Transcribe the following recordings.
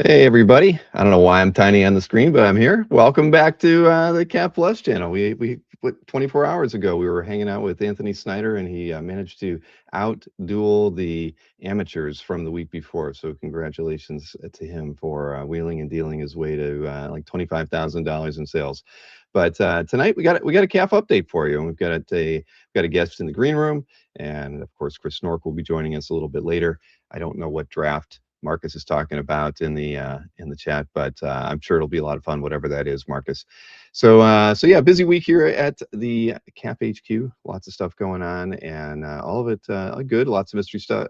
Hey everybody! I don't know why I'm tiny on the screen, but I'm here. Welcome back to the Cat Plus channel. We 24 hours ago we were hanging out with Anthony Snyder, and he managed to outduel the amateurs from the week before. So congratulations to him for wheeling and dealing his way to like $25,000 in sales. But tonight we got a calf update for you, and we've got a guest in the green room, and of course Chris Snork will be joining us a little bit later. I don't know what draft Marcus is talking about in the chat, but I'm sure it'll be a lot of fun, whatever that is, Marcus. So yeah, busy week here at the CAP HQ. Lots of stuff going on, and all of it good. Lots of mystery stuff,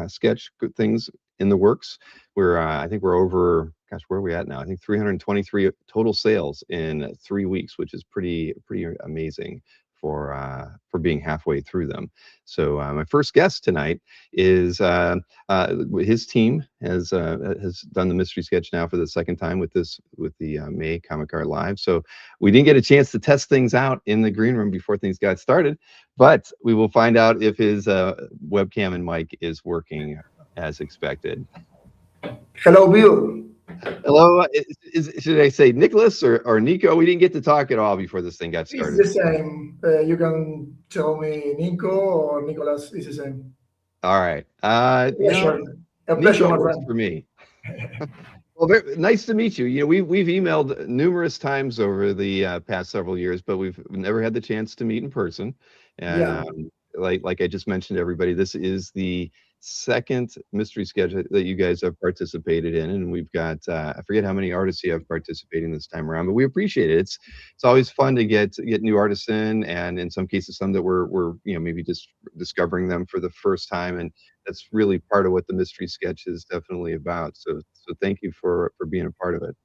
sketch good things in the works. I think we're over. Gosh, where are we at now? I think 323 total sales in 3 weeks, which is pretty amazing for being halfway through them. So my first guest tonight is his team has done the mystery sketch now for the second time with the May Comic Art Live. So we didn't get a chance to test things out in the green room before things got started, but we will find out if his webcam and mic is working as expected. Hello, Bill. Hello, should I say Nicholas or Nico? We didn't get to talk at all before this thing got It's started. the same. You can tell me Nico or Nicolas. It's the same. All right. Pleasure. A pleasure, Nico my works friend. for me. Well, nice to meet you. We've emailed numerous times over the past several years, but we've never had the chance to meet in person. And Yeah, like I just mentioned to everybody, this is the second mystery sketch that you guys have participated in, and we've got I forget how many artists you have participating this time around, but we appreciate it. It's always fun to get new artists and in some cases some that we're maybe just discovering them for the first time, and that's really part of what the mystery sketch is definitely about. So thank you for being a part of it.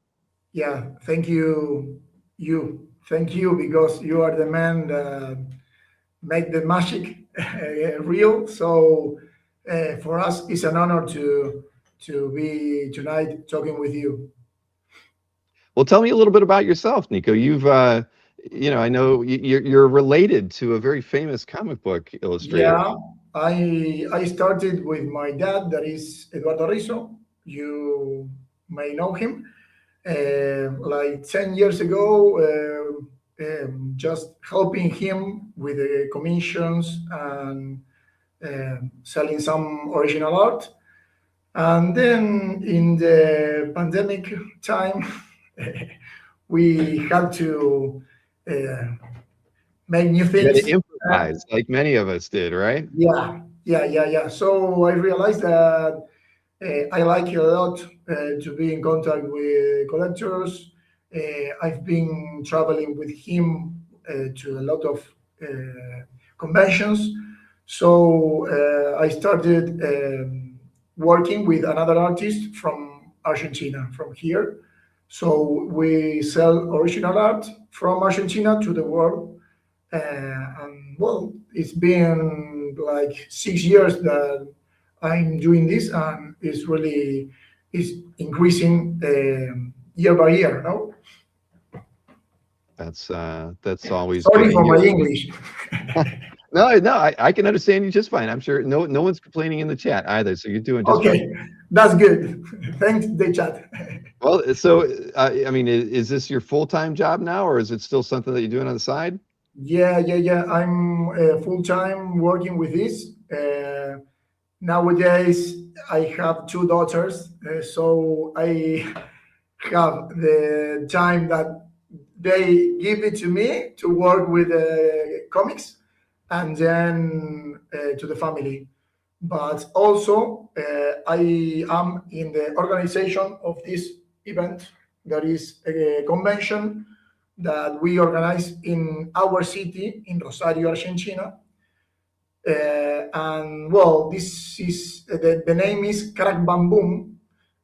yeah. Thank you, you. Thank you because you are the man that make the magic real. So for us, it's an honor to be tonight talking with you. Well, tell me a little bit about yourself, Nico. I know you're related to a very famous comic book illustrator. Yeah, I started with my dad, that is Eduardo Risso. You may know him. Like 10 years ago, just helping him with the commissions and selling some original art. And then in the pandemic time, we had to uh, make new You had things. to improvise, like many of us did, right? Yeah. So I realized that I like it a lot to be in contact with collectors. I've been traveling with him to a lot of conventions. So I started working with another artist from Argentina, from here. So we sell original art from Argentina to the world. And well, it's been like 6 years that I'm doing this, and it's increasing year by year. No, That's always good sorry to for hear. my English. No, I can understand you just fine. I'm sure no one's complaining in the chat either, so you're doing just fine. Okay, that's good. Thanks, the chat. Well, so I mean, is this your full-time job now, or is it still something that you're doing on the side? Yeah. I'm full time working with this. Nowadays, I have two daughters, so I have the time that they give it to me to work with comics, and then to the family. But also, I am in the organization of this event. That is a convention that we organize in our city in Rosario, Argentina. And well, this is the name is Crack Bam Boom.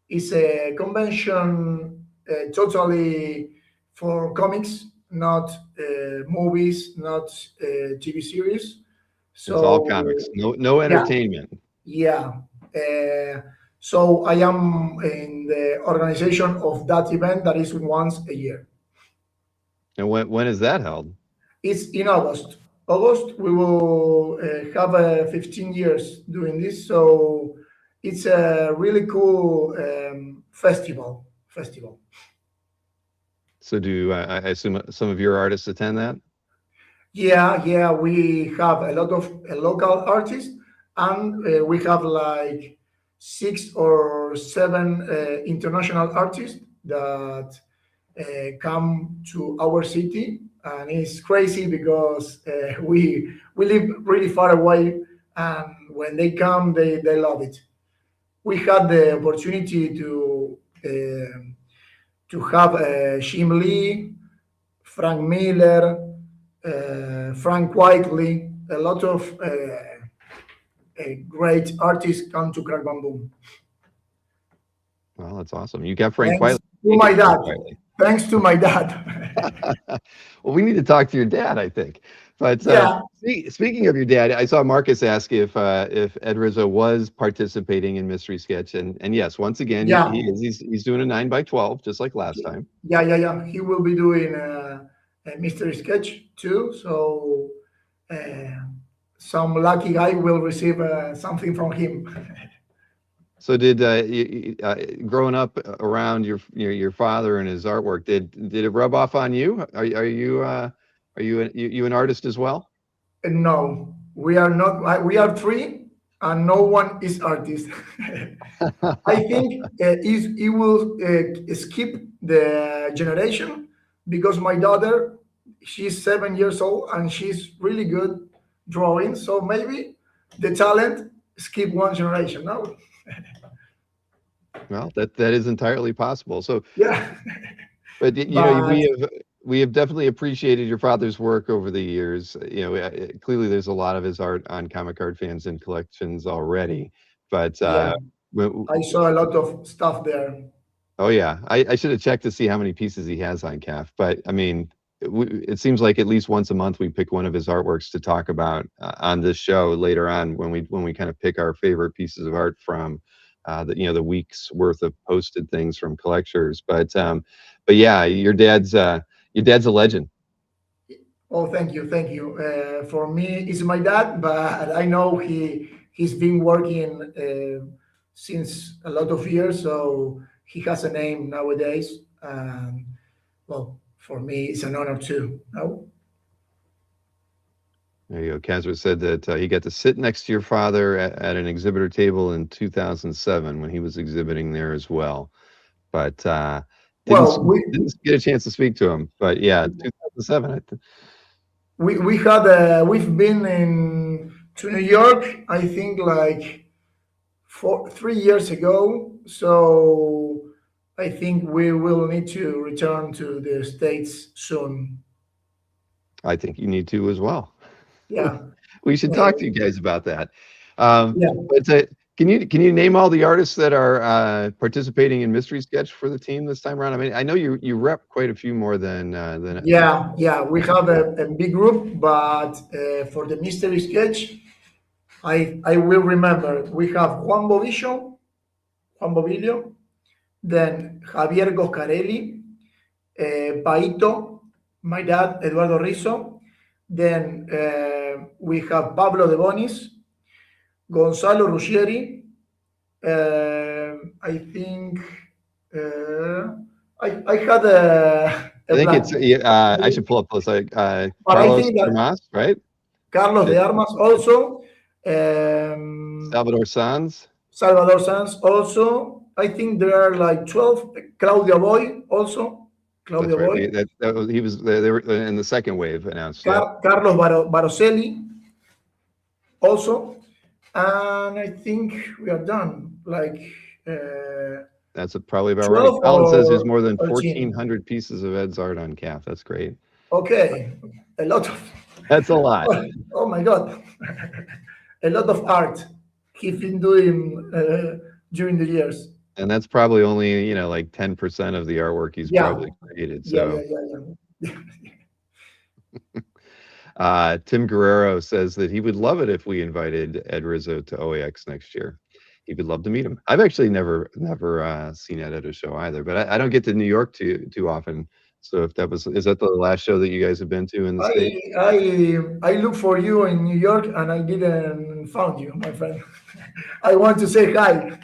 It's a convention totally for comics, not movies, not TV series. It's all So comics, no yeah, entertainment. yeah. Uh, so I am in the organization of that event that is once a year. And when is that held? It's in August. August, we will have 15 years doing this. So It's a really cool festival. So do I assume some of your artists attend that? Yeah, yeah, we have a lot of local artists, and we have like 6 or 7 international artists that come to our city, and it's crazy because we live really far away, and when they come, they love it. We had the opportunity to have Jim Lee, Frank Miller, Frank Whiteley, a lot of great artists come to Crack Bam Boom. Well, that's awesome. You got Frank Thanks Whiteley. to Make my it Frank dad. Whiteley. Thanks to my dad. Well, we need to talk to your dad, I think. But Yeah, speaking of your dad, I saw Marcus ask if Ed Rizzo was participating in Mystery Sketch, and yes, once again, yeah, he is. He's doing a 9 by 12, just like last time. yeah. He will be doing a mystery sketch too. So uh, some lucky guy will receive something from him. So did growing up around your father and his artwork, did it rub off on you? Are you an artist as well? No, we are not. We are three, and no one is artist. I think it will skip the generation because my daughter, she's 7 years old and she's really good drawing. So maybe the talent skip one generation. No, Well, that is entirely possible. So, yeah, but but we have definitely appreciated your father's work over the years. Clearly there's a lot of his art on comic card fans and collections already. But yeah, w- I saw a lot of stuff there. oh yeah, I should have checked to see how many pieces he has on CAF. But I mean, it seems like at least once a month we pick one of his artworks to talk about on this show later on when we kind of pick our favorite pieces of art from the week's worth of posted things from collectors. But yeah, your dad's a legend. Oh, thank you, thank you. For me, it's my dad, but I know he's been working since a lot of years, so he has a name nowadays. Well, for me, it's an honor too. No? There you go. Casper said that he got to sit next to your father at an exhibitor table in 2007 when he was exhibiting there as well. But didn't Well, we didn't get a chance to speak to him. But yeah, 2007. we had we've been in to New York. I think like 3 years ago. So I think we will need to return to the States soon. I think you need to as well. Yeah. We should Uh, talk to you guys about that. Um, yeah. but can you name all the artists that are participating in Mystery Sketch for the team this time around? I mean, I know you rep quite a few more than. Yeah, yeah, we have a big group, but for the mystery sketch, I will remember we have Juan Bobillo, then Javier Goscarelli, Paito, my dad, Eduardo Risso, then we have Pablo de Bonis, Gonzalo Ruggieri, I think I had I a think it's blank, I should pull up those but I Carlos think that Armas, right? Carlos Uh, de Armas also. Salvador Sanz. Salvador Sanz also. I think there are like 12. Claudia Boy also. That's Claudia right. Boy. He was they were in the second wave announced. Yeah, Carlos Baroselli also. And I think we are done. Like that's probably about right. 12 Colin says there's or more than 13. 1,400 pieces of Ed's art on CAF. That's great. Okay. A lot of. That's a lot. Oh my God. A lot of art he's been doing during the years. And that's probably only, like 10% of the artwork he's Yeah. probably created. Yeah, So yeah, yeah, yeah. Tim Guerrero says that he would love it if we invited Ed Rizzo to OAX next year. He would love to meet him. I've actually never seen Ed at a show either, but I don't get to New York too often. So if that was, is that the last show that you guys have been to in the I States? I look for you in New York and I didn't found you, my friend. I want to say hi.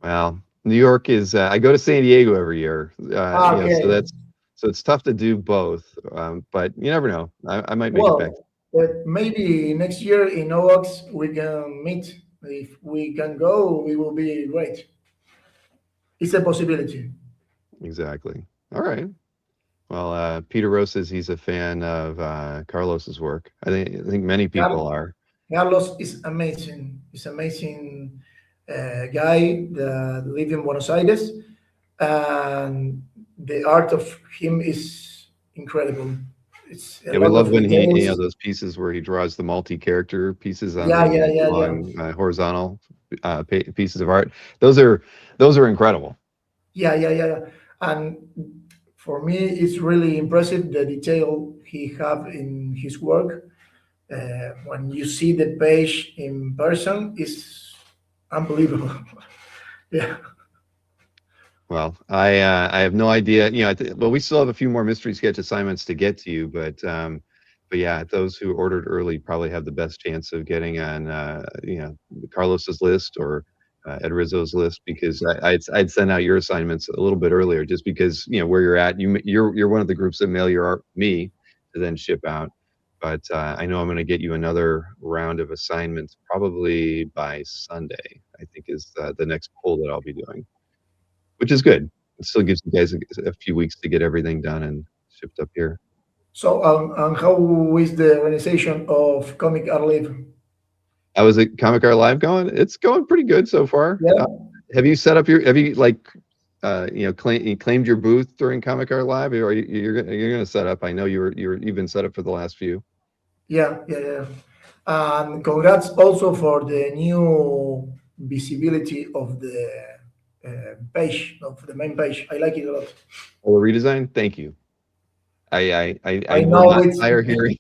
Well, New York is, I go to San Diego every year. So Okay. so it's tough to do both. But you never know. I might make it back. Well, but maybe next year in OX we can meet. If we can go, we will be great. It's a possibility. Exactly. All right. Well, Peter Rose says he's a fan of Carlos's work. I think many people Carl, are. Carlos is amazing. He's amazing guy that live in Buenos Aires, and the art of him is incredible. It's a Yeah, we lot love of when details. those pieces where he draws the multi-character pieces on Yeah, yeah, the yeah, yeah, long horizontal pieces of art. Those are those are incredible. yeah, yeah, yeah. And for me, it's really impressive the detail he have in his work. When you see the page in person, it's unbelievable. Yeah, Well, I have no idea. Well, we still have a few more mystery sketch assignments to get to you, but yeah, those who ordered early probably have the best chance of getting on Carlos's list or Ed Rizzo's list because I'd send out your assignments a little bit earlier just because where you're at. You're one of the groups that mail your art me to then ship out. But I know I'm going to get you another round of assignments probably by Sunday. I think is the next pull that I'll be doing, which is good. It still gives you guys a few weeks to get everything done and shipped up here. so, and how is the organization of Comic Art Live? How is it Comic Art Live going? It's going pretty good so far. Yeah, Have you set up your? Have you like, claimed your booth during Comic Art Live, or you're gonna set up? I know you've been set up for the last few. yeah, yeah, yeah. And congrats also for the new visibility of the page, of the main page. I like it a lot. Or the redesign. Thank you. I I will know not tire hearing.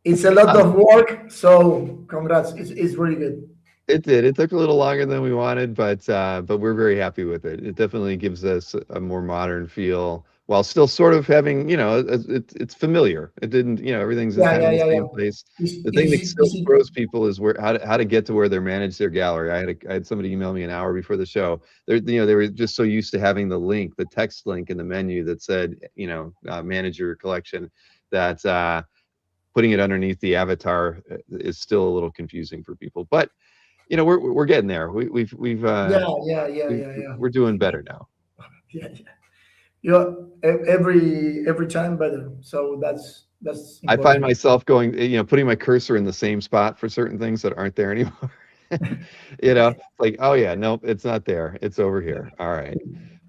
it's a lot of work, so congrats. It's really good. It did. It took a little longer than we wanted, but we're very happy with it. It definitely gives us a more modern feel while still sort of having, it's familiar. It didn't, everything's Yeah, kind of yeah, in the yeah, yeah. same place. It's The thing that easy, still easy. throws people is where how to get to where they're managed their gallery. I had somebody email me an hour before the show. They were just so used to having the link, the text link in the menu that said, manage your collection, that putting it underneath the avatar is still a little confusing for people. But we're getting there. Yeah, yeah, yeah, yeah, yeah. We're doing better now. Yeah, yeah. Every time better. So that's I find important. myself going, putting my cursor in the same spot for certain things that aren't there anymore. It's like, oh yeah, nope, it's not there. It's over here. All right.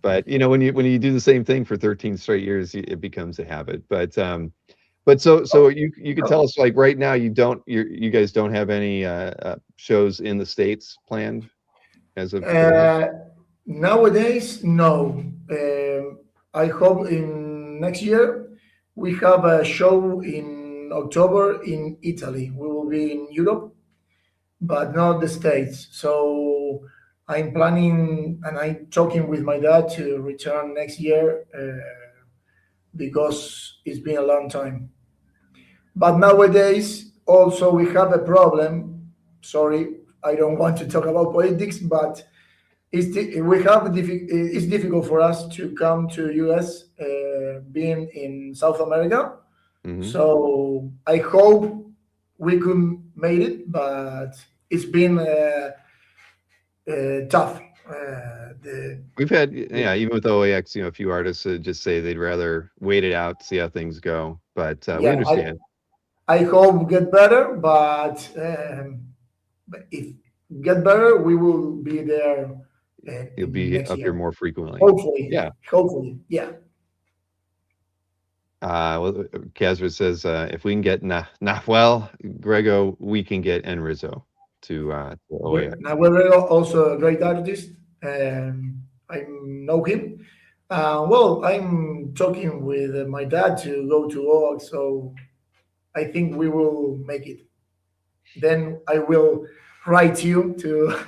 But when you do the same thing for 13 straight years, it becomes a habit. But so you could tell Oh, us like right now you guys don't have any shows in the States planned as of today. uh, nowadays, no. I hope in next year we have a show in October in Italy. We will be in Europe, but not the States. So I'm planning and I'm talking with my dad to return next year because it's been a long time. But nowadays, also we have a problem. Sorry, I don't want to talk about politics, but it's difficult for us to come to US, being in South America. Hmm. So I hope we could made it, but it's been tough. We've had, The yeah, even with OAX, a few artists just say they'd rather wait it out, see how things go. But we yeah, understand. I hope get better, but if get better, we will be there You'll in be next up here year. more frequently. Hopefully, Yeah. hopefully, yeah, Well, Casper says if we can get Nahuel Grego, we can get Enrizo to OAX. Now we're also a great artist. I know him. Well, I'm talking with my dad to go to OAC, so I think we will make it. Then I will. write you to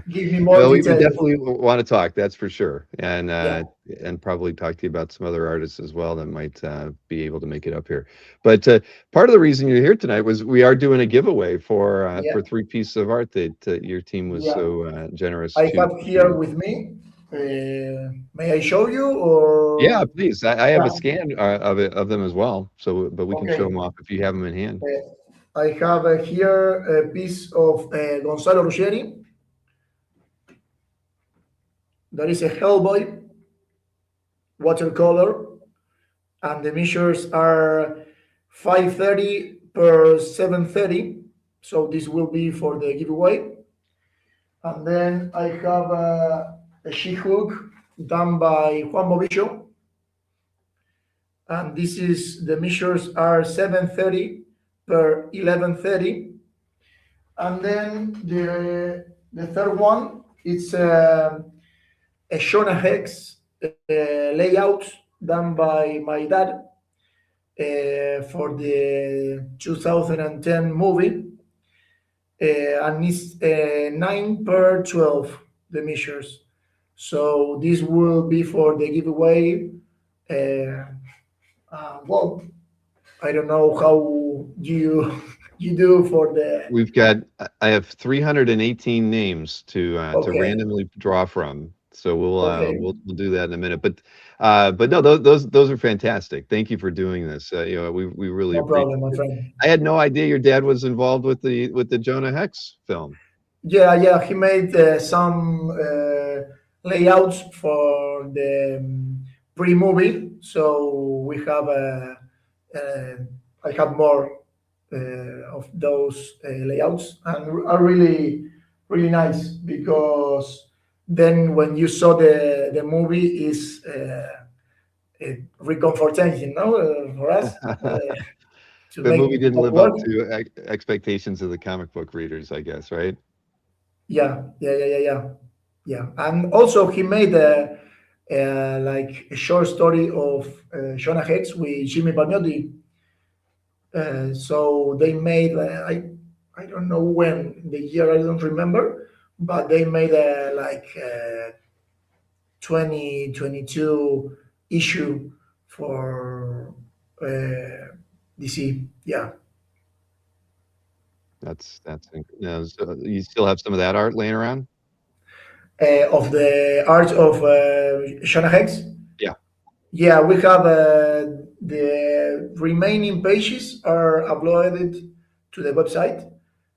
give me more Well, we details. definitely want to talk, that's for sure, Yeah, and probably talk to you about some other artists as well that might be able to make it up here. But part of the reason you're here tonight was we are doing a giveaway yeah, for three pieces of art that your team was yeah. so generous I to have here contribute. with me. May I show you or Yeah, please. I have a yeah? scan of them as well, so but we can show them Okay. off if you have them in hand. I have here a piece of Gonzalo Ruggeri. That is a Hellboy watercolor, and the measures are 530 per 730. So this will be for the giveaway. And then I have a she-hook done by Juan Bobillo, and this is the measures are 730 per 1130. And then the third one is a Shona Hex layout done by my dad for the 2010 movie, and it's 9 per 12 the measures. So this will be for the giveaway. Uh, well, I don't know how you you do for the. We've got I have 318 names to Okay, randomly draw from. So okay, we'll do that in a minute. But no, those are fantastic. Thank you for doing this. We really no appreciate problem, my it. friend. I had no idea your dad was involved with the Jonah Hex film. Yeah, yeah, he made some layouts for the pre-movie, so we have uh, I have more of those layouts, and are really really nice because then when you saw the movie is reconforting, for us to The make movie didn't that live up work. to expectations of the comic book readers, I guess, right? Yeah, yeah, yeah, yeah, yeah, yeah. And also he made like a short story of Shona Hex with Jimmy Palmiotti. So they made I don't know when the year, I don't remember, but they made a like 2022 issue for DC. Yeah, So you still have some of that art laying around? of the art of Shona Hex. Yeah. Yeah, we have the remaining pages are uploaded to the website.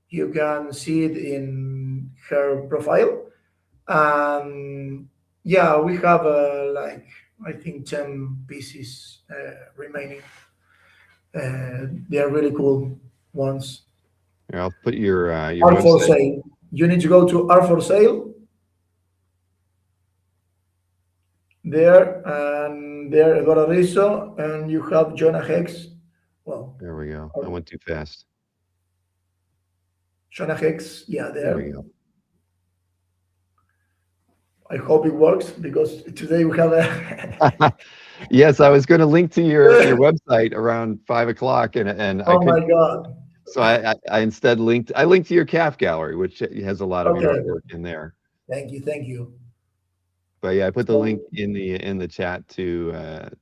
You can see it in her profile. And yeah, we have like I think 10 pieces remaining. They are really cool ones. Here, I'll put your Are for website. sale. You need to go to Are for Sale there, and there Eduardo Rizzo, and you have Jonah Hex. Well, There we go. I went too fast. Jonah Hex, yeah, There we there. go. I hope it works because today we have a. Yes, I was going to link to your website around 5 o'clock, and I Oh couldn't. my God. So I instead linked to your calf gallery, which has a lot of your Okay. artwork in there. Thank you. Thank you. But yeah, I put the So, link in the chat to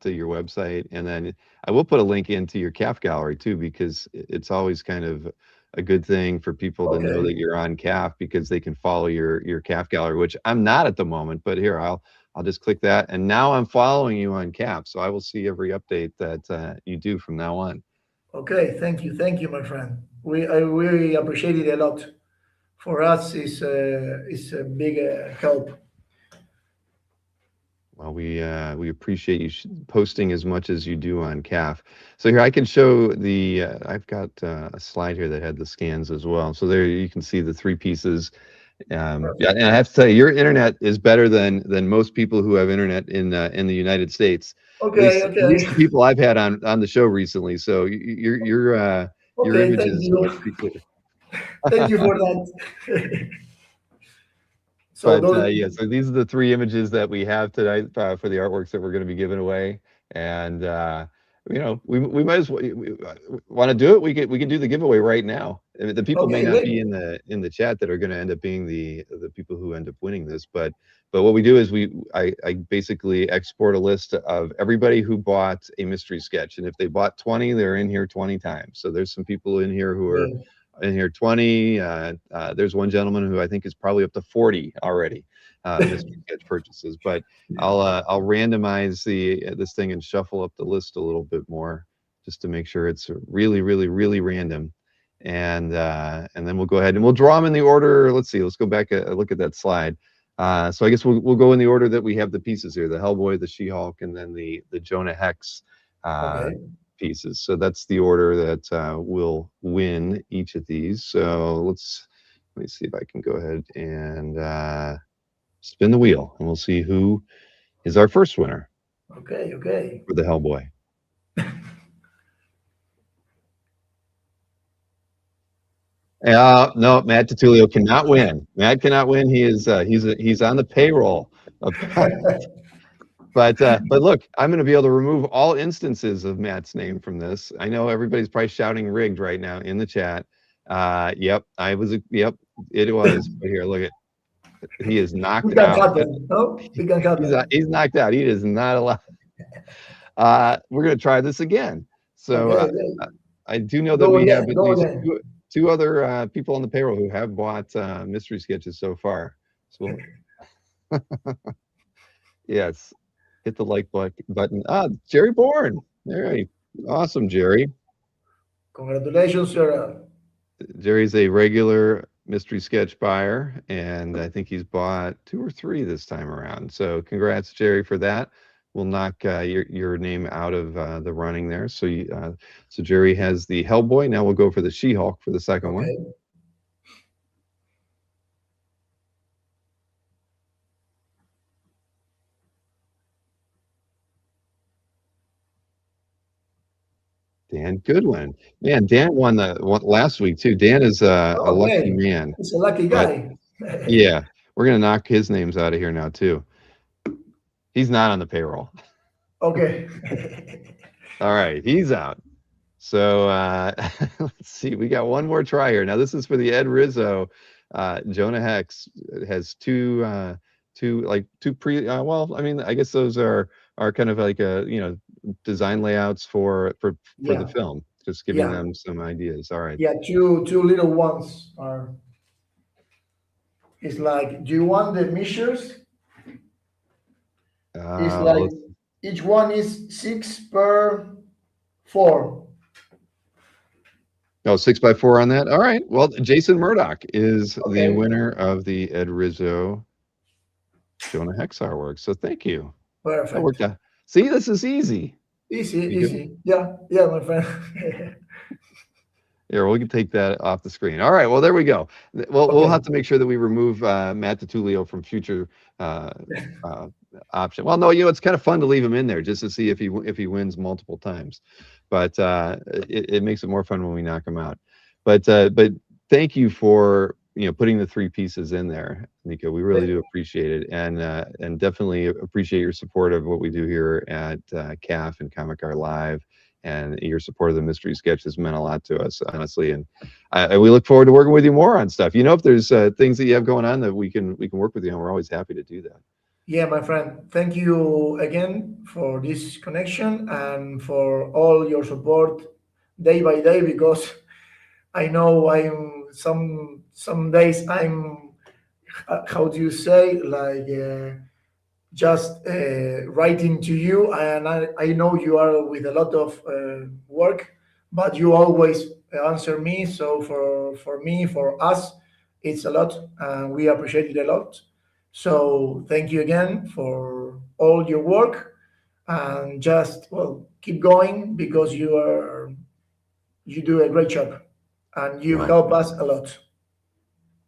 your website, and then I will put a link into your calf gallery too, because it's always kind of a good thing for people to know okay. that you're on calf because they can follow your calf gallery, which I'm not at the moment. But here I'll just click that, and now I'm following you on calf, so I will see every update that you do from now on. Okay. Thank you. Thank you, my friend. I really appreciate it a lot. For us, is a big help. Well, we appreciate you posting as much as you do on CAF. So here I can show I've got a slide here that had the scans as well. So there you can see the three pieces. Yeah, Perfect. and I have to tell you, your internet is better than most people who have internet in the United States. Okay. At least Okay. the people I've had on the show recently. So your Okay. Thank images you. look pretty clear. Thank you for that. So But those. yeah, so these are the three images that we have tonight for the artworks that we're going to be giving away. And we might as well want to do it. We can do the giveaway right now. I mean, the people may Okay, not great. be in the chat that are going to end up being the people who end up winning this, but what we do is I basically export a list of everybody who bought a mystery sketch, and if they bought 20, they're in here 20 times. So there's some people in here who are Okay. in here 20. There's one gentleman who I think is probably up to 40 already mystery sketch purchases. But I'll randomize the this thing and shuffle up the list a little bit more just to make sure it's really random, and then we'll go ahead and we'll draw them in the order. Let's see. Let's go back a look at that slide. So I guess we'll go in the order that we have the pieces here: the Hellboy, the She-Hulk, and then the Jonah Hex uh, Okay. pieces. So that's the order that will win each of these. So let me see if I can go ahead and spin the wheel, and we'll see who is our first winner Okay. Okay. for the Hellboy. No, Matt Tutulio cannot win. Matt cannot win. He's on the payroll of but look, I'm going to be able to remove all instances of Matt's name from this. I know everybody's probably shouting rigged right now in the chat. Yep, yep, it was. But here, look at he is knocked It can out. happen. No, it can happen. He's knocked out. He is not allowed. We're going to try this again. So Okay. Okay. I do know that Go we have again. at Go least again. two other people on the payroll who have bought mystery sketches so far. So yes, hit the like button. Jerry Bourne. All right, awesome, Jerry. Congratulations, sir. Jerry's a regular mystery sketch buyer, and I think he's bought two or three this time around. So congrats, Jerry, for that. We'll knock your name out of the running there. So Jerry has the Hellboy. Now we'll go for the She-Hulk for the second one. Okay. Dan Goodwin. Man, Dan won the one last week too. Dan is a lucky Okay. man. He's a lucky But guy. yeah, we're gonna knock his names out of here now too. He's not on the payroll. Okay. All right, he's out. So let's see. We got one more try here. Now this is for the Ed Rizzo. Jonah Hex has two pre. Well, I mean, I guess those are kind of like design layouts for the Yeah. film. Just giving Yeah. them some ideas. All right. Yeah. Two little ones are. It's like, do you want the measures? It's like Let's each one is 6 per 4. Oh, 6x4 on that. All right. Well, Jason Murdoch is the Okay. winner of the Ed Rizzo Jonah Hex artwork. So thank you. That Perfect. worked out. See, this is easy. Easy, You can, easy. Yeah, yeah, my friend. here, we can take that off the screen. All right. Well, there we go. We'll Okay. have to make sure that we remove Matt Tutulio from future uh, uh, option. Well, no, it's kind of fun to leave him in there just to see if he wins multiple times, but it makes it more fun when we knock him out. But thank you for putting the three pieces in there, Nico. We really do appreciate it, and definitely appreciate your support of what we do here at CAF and Comic Art Live, and your support of the mystery sketch has meant a lot to us, honestly. And we look forward to working with you more on stuff. If there's things that you have going on that we can work with you on, we're always happy to do that. Yeah, my friend. Thank you again for this connection and for all your support day by day, because I know I'm some days I'm how do you say, like just writing to you, and I know you are with a lot of work, but you always answer me. So for me, for us, it's a lot, and we appreciate it a lot. So thank you again for all your work, and just, well, keep going, because you do a great job, and you Well, help us a lot.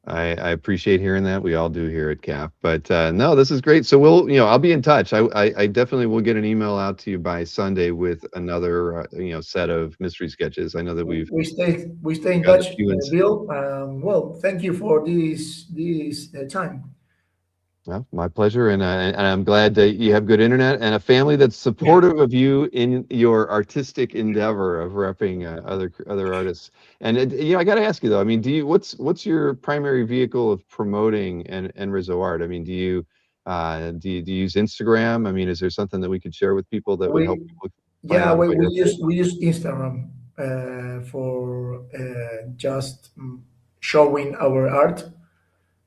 I appreciate hearing that. We all do here at CAP. But no, this is great. So I'll be in touch. I definitely will get an email out to you by Sunday with another, set of mystery sketches. I know that We stay we've in got a touch, few in. Bill. Well, thank you for this time. Well, my pleasure, and I'm glad that you have good internet and a family that's supportive of you in your artistic endeavor of repping other artists. And I got to ask you though. I mean, what's your primary vehicle of promoting and Rizzo art? I mean, do you use Instagram? I mean, is there something that we could share with people that would help We people find yeah, out we, about we your page? use we use Instagram for just showing our art,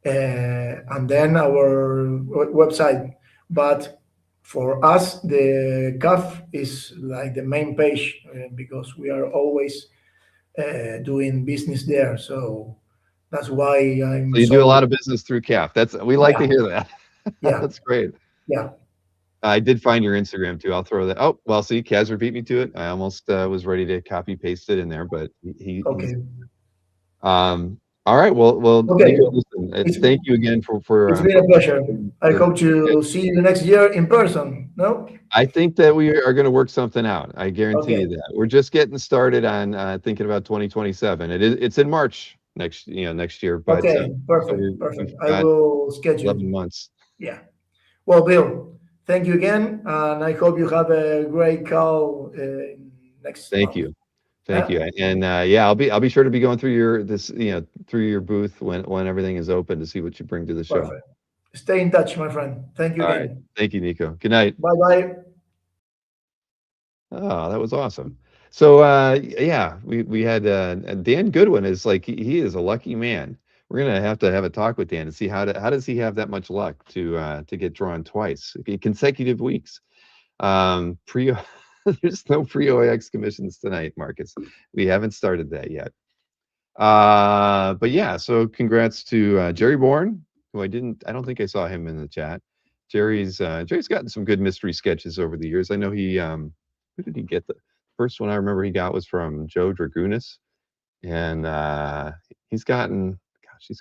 and then our website. But for us, the CAF is like the main page, because we are always doing business there. So that's why So I'm you do a so, lot of business through CAF. We like yeah, to hear that. yeah, That's great. yeah. I did find your Instagram too. I'll throw that. Oh, well, see, Kaz beat me to it. I almost was ready to copy paste it in there, but he's. Okay, All right. Well, okay. Nico, listen. It's Thank you again it's been for a pleasure. I the. hope to see you next year in person. No? I think that we are going to work something out. I guarantee you Okay. that. We're just getting started on thinking about 2027. It's in March next year, but Okay. so Perfect. Perfect. we've I got will schedule. 11 months. Yeah. Well, Bill, thank you again, and I hope you have a great call next Thank month. you. Thank Huh? you. And yeah, I'll be sure to be going through through your booth when everything is open to see what you bring to the show. Perfect. Stay in touch, my friend. Thank you All right. again. Thank you, Nico. Good night. Bye bye. Oh, that was awesome. So yeah, we had Dan Goodwin is like he is a lucky man. We're gonna have to have a talk with Dan and see how does he have that much luck to get drawn twice in consecutive weeks. Pre there's no pre OAX commissions tonight, Marcus. We haven't started that yet. But yeah, so congrats to Jerry Bourne, who I don't think I saw him in the chat. Jerry's gotten some good mystery sketches over the years. I know who did he get? The first one I remember he got was from Joe Dragunis, and he's gotten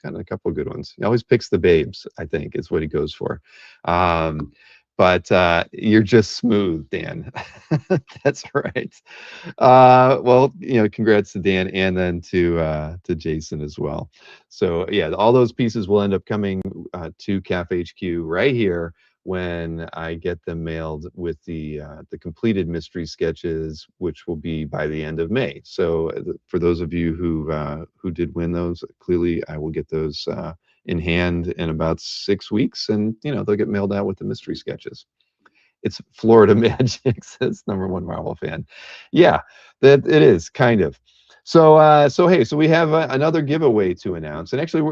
a couple of good ones. He always picks the babes, I think, is what he goes for. Um, but you're just smooth, Dan. That's right. Well, congrats to Dan and then to Jason as well. So yeah, all those pieces will end up coming to Cafe HQ right here when I get them mailed with the completed mystery sketches, which will be by the end of May. So for those of you who did win those, clearly I will get those in hand in about 6 weeks, and they'll get mailed out with the mystery sketches. It's Florida Magic, says number one Marvel fan. Yeah, that it is kind of. So hey, so we have another giveaway to announce, and actually,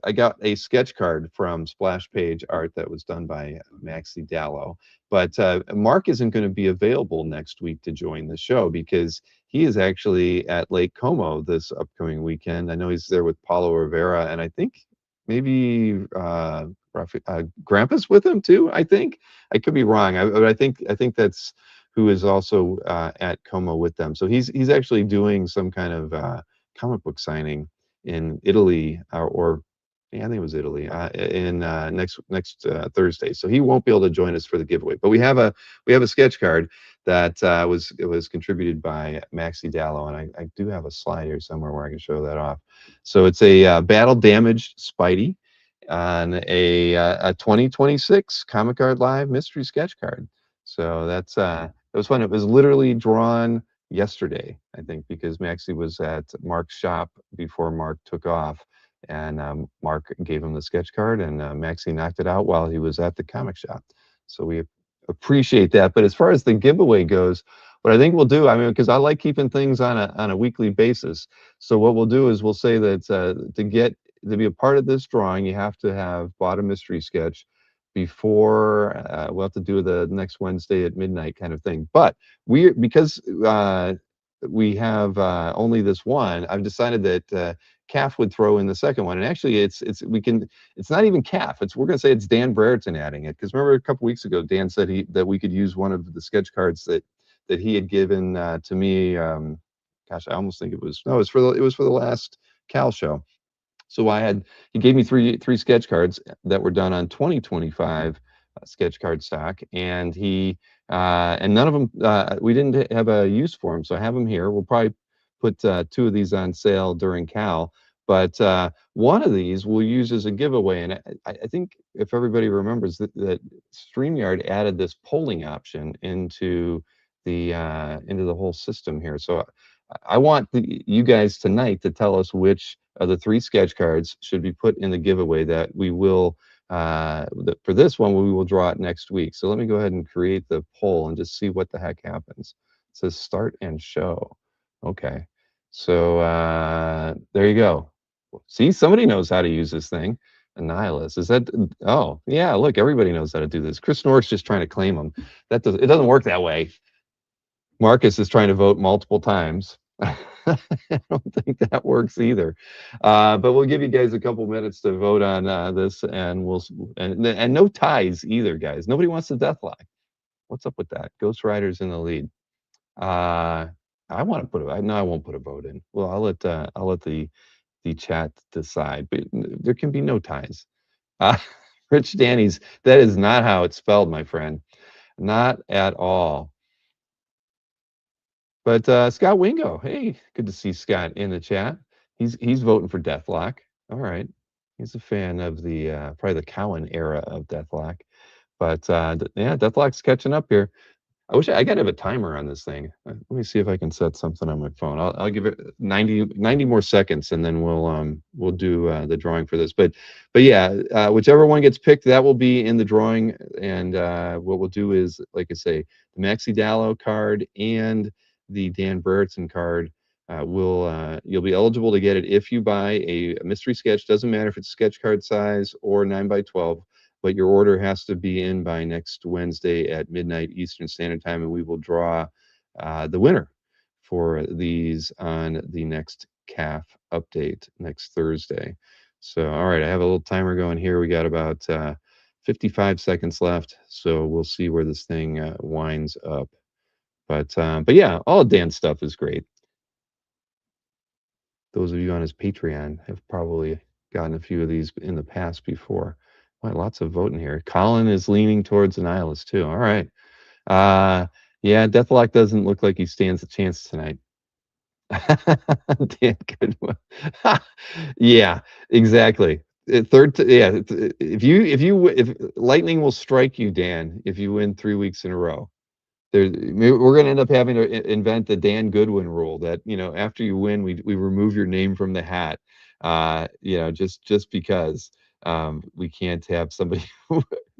I got a sketch card from Splash Page Art that was done by Maxi Dallo, but Mark isn't going to be available next week to join the show because he is actually at Lake Como this upcoming weekend. I know he's there with Paulo Rivera, and I think maybe Grandpa's with him too. I think I could be wrong. But I think that's who is also at Como with them. So he's actually doing some kind of comic book signing in Italy, or yeah, I think it was Italy, in next Thursday. So he won't be able to join us for the giveaway. But we have a sketch card that was contributed by Maxi Dallo, and I do have a slide here somewhere where I can show that off. So it's a battle damaged Spidey on a 2026 Comic Card Live mystery sketch card. So that was fun. It was literally drawn yesterday, I think, because Maxie was at Mark's shop before Mark took off, and Mark gave him the sketch card, and Maxie knocked it out while he was at the comic shop. So we appreciate that. But as far as the giveaway goes, what I think we'll do, I mean, because I like keeping things on a weekly basis. So what we'll do is we'll say that to be a part of this drawing, you have to have bought a mystery sketch before we'll have to do the next Wednesday at midnight kind of thing. But because we have only this one, I've decided that CAF would throw in the second one. And actually it's not even CAF. We're gonna say it's Dan Brereton adding it. Because remember a couple weeks ago, Dan said that we could use one of the sketch cards that he had given to me. Gosh, I almost think it was no, it was for the last Cal show. So he gave me three sketch cards that were done on 2025 sketch card stock, and and none of them we didn't have a use for them. So I have them here. We'll probably put two of these on sale during Cal. But one of these we'll use as a giveaway, and I think if everybody remembers that StreamYard added this polling option into the whole system here. So I want you guys tonight to tell us which of the three sketch cards should be put in the giveaway that we will for this one we will draw it next week. So let me go ahead and create the poll and just see what the heck happens. It says start and show. Okay. So there you go. See, somebody knows how to use this thing. Annihilus. Is that? Oh, yeah. Look, everybody knows how to do this. Chris Snork's just trying to claim them. It doesn't work that way. Marcus is trying to vote multiple times. I don't think that works either. But we'll give you guys a couple minutes to vote on this, and and no ties either, guys. Nobody wants the deathlock. What's up with that? Ghost Rider's in the lead. Uh, I want to put a no. I won't put a vote in. Well, I'll let the chat decide. But there can be no ties. Uh, Rich Danny's. That is not how it's spelled, my friend. Not at all. But Scott Wingo, hey, good to see Scott in the chat. He's voting for Deathlock. All right, he's a fan of the probably the Cowan era of Deathlock. But yeah, Deathlock's catching up here. I wish I gotta have a timer on this thing. Let me see if I can set something on my phone. I'll give it 90 more seconds, and then we'll do the drawing for this. But yeah, whichever one gets picked, that will be in the drawing. And what we'll do is, like I say, the Maxi Dallo card and the Dan Brereton card. You'll be eligible to get it if you buy a mystery sketch. Doesn't matter if it's sketch card size or 9x12. But your order has to be in by next Wednesday at midnight Eastern Standard Time, and we will draw the winner for these on the next CAF update next Thursday. So, all right, I have a little timer going here. We got about 55 seconds left, so we'll see where this thing winds up. But yeah, all of Dan's stuff is great. Those of you on his Patreon have probably gotten a few of these in the past before. Boy, lots of voting here. Colin is leaning towards Annihilus too. All right. Yeah, Deathlock doesn't look like he stands a chance tonight. Dan Goodwin. Yeah, exactly. Yeah. If lightning will strike you, Dan, if you win 3 weeks in a row. We're going to end up having to invent the Dan Goodwin rule that after you win, we remove your name from the hat. Just because we can't have somebody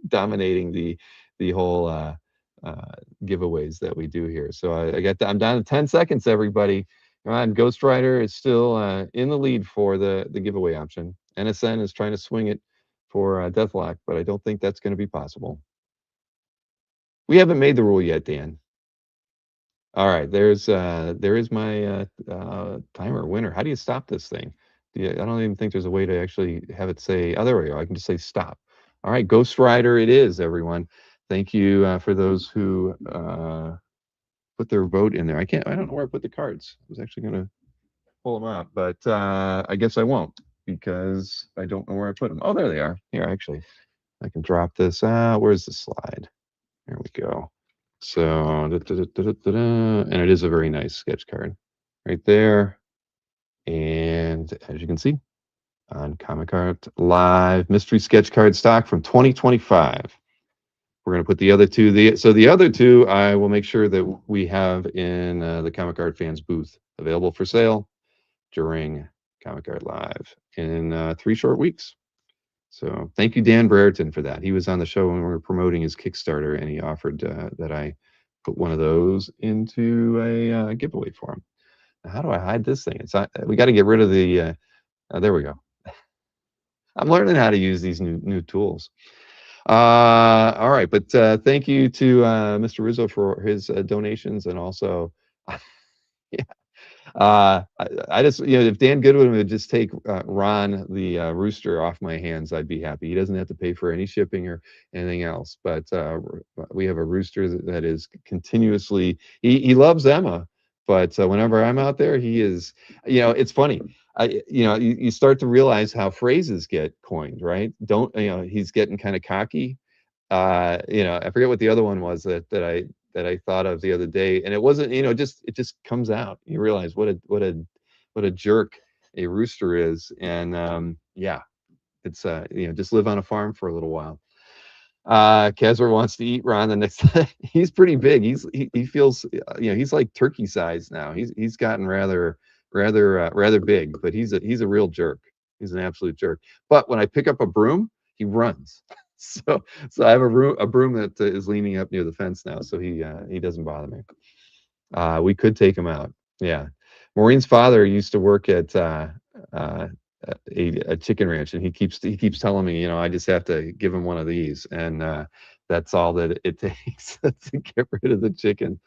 dominating the whole giveaways that we do here. So I'm down to 10 seconds, everybody. Come on, Ghost Rider is still in the lead for the giveaway option. NSN is trying to swing it for Deathlock, but I don't think that's going to be possible. We haven't made the rule yet, Dan. All right, there is my timer winner. How do you stop this thing? I don't even think there's a way to actually have it say. Oh, there we go. I can just say stop. All right, Ghost Rider it is, everyone. Thank you for those who put their vote in there. I don't know where I put the cards. I was actually going to pull them out, but I guess I won't because I don't know where I put them. Oh, there they are. Here, actually, I can drop this. Where's the slide? There we go. So, and it is a very nice sketch card right there. And as you can see on Comic Art Live, mystery sketch card stock from 2025. We're going to put the other two. The other two, I will make sure that we have in the Comic Art Fans booth available for sale during Comic Art Live in 3 short weeks. So thank you, Dan Brereton, for that. He was on the show when we were promoting his Kickstarter, and he offered that I put one of those into a giveaway for him. Now, how do I hide this thing? We got to get rid of the. There we go. I'm learning how to use these new tools. All right, but thank you to Mr. Rizzo for his donations, and also, yeah, I just, if Dan Goodwin would just take Ron the rooster off my hands, I'd be happy. He doesn't have to pay for any shipping or anything else. But we have a rooster that is continuously. He loves Emma, but whenever I'm out there, he is. It's funny. You start to realize how phrases get coined, right? He's getting kind of cocky. I forget what the other one was that I thought of the other day, and it wasn't, it just comes out. You realize what a jerk a rooster is. And yeah, it's just live on a farm for a little while. Kazra wants to eat Ron the next time. He's pretty big. He feels he's like turkey size now. He's gotten rather big, but he's a real jerk. He's an absolute jerk. But when I pick up a broom, he runs. So I have a broom that is leaning up near the fence now, so he doesn't bother me. We could take him out. Yeah. Maureen's father used to work at uh, a chicken ranch, and he keeps telling me, I just have to give him one of these, and that's all that it takes to get rid of the chicken.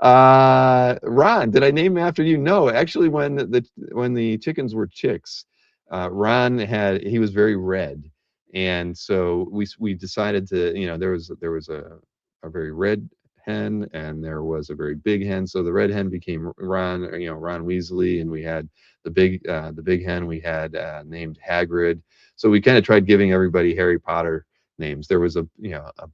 Ron, did I name him after you? No, actually, when the chickens were chicks, Ron he was very red, and so we decided to, there was a very red hen, and there was a very big hen. So the red hen became Ron, Ron Weasley, and we had the big hen we had named Hagrid. So we kind of tried giving everybody Harry Potter names. There was a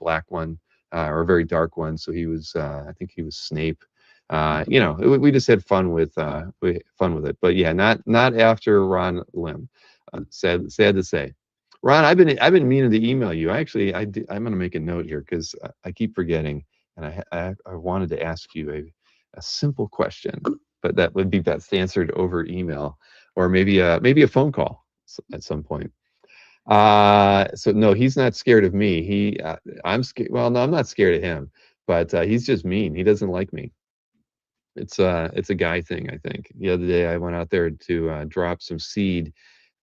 black one, or a very dark one. So I think he was Snape. We just had fun with it. But yeah, not after Ron Lim. Sad to say. Ron, I've been meaning to email you. Actually, I'm going to make a note here because I keep forgetting, and I wanted to ask you a simple question, but that would be best answered over email, or maybe a phone call at some point. So no, he's not scared of me. I'm scared. Well, no, I'm not scared of him, but he's just mean. He doesn't like me. It's a guy thing, I think. The other day I went out there to drop some seed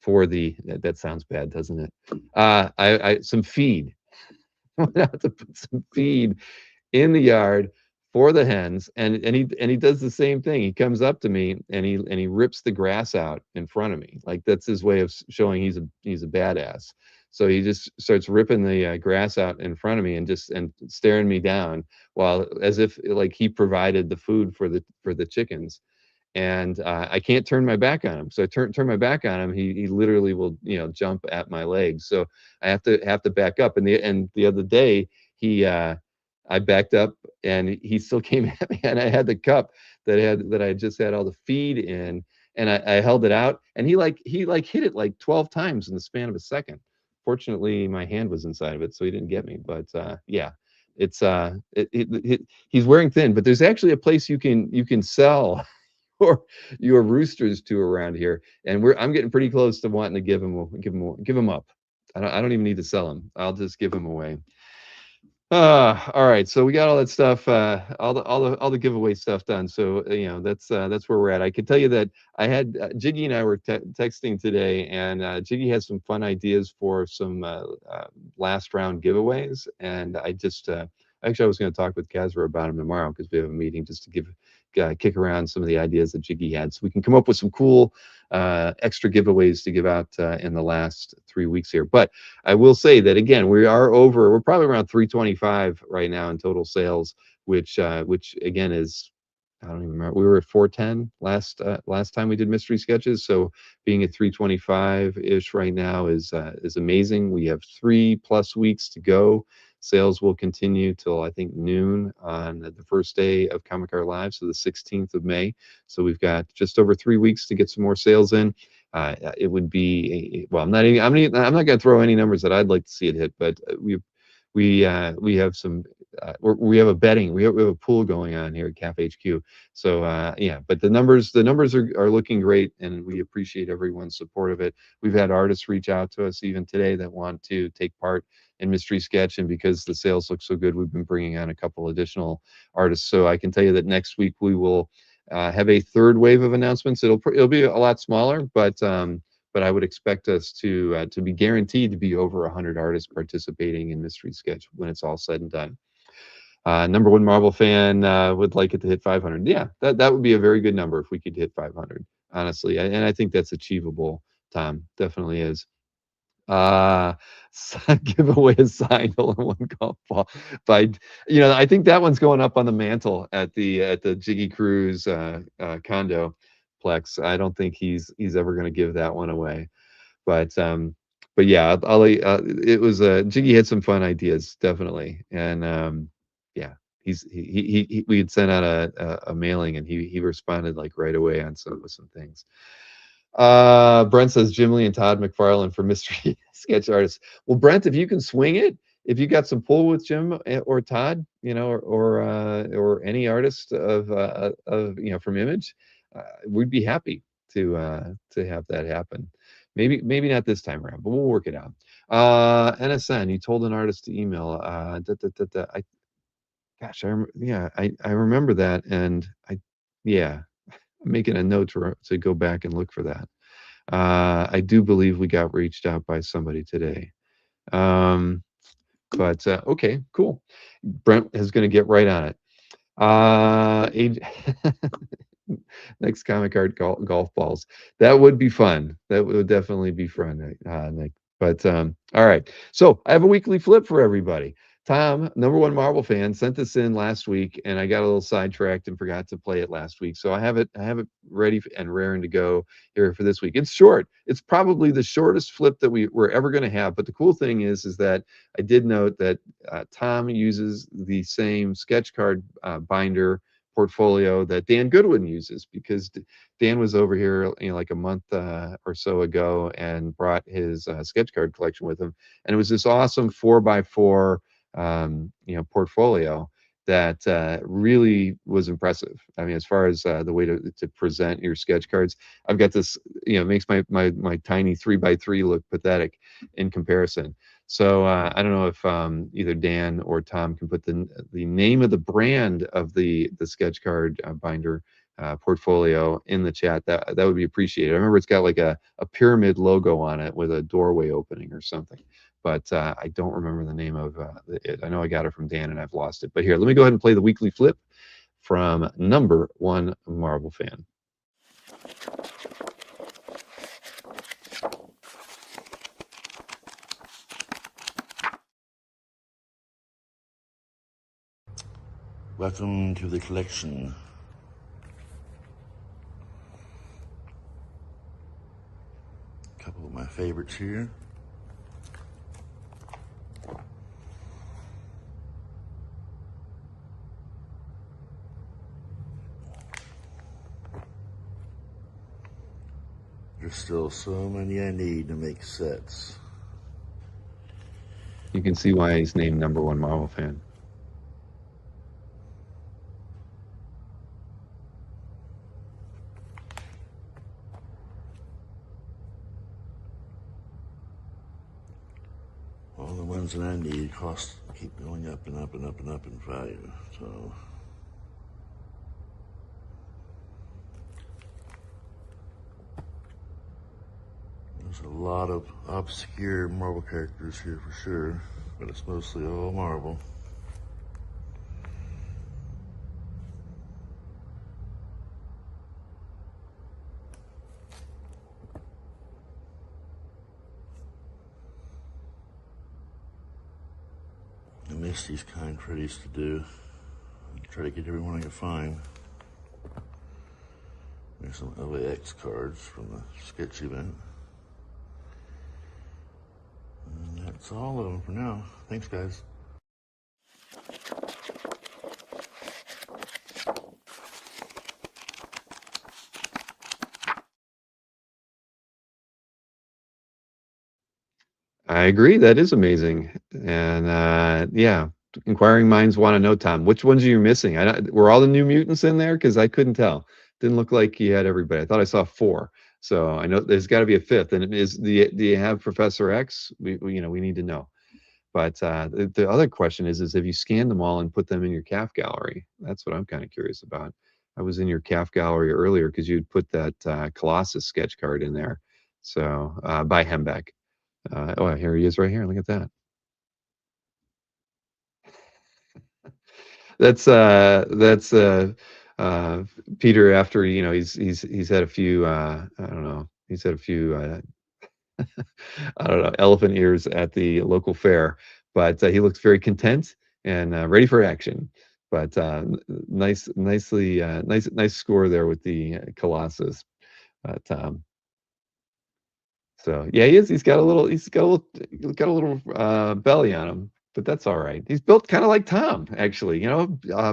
for that sounds bad, doesn't it? I some feed. I went out to put some feed in the yard for the hens, and he does the same thing. He comes up to me, and he rips the grass out in front of me. Like, that's his way of showing he's a badass. So he just starts ripping the grass out in front of me, and staring me down, while as if like he provided the food for the chickens. And I can't turn my back on him. So I turn my back on him. He literally will, jump at my legs. So I have to back up. And the other day, he I backed up, and he still came at me, and I had the cup that I had just had all the feed in, and I held it out, and he hit it like 12 times in the span of a second. Fortunately, my hand was inside of it, so he didn't get me. But yeah, he's wearing thin. But there's actually a place you can sell or your roosters to around here, and I'm getting pretty close to wanting to give him up. I don't even need to sell them. I'll just give them away. All right. So we got all that stuff, all the giveaway stuff done. So that's where we're at. I can tell you that I had Jiggy and I were texting today, and Jiggy has some fun ideas for some last round giveaways, and actually I was going to talk with Kazra about them tomorrow, because we have a meeting just to kick around some of the ideas that Jiggy had, so we can come up with some cool extra giveaways to give out in the last 3 weeks here. But I will say that again, we're probably around 325 right now in total sales, which again is, I don't even remember. We were at 410 last time we did mystery sketches. So being at 325 ish right now is amazing. We have 3+ weeks to go. Sales will continue till I think noon on the first day of Comic Art Live, so the 16th of May. So we've got just over 3 weeks to get some more sales in. It would be well. I'm not going to throw any numbers that I'd like to see it hit, but we have some. We have a pool going on here at CAF HQ. So yeah, but the numbers are looking great, and we appreciate everyone's support of it. We've had artists reach out to us even today that want to take part in Mystery Sketch, and because the sales look so good, we've been bringing on a couple additional artists. So I can tell you that next week we will have a third wave of announcements. It'll be a lot smaller, but I would expect us to be guaranteed to be over 100 artists participating in Mystery Sketch when it's all said and done. Number one Marvel fan would like it to hit 500. Yeah, that would be a very good number if we could hit 500. Honestly, and I think that's achievable. Tom, definitely is. Uh, give away a signed hole in one golf ball by, I think that one's going up on the mantle at the Jiggy Cruise condo plex. I don't think he's ever going to give that one away. But yeah, it was Jiggy had some fun ideas, definitely. And yeah, we had sent out a mailing, and he responded like right away on some things. Brent says Jim Lee and Todd McFarlane for mystery sketch artists. Well, Brent, if you can swing it, if you got some pull with Jim or Todd, or any artist of from Image, we'd be happy to have that happen. Maybe not this time around, but we'll work it out. NSN, you told an artist to email. Gosh, I remember that, and yeah, I'm making a note to go back and look for that. I do believe we got reached out by somebody today. But okay, cool. Brent is going to get right on it. Next comic art golf balls. That would be fun. That would definitely be fun, Nick. But all right. So I have a weekly flip for everybody. Tom, #1 Marvel fan, sent this in last week, and I got a little sidetracked and forgot to play it last week. So I have it ready and raring to go here for this week. It's short. It's probably the shortest flip that we're ever going to have. But the cool thing is that I did note that Tom uses the same sketch card binder portfolio that Dan Goodwin uses, because Dan was over here, like a month or so ago, and brought his sketch card collection with him, and it was this awesome 4x4 portfolio that really was impressive. I mean, as far as the way to present your sketch cards, I've got this, makes my tiny 3x3 look pathetic in comparison. So I don't know if either Dan or Tom can put the name of the brand of the sketch card binder portfolio in the chat. That would be appreciated. I remember it's got like a pyramid logo on it with a doorway opening or something, but I don't remember the name of it. I know I got it from Dan and I've lost it. But here, let me go ahead and play the weekly flip from #1 Marvel fan. Welcome to the collection. A couple of my favorites here. There's still so many I need to make sets. You can see why he's named #1 Marvel fan. All the ones that I need keep going up and up and up and up in value. So there's a lot of obscure Marvel characters here for sure, but it's mostly all Marvel. I miss these kind pretties to do. I try to get everyone I can find. There's some LAX cards from the sketch event. And that's all of them for now. Thanks, guys. I agree. That is amazing. And yeah, inquiring minds want to know, Tom, which ones are you missing? Were all the New Mutants in there? Because I couldn't tell. Didn't look like you had everybody. I thought I saw 4. So I know there's got to be a 5th. And do you have Professor X? We need to know. But the other question is have you scanned them all and put them in your CAF gallery? That's what I'm kind of curious about. I was in your CAF gallery earlier because you'd put that Colossus sketch card in there. So by Hembeck. Oh, here he is right here. Look at that. That's Peter after he's had a few I don't know, he's had a few I don't know, elephant ears at the local fair, but he looks very content and ready for action. But nice score there with the Colossus, Tom. So yeah, he is. He's got a little belly on him. but that's all right. He's built kind of like Tom, actually.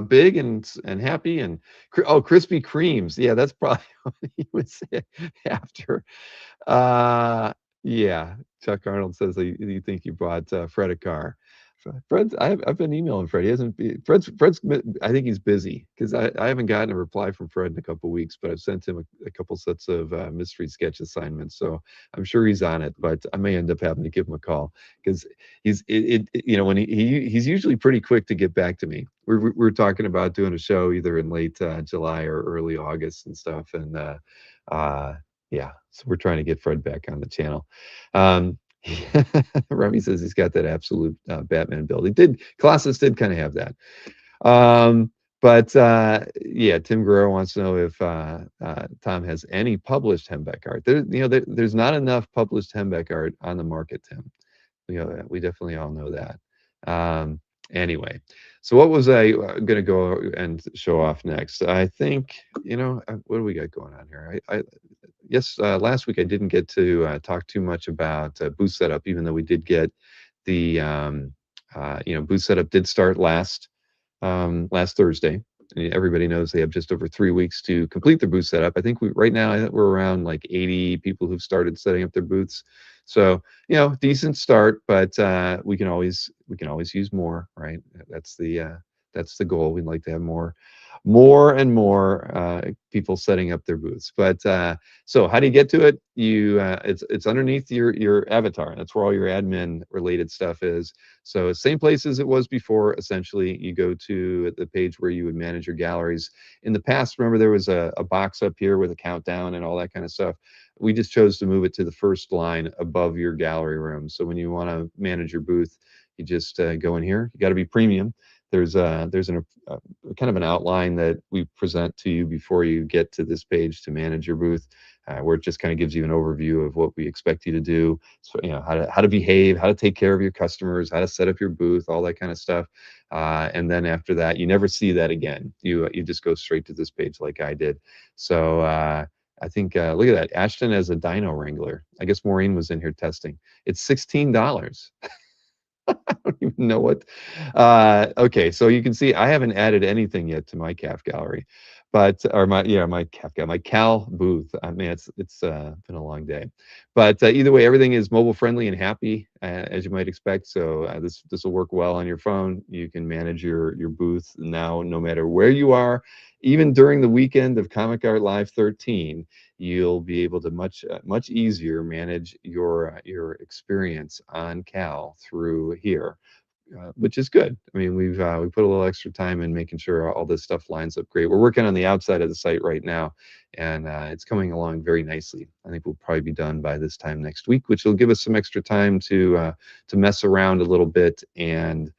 Big and happy and Krispy Kremes. Yeah, that's probably what he would say after. Uh, yeah, Chuck Arnold says you think you bought Fred a car. Fred's. I've been emailing Fred. He hasn't. Fred's. I think he's busy because I haven't gotten a reply from Fred in a couple weeks. But I've sent him a couple sets of mystery sketch assignments, so I'm sure he's on it. But I may end up having to give him a call because when he's usually pretty quick to get back to me. We're talking about doing a show either in late July or early August and stuff, and yeah, so we're trying to get Fred back on the channel. Remy says he's got that absolute Batman build. Colossus did kind of have that. But yeah, Tim Guerrero wants to know if Tom has any published Hembeck art. There's not enough published Hembeck art on the market, Tim. We definitely all know that. Anyway, so what was I going to go and show off next? I think, what do we got going on here? Yes, last week I didn't get to talk too much about booth setup, even though we did get the, booth setup did start last Thursday. Everybody knows they have just over 3 weeks to complete their booth setup. I think right now we're around like 80 people who've started setting up their booths. So, decent start, but we can always use more, right? That's the goal. We'd like to have more and more people setting up their booths. But so how do you get to it? It's underneath your avatar. That's where all your admin related stuff is. So same place as it was before. Essentially, you go to the page where you would manage your galleries. In the past, remember there was a box up here with a countdown and all that kind of stuff. We just chose to move it to the first line above your gallery room. So when you want to manage your booth, you just go in here. You got to be premium. There's a kind of an outline that we present to you before you get to this page to manage your booth, where it just kind of gives you an overview of what we expect you to do. So how to behave, how to take care of your customers, how to set up your booth, all that kind of stuff. And then after that, you never see that again. You just go straight to this page like I did. So I think look at that, Ashton as a Dino Wrangler. I guess Maureen was in here testing. It's $16. I don't even know what. Okay, so you can see I haven't added anything yet to my calf gallery, or my calf gallery, my Cal booth. I mean, it's been a long day, but either way, everything is mobile friendly and happy, as you might expect. So this will work well on your phone. You can manage your booth now, no matter where you are. Even during the weekend of Comic Art Live 13, you'll be able to much easier manage your experience on Cal through here, which is good. I mean, we put a little extra time in making sure all this stuff lines up great. We're working on the outside of the site right now, and it's coming along very nicely. I think we'll probably be done by this time next week, which will give us some extra time to mess around a little bit and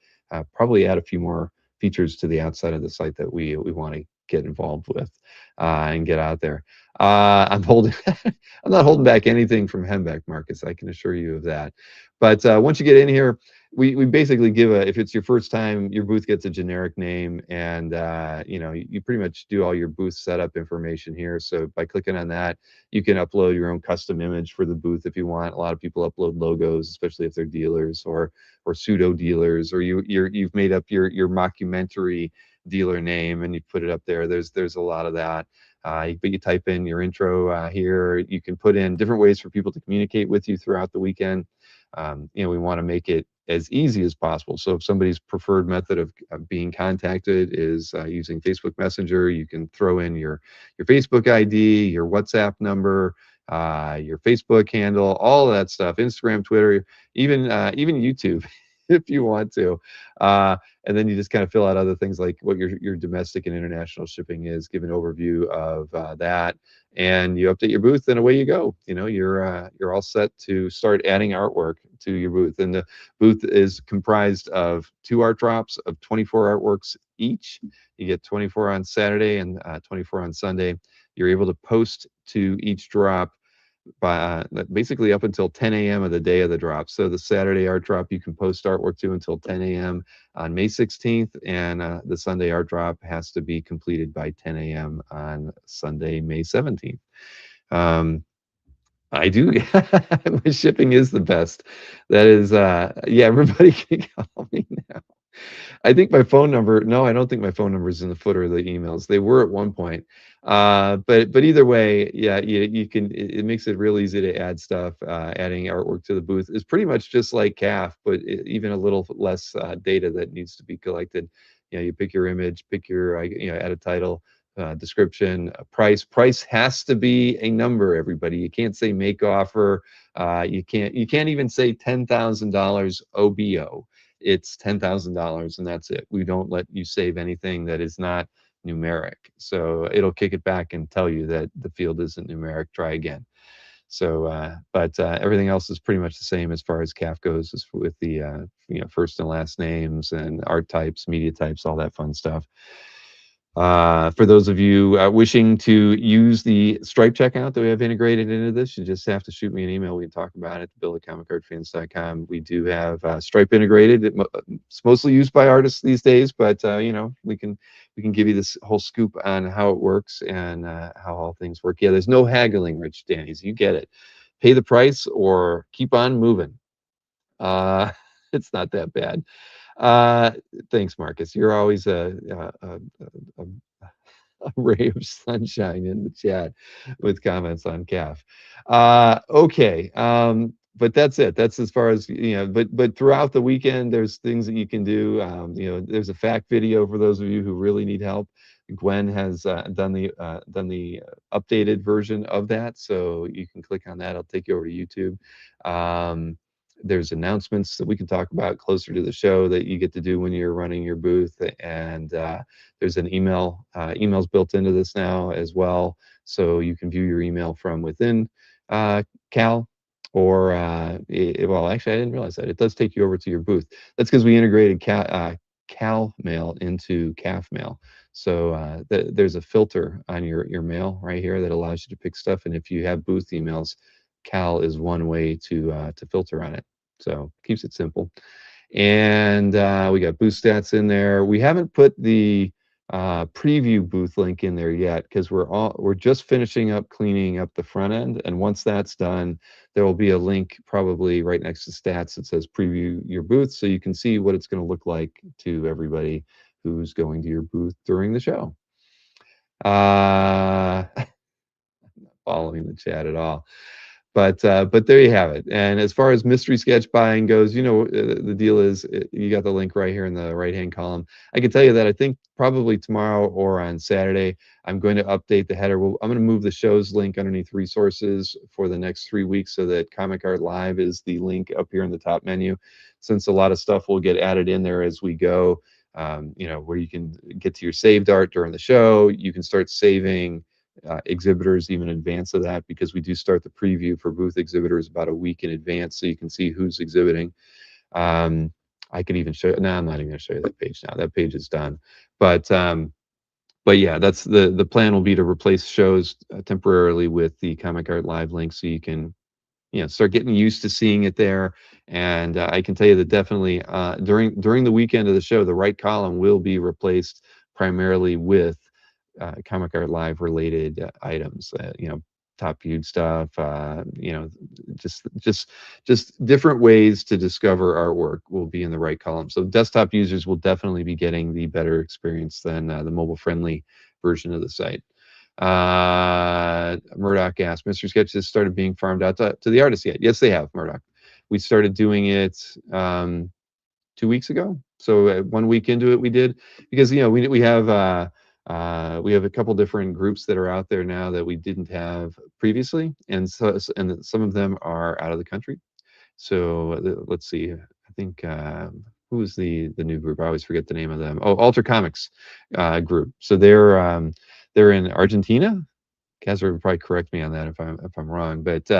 probably add a few more features to the outside of the site that we want to get involved with and get out there. I'm not holding back anything from Hembeck, Marcus. I can assure you of that. But once you get in here, we basically give if it's your first time, your booth gets a generic name, and you pretty much do all your booth setup information here. So by clicking on that, you can upload your own custom image for the booth if you want. A lot of people upload logos, especially if they're dealers or pseudo dealers, or you've made up your mockumentary dealer name and you put it up there. There's a lot of that. But you type in your intro here. You can put in different ways for people to communicate with you throughout the weekend. We want to make it as easy as possible. So if somebody's preferred method of being contacted is using Facebook Messenger, you can throw in your Facebook ID, your WhatsApp number, your Facebook handle, all of that stuff, Instagram, Twitter, even YouTube, if you want to. And then you just kind of fill out other things like what your domestic and international shipping is, give an overview of that, and you update your booth, and away you go. You're all set to start adding artwork to your booth. And the booth is comprised of 2 art drops of 24 artworks each. You get 24 on Saturday and 24 on Sunday. You're able to post to each drop by basically up until 10 a.m. of the day of the drop. So the Saturday art drop you can post artwork to until 10 a.m. on May 16th, and the Sunday art drop has to be completed by 10 a.m. on Sunday, May 17th. I do. My shipping is the best. That is, yeah, everybody can call me now. I think my phone number, no, I don't think my phone number is in the footer of the emails. They were at one point. But either way, yeah, you can, it makes it real easy to add stuff. Adding artwork to the booth is pretty much just like CAF, but even a little less data that needs to be collected. You know, you pick your image, pick your, add a title, description, price. Price has to be a number, everybody. You can't say make offer. You can't even say $10,000 OBO. It's $10,000 and that's it. We don't let you save anything that is not numeric. So it'll kick it back and tell you that the field isn't numeric. Try again. So, but everything else is pretty much the same as far as CAF goes, as with the first and last names and art types, media types, all that fun stuff. For those of you wishing to use the Stripe checkout that we have integrated into this, you just have to shoot me an email. We can talk about it. bill@comicardfans.com. We do have Stripe integrated. It's mostly used by artists these days, but we can give you this whole scoop on how it works and how all things work. Yeah, there's no haggling, Rich Danny's. You get it. Pay the price or keep on moving. It's not that bad. Uh, Thanks, Marcus. You're always a a ray of sunshine in the chat with comments on CAF. Okay, but that's it. That's as far as But throughout the weekend, there's things that you can do. There's a fact video for those of you who really need help. Gwen has done the updated version of that, so you can click on that. It'll take you over to YouTube. There's announcements that we can talk about closer to the show that you get to do when you're running your booth, and there's an emails built into this now as well, so you can view your email from within Cal, or well, actually, I didn't realize that it does take you over to your booth. That's because we integrated Cal Mail into CAF Mail. So there's a filter on your mail right here that allows you to pick stuff, and if you have booth emails, Cal is one way to filter on it. So keeps it simple. And we got booth stats in there. We haven't put the preview booth link in there yet because we're just finishing up cleaning up the front end. And once that's done, there will be a link probably right next to stats that says preview your booth, so you can see what it's going to look like to everybody who's going to your booth during the show. I'm not following the chat at all. But there you have it. And as far as mystery sketch buying goes, the deal is you got the link right here in the right-hand column. I can tell you that I think probably tomorrow or on Saturday, I'm going to update the header. I'm going to move the show's link underneath resources for the next 3 weeks so that Comic Art Live is the link up here in the top menu, since a lot of stuff will get added in there as we go, where you can get to your saved art during the show. You can start saving exhibitors even in advance of that, because we do start the preview for booth exhibitors about a week in advance, so you can see who's exhibiting. I can even show you. No, I'm not even going to show you that page now. That page is done. But yeah, that's the plan will be to replace shows temporarily with the Comic Art Live link, so you can start getting used to seeing it there. And I can tell you that definitely during the weekend of the show, the right column will be replaced primarily with Comic Art Live related items, top viewed stuff, just different ways to discover artwork will be in the right column. So desktop users will definitely be getting the better experience than the mobile friendly version of the site. Murdoch asked, Mr. Sketch has started being farmed out to the artists yet? Yes, they have, Murdoch. We started doing it 2 weeks ago. So 1 week into it, we did, because we have a couple different groups that are out there now that we didn't have previously, and some of them are out of the country. So let's see. I think who is the new group? I always forget the name of them. Oh, Alter Comics group. So they're in Argentina. Kazra would probably correct me on that if I'm wrong, but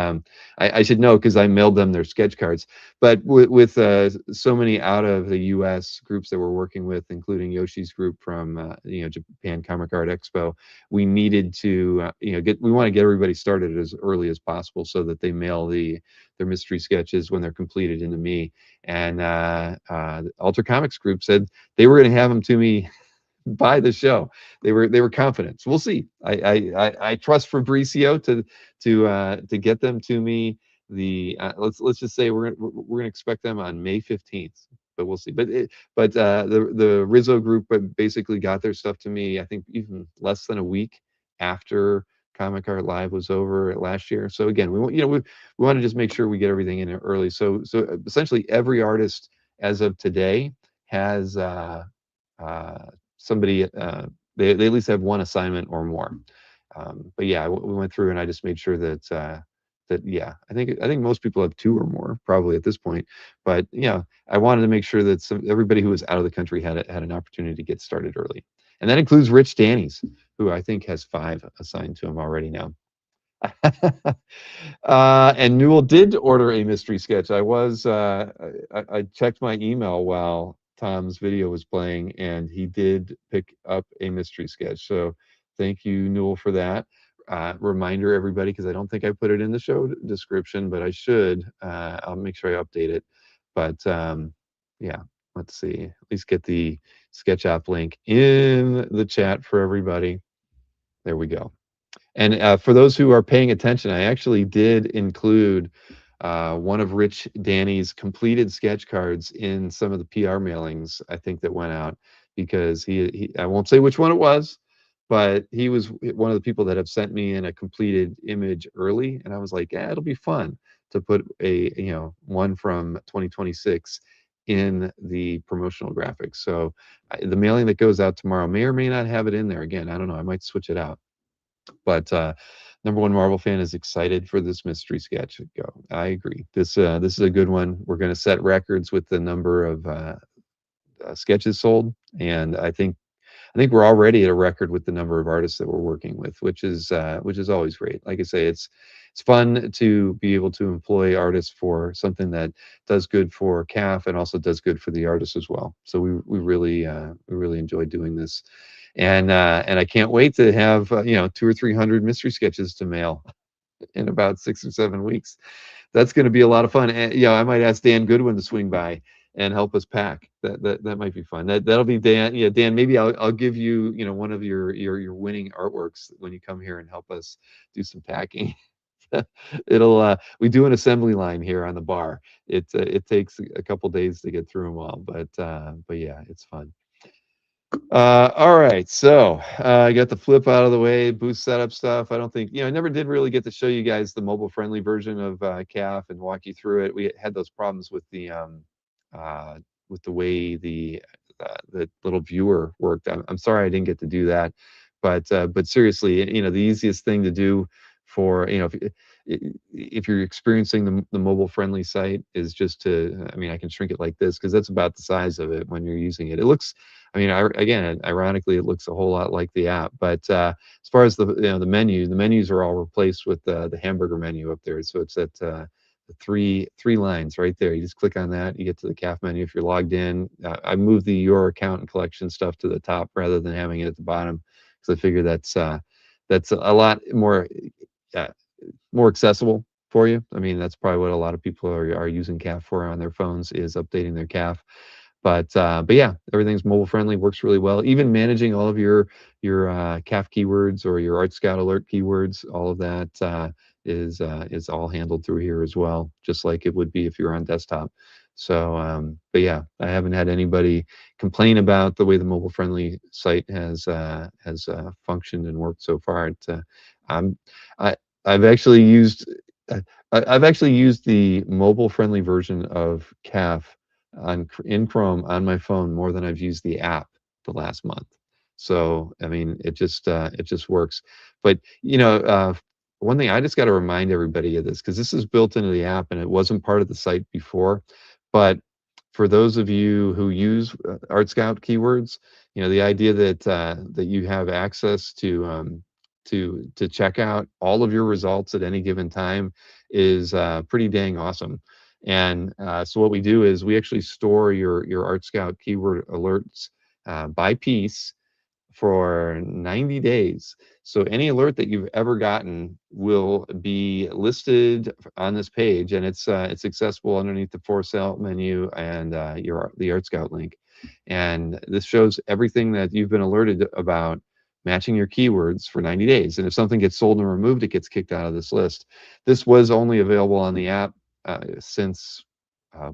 I should know because I mailed them their sketch cards. But with so many out of the U.S. groups that we're working with, including Yoshi's group from Japan Comic Art Expo, we needed to we want to get everybody started as early as possible so that they mail their mystery sketches when they're completed into me. And Alter Comics group said they were going to have them to me buy the show. They were confident. So we'll see. I trust Fabricio to get them to me. Let's just say we're gonna expect them on May 15th, but we'll see. The Rizzo group basically got their stuff to me, I think, even less than a week after Comic Art Live was over last year. So again, we want to just make sure we get everything in early. So essentially every artist as of today has uh, somebody, they at least have one assignment or more. But yeah, we went through and I just made sure that yeah, I think most people have two or more probably at this point. But yeah, I wanted to make sure that everybody who was out of the country had an opportunity to get started early, and that includes Rich Danny's, who I think has 5 assigned to him already now. And Newell did order a mystery sketch. I checked my email while Tom's video was playing, and he did pick up a mystery sketch. So thank you, Newell, for that. Reminder, everybody, because I don't think I put it in the show description, but I should. I'll make sure I update it. But yeah, let's see. At least get the sketch app link in the chat for everybody. There we go. And for those who are paying attention, I actually did include one of Rich Danny's completed sketch cards in some of the PR mailings, I think, that went out, because I won't say which one it was, but he was one of the people that have sent me in a completed image early, and I was like, yeah, it'll be fun to put one from 2026 in the promotional graphics. So the mailing that goes out tomorrow may or may not have it in there. Again, I don't know. I might switch it out. But number one Marvel fan is excited for this mystery sketch. Go. I agree. This is a good one. We're going to set records with the number of sketches sold, and I think we're already at a record with the number of artists that we're working with, which is always great. Like I say, it's fun to be able to employ artists for something that does good for CAF and also does good for the artists as well. So we really enjoy doing this, and I can't wait to have 200 or 300 mystery sketches to mail in about 6 or 7 weeks. That's going to be a lot of fun. And I might ask Dan Goodwin to swing by and help us pack. That might be fun. That'll be Dan. Yeah, Dan. Maybe I'll give you one of your winning artworks when you come here and help us do some packing. We do an assembly line here on the bar. It takes a couple days to get through them all, but yeah, it's fun. All right, so I got the flip out of the way, booth setup stuff. I don't think, I never did really get to show you guys the mobile friendly version of CAF and walk you through it. We had those problems with the way the little viewer worked. I'm sorry I didn't get to do that, but seriously, the easiest thing to do for if you're experiencing the mobile friendly site is just to, I can shrink it like this because that's about the size of it when you're using it. It looks, again, ironically, it looks a whole lot like the app. But as far as the menus are all replaced with the hamburger menu up there. So it's at the three lines right there. You just click on that, you get to the CAF menu. If you're logged in, I moved your account and collection stuff to the top rather than having it at the bottom, because I figure that's a lot more accessible for you. That's probably what a lot of people are using CAF for on their phones, is updating their CAF. But yeah, everything's mobile friendly, works really well. Even managing all of your CAF keywords or your Art Scout alert keywords, all of that is all handled through here as well, just like it would be if you were on desktop. So, but yeah, I haven't had anybody complain about the way the mobile friendly site has functioned and worked so far. I've actually used the mobile friendly version of CAF in Chrome on my phone more than I've used the app the last month. So it just works. But one thing I just got to remind everybody of this, because this is built into the app and it wasn't part of the site before. But for those of you who use Art Scout keywords, the idea that you have access to check out all of your results at any given time is pretty dang awesome. And so what we do is we actually store your Art Scout keyword alerts by piece for 90 days. So any alert that you've ever gotten will be listed on this page, and it's accessible underneath the for sale menu and the Art Scout link. and this shows everything that you've been alerted about matching your keywords for 90 days. And if something gets sold and removed, it gets kicked out of this list. This was only available on the app since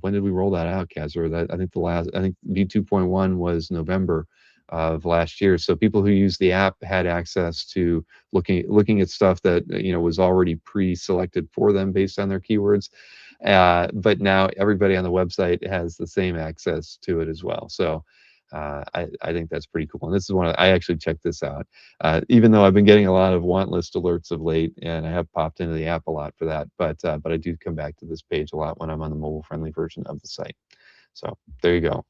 when did we roll that out, Kazra? I think V2.1 was November of last year. So people who use the app had access to looking at stuff that was already pre-selected for them based on their keywords. But now everybody on the website has the same access to it as well. So I think that's pretty cool. And this is I actually checked this out, even though I've been getting a lot of want list alerts of late, and I have popped into the app a lot for that. But I do come back to this page a lot when I'm on the mobile friendly version of the site. So there you go.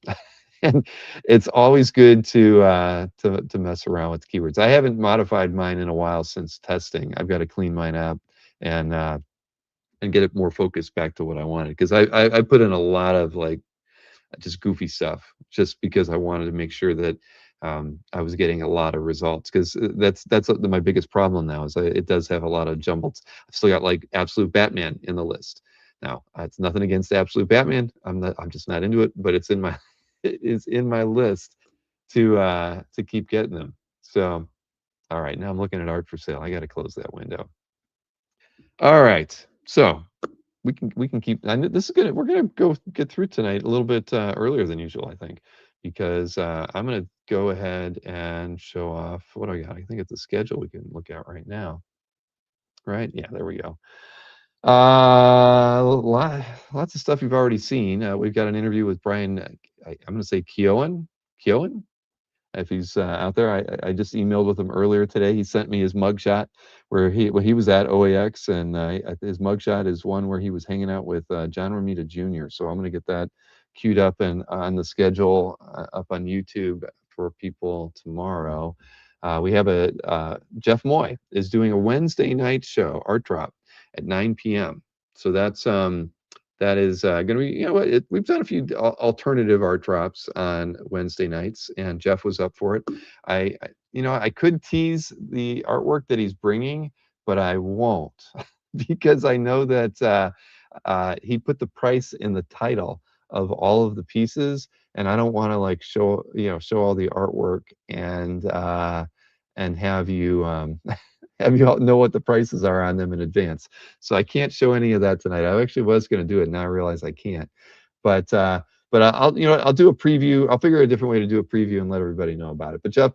And it's always good to mess around with keywords. I haven't modified mine in a while since testing. I've got to clean mine up and get it more focused back to what I wanted, because I put in a lot of like just goofy stuff just because I wanted to make sure that I was getting a lot of results, because that's my biggest problem now is it does have a lot of jumbled. I've still got like Absolute Batman in the list. Now it's nothing against Absolute Batman. I'm just not into it, but it's in my it's in my list to keep getting them. So all right, now I'm looking at art for sale. I got to close that window. All right, so we can keep. I know this is gonna. We're gonna go get through tonight a little bit earlier than usual, I think, because I'm gonna go ahead and show off what do I got. I think it's a schedule we can look at right now. Right? Yeah, there we go. Lots of stuff you've already seen. We've got an interview with Brian. I'm gonna say Keown. If he's out there. I just emailed with him earlier today. He sent me his mugshot where he was at OAX, and his mugshot is one where he was hanging out with John Romita Jr. So I'm going to get that queued up and on the schedule up on YouTube for people tomorrow. We have Jeff Moy is doing a Wednesday night show, Art Drop, at 9 p.m. So that is going to be, we've done a few alternative art drops on Wednesday nights, and Jeff was up for it. I could tease the artwork that he's bringing, but I won't because I know that he put the price in the title of all of the pieces, and I don't want to like show all the artwork and have you have you all know what the prices are on them in advance. So I can't show any of that tonight. I actually was going to do it, now I realize I can't. But I'll I'll do a preview. I'll figure a different way to do a preview and let everybody know about it. But Jeff,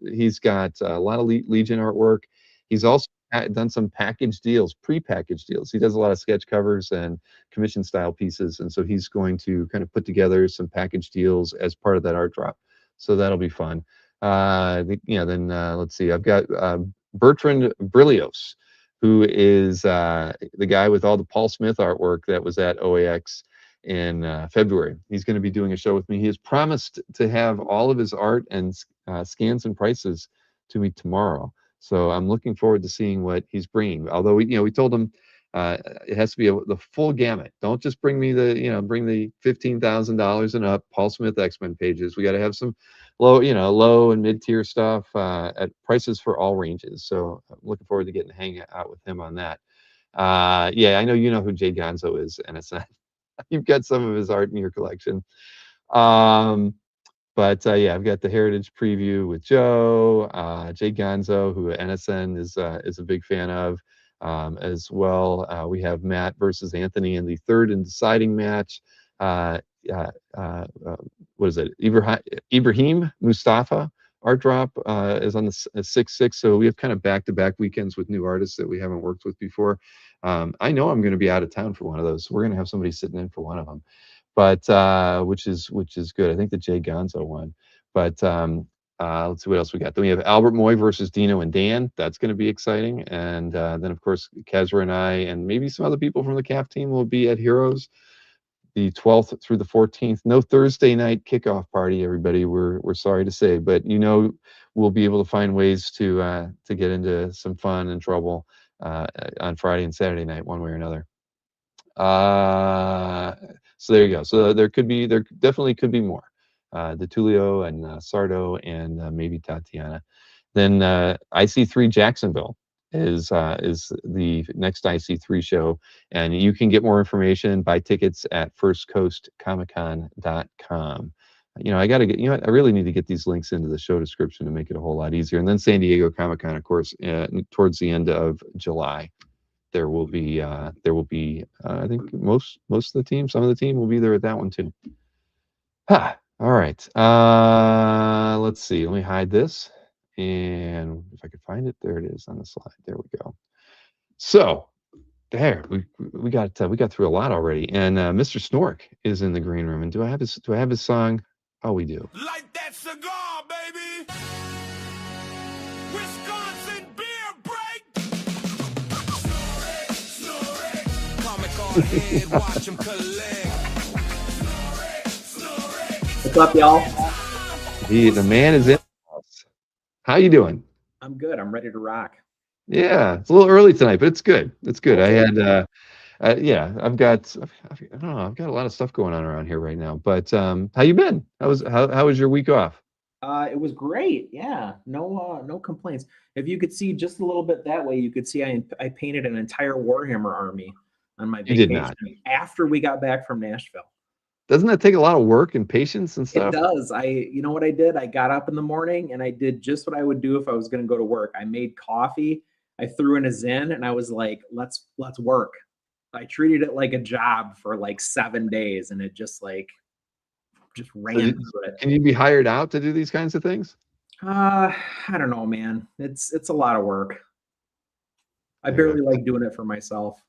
he's got a lot of Legion artwork. He's also done some package deals, pre-packaged deals. He does a lot of sketch covers and commission style pieces, and so he's going to kind of put together some package deals as part of that art drop. So that'll be fun. Then let's see. I've got Bertrand Brillios, who is the guy with all the Paul Smith artwork that was at OAX in February. He's going to be doing a show with me. He has promised to have all of his art and scans and prices to me tomorrow. So I'm looking forward to seeing what he's bringing. Although we told him it has to be the full gamut. Don't just bring me bring the $15,000 and up Paul Smith X-Men pages. We got to have some low and mid-tier stuff at prices for all ranges. So I'm looking forward to getting to hang out with him on that. Yeah, I know you know who Jay Gonzo is, and it's not. You've got some of his art in your collection. Yeah, I've got the Heritage preview with Joe, Jay Gonzo, who NSN is a big fan of, as well. We have Matt versus Anthony in the third and deciding match. What is it? Ibrahim Mustafa art drop is on the 6/6. So we have kind of back-to-back weekends with new artists that we haven't worked with before. I know I'm going to be out of town for one of those. So we're going to have somebody sitting in for one of them, but which is good. I think the Jay Gonzo one. But let's see what else we got. Then we have Albert Moy versus Dino and Dan. That's going to be exciting. And then of course Kezra and I and maybe some other people from the CAF team will be at Heroes the 12th through the 14th. No Thursday night kickoff party, everybody. We're sorry to say, but we'll be able to find ways to get into some fun and trouble on Friday and Saturday night, one way or another. So there you go. So there definitely could be more. DeTulio and Sardo and maybe Tatiana. Then IC3 Jacksonville is the next IC3 show, and you can get more information, buy tickets at firstcoastcomiccon.com. I got to get, I really need to get these links into the show description to make it a whole lot easier. And then San Diego Comic-Con, of course, towards the end of July, there will be, I think most of the team, some of the team will be there at that one too. All right. Let's see. Let me hide this. And if I could find it, there it is on the slide. There we go. So there, we got through a lot already. And Mr. Snork is in the green room. And do I have his song? Oh, we do. Light that cigar, baby. Wisconsin beer break. Snorek. Comic on head, watch him collect. What's up, y'all? The man is in the house. How you doing? I'm good. I'm ready to rock. Yeah, it's a little early tonight, but it's good. It's good. I had I've got I don't know, I've got a lot of stuff going on around here right now. But how you been? How was your week off? It was great. Yeah, no complaints. If you could see just a little bit that way, you could see I painted an entire Warhammer army on my You did vacation not. after we got back from Nashville. Doesn't that take a lot of work and patience and It stuff? does. You know what I did? I got up in the morning and I did just what I would do if I was going to go to work. I made coffee. I threw in a Zen and I was like, let's work. I treated it like a job for like 7 days and it just ran through it. Can you be hired out to do these kinds of things? I don't know, man. It's a lot of work. I Yeah. barely like doing it for myself.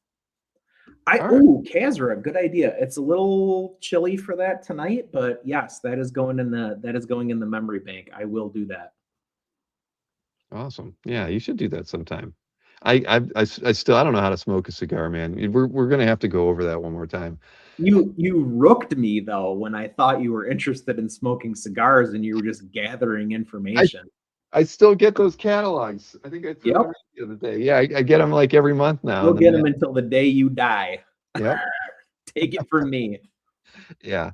All right. Kazra, good idea. It's a little chilly for that tonight, but yes, that is going in the memory bank. I will do that. Awesome. Yeah, you should do that sometime. I still I don't know how to smoke a cigar, man. We're gonna have to go over that one more time. You rooked me though when I thought you were interested in smoking cigars and you were just gathering information. I still get those catalogs. I think I threw Yep. them in the other day. Yeah, I get them like every month now. You'll get them until the day you die. Yep. Take it from me. Yeah.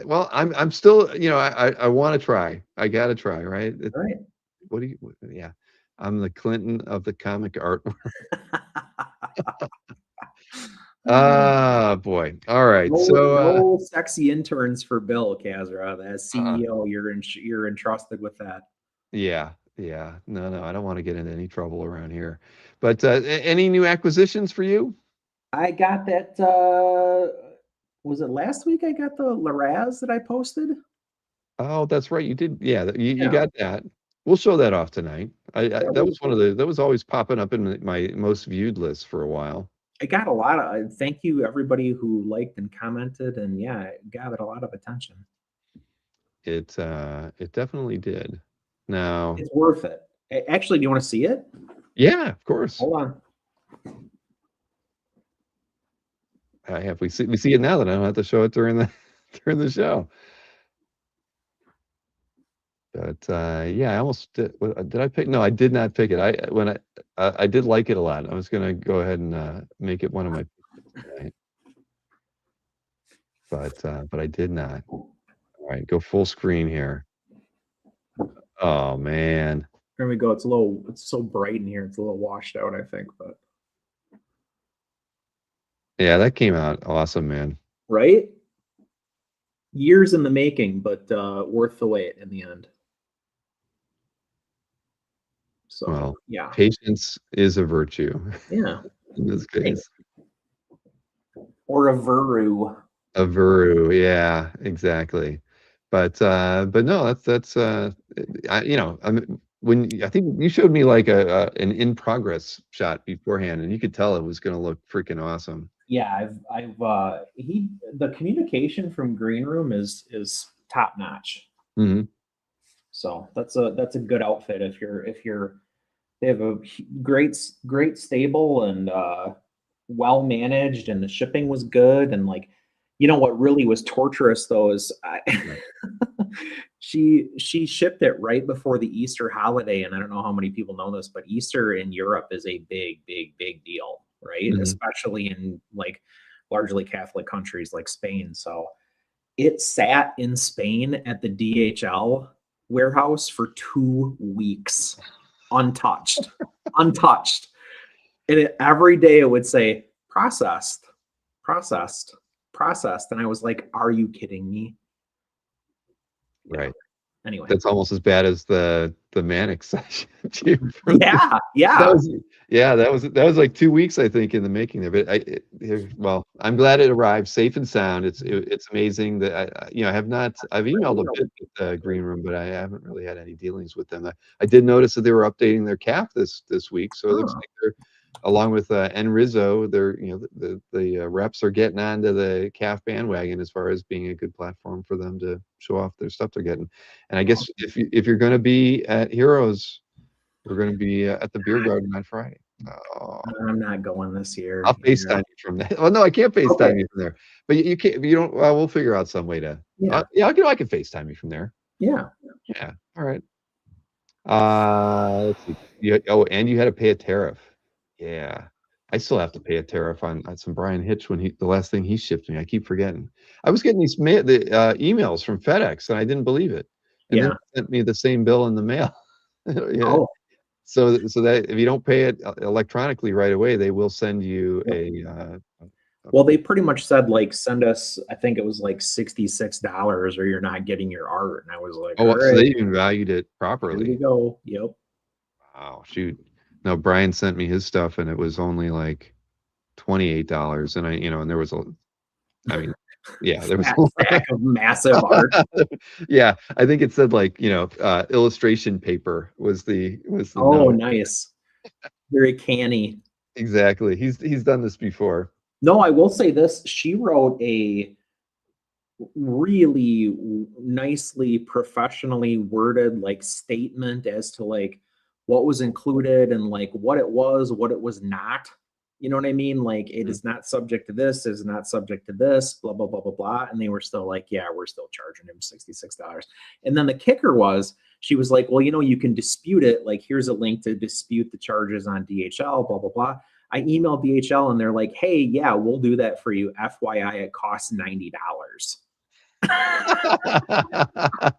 Well, I'm still, I want to try. I got to try, right? All right. Yeah. I'm the Clinton of the comic art. Ah, boy. All right. No sexy interns for Bill, Kazra. As CEO, you're entrusted with that. Yeah. No, I don't want to get into any trouble around here. But any new acquisitions for you? I got that. Was it last week? I got the Laraz that I posted. Oh, that's right. You did. Yeah, you Yeah. got that. We'll show that off tonight. That was that was always popping up in my most viewed list for a while. I got a lot of. Thank you everybody who liked and commented, and yeah, it gathered a lot of attention. It definitely did. Now It's worth it. Actually, do you want to see it? Yeah, of course. Hold on. We see it now, that I don't have to show it during the show. But yeah, I almost did. I pick? No, I did not pick it. I did like it a lot. I was gonna go ahead and make it one of my picks tonight. But I did not. All right, go full screen here. Oh man. Here we go. It's so bright in here. It's a little washed out, I think, but Yeah, that came out awesome, man. right? Years in the making, but worth the wait in the end. So Well, yeah. Patience is a virtue. Yeah. In this case. Or a Vuru. A Vuru, yeah, exactly. But no, that's I think you showed me like an in progress shot beforehand, and you could tell it was going to look freaking awesome. Yeah, the communication from Green Room is top notch. Mm-hmm. So that's a good outfit they have a great stable and well managed, and the shipping was good. And like, what really was torturous though is she shipped it right before the Easter holiday, and I don't know how many people know this, but Easter in Europe is a big deal, right? Mm-hmm. Especially in like largely Catholic countries like Spain. So it sat in Spain at the DHL warehouse for 2 weeks, untouched. And every day it would say processed. And I was like, are you kidding me? Right. Anyway. That's almost as bad as the manic session too. Yeah. That was like 2 weeks, I think, in the making there. But well, I'm glad it arrived safe and sound. It's amazing that I have not. I've emailed a bit with the Green Room, but I haven't really had any dealings with them. I did notice that they were updating their CAF this week, so it looks like they're, along with N Rizzo, they're the reps are getting onto the CAF bandwagon as far as being a good platform for them to show off their stuff they're getting. And I guess if you're going to be at Heroes, we're going to be at the Beer Garden on Friday. Oh, I'm not going this year. I'll FaceTime you from there. Well, no, I can't FaceTime you from there. But you can't. You don't. Well, we'll figure out some way to. Yeah. I can FaceTime you from there. Yeah. Yeah. All right. Let's see. And you had to pay a tariff. Yeah. I still have to pay a tariff on some Brian Hitch when the last thing he shipped me. I keep forgetting. I was getting these emails from FedEx and I didn't believe it. And then they sent me the same bill in the mail. Oh. So that if you don't pay it electronically right away, they will send you a. Well, they pretty much said like send us. I think it was like $66, or you're not getting your art. And I was like, oh, all so right, they even valued it properly. Here we go. Yep. Wow, shoot. No, Brian sent me his stuff, and it was only like $28, and and there was there was a stack of massive art. Yeah, I think it said like illustration paper was the Oh, note. nice. Very canny. Exactly. He's done this before. No, I will say this. She wrote a really nicely professionally worded like statement as to like what was included and like what it was not. You know what I mean? Like it is not subject to this, is not subject to this, blah, blah, blah, blah, blah. And they were still like, yeah, we're still charging him $66. And then the kicker was, she was like, well, you can dispute it. Like, here's a link to dispute the charges on DHL, blah, blah, blah. I emailed DHL and they're like, hey, yeah, we'll do that for you. FYI, it costs $90. I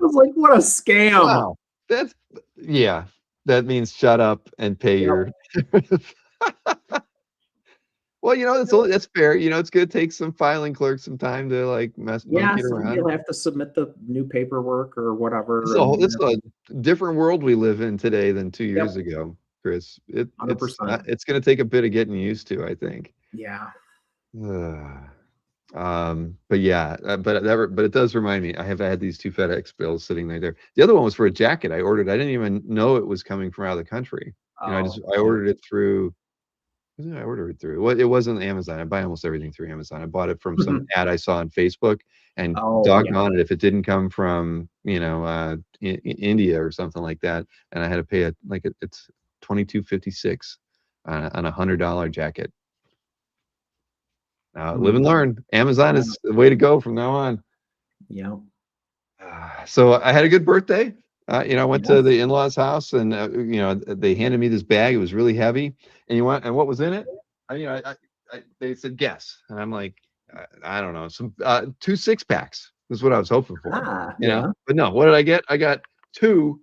was like, what a scam. Wow. That means shut up and pay your. Well, that's fair. It's going to take some filing clerks some time to like monkey around. You'll have to submit the new paperwork or whatever. It's a different world we live in today than 2 years ago, Chris. It's going to take a bit of getting used to, I think. Yeah. But it does remind me. I have had these 2 FedEx bills sitting there. The other one was for a jacket I ordered. I didn't even know it was coming from out of the country. I ordered it through. I ordered it through. Well, it wasn't Amazon. I buy almost everything through Amazon. I bought it from some ad I saw on Facebook, and doggone it, if it didn't come from India or something like that, and I had to pay it's $22.56 on a $100 jacket. Live and learn. Amazon is the way to go from now on. Yeah. So I had a good birthday. I went to the in-laws' house, and they handed me this bag. It was really heavy, and what was in it? They said guess, and I'm like, I don't know, some 2 6-packs. This is what I was hoping for. But no, what did I get? I got 2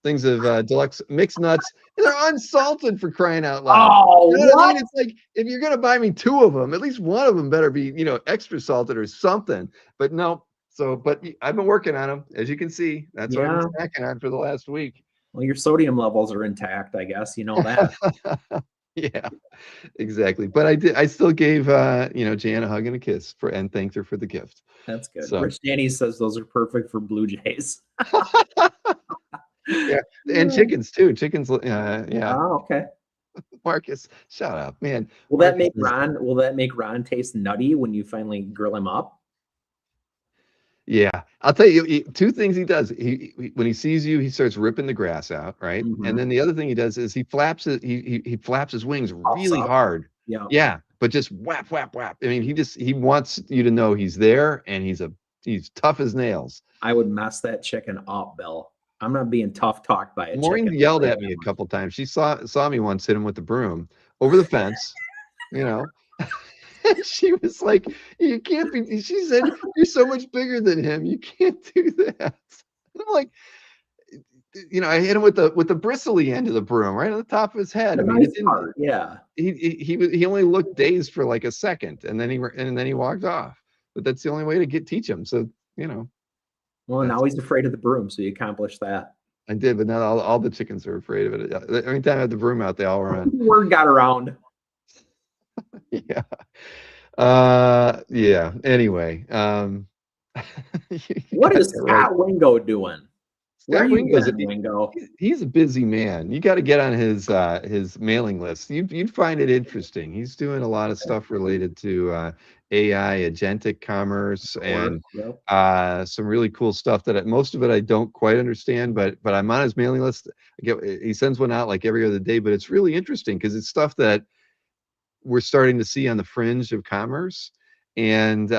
things of deluxe mixed nuts. They're unsalted, for crying out loud. Oh, what? I mean? It's like, if you're gonna buy me 2 of them, at least one of them better be extra salted or something. But no. So, but I've been working on them, as you can see. That's what I've been snacking on for the last week. Well, your sodium levels are intact, I guess. You know that. Yeah, exactly. But I still gave Jan a hug and a kiss and thanked her for the gift. That's good. So. Rich Danny says those are perfect for Blue Jays. Yeah, and chickens too. Chickens, yeah. Oh, okay. Marcus, shut up, man. Will that make Ron taste nutty when you finally grill him up? Yeah, I'll tell you 2 things he does. He when he sees you, he starts ripping the grass out, right? And then the other thing he does is he flaps his wings really hard. Yeah, but just whap, whap, whap. I mean, he wants you to know he's there, and he's tough as nails. I would mess that chicken up, Bill. I'm not being tough talked by a Maureen chicken. Yelled at me a couple times. She saw me once hit him with the broom over the fence, She was like, you can't be, she said, you're so much bigger than him. You can't do that. And I'm like, I hit him with the bristly end of the broom right on the top of his head. I mean, he only looked dazed for like a second, and then he walked off. But that's the only way to teach him. So, Well, Well, now he's afraid of the broom, so you accomplished that. I did, but not all the chickens are afraid of it. Every time I had the broom out, they all run. Word got around. Yeah. Yeah. Anyway, you What got is that right. Scott Wingo doing? Where Scott you Wingo's been, Wingo? he's a busy man. You got to get on his mailing list. You'd find it interesting. He's doing a lot of stuff related to AI, agentic commerce, and Yep. some really cool stuff that most of it I don't quite understand, but I'm on his mailing list. He sends one out like every other day, but it's really interesting because it's stuff that we're starting to see on the fringe of commerce, and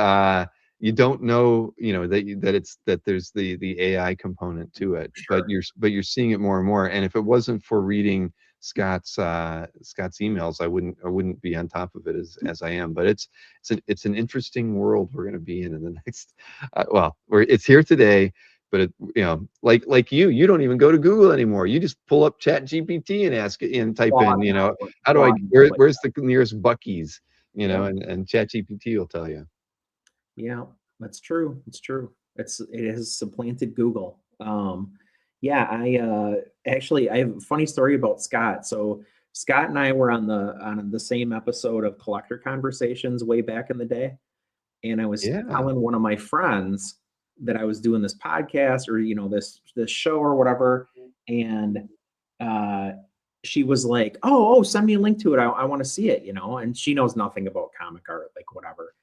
you don't know, that there's the AI component to it, Sure. but you're seeing it more and more. And if it wasn't for reading Scott's emails, I wouldn't be on top of it as I am. But it's an interesting world we're going to be in the next. It's here today. But like you don't even go to Google anymore. You just pull up Chat GPT and ask it and type in, how do where's the nearest Buc-ee's, and Chat GPT will tell you. Yeah, that's true. It's true. It has supplanted Google. Yeah, I actually I have a funny story about Scott. So Scott and I were on the same episode of Collector Conversations way back in the day, and I was Yeah. telling one of my friends that I was doing this podcast or this show or whatever, and she was like, "Oh, send me a link to it. I want to see it," and she knows nothing about comic art, like whatever.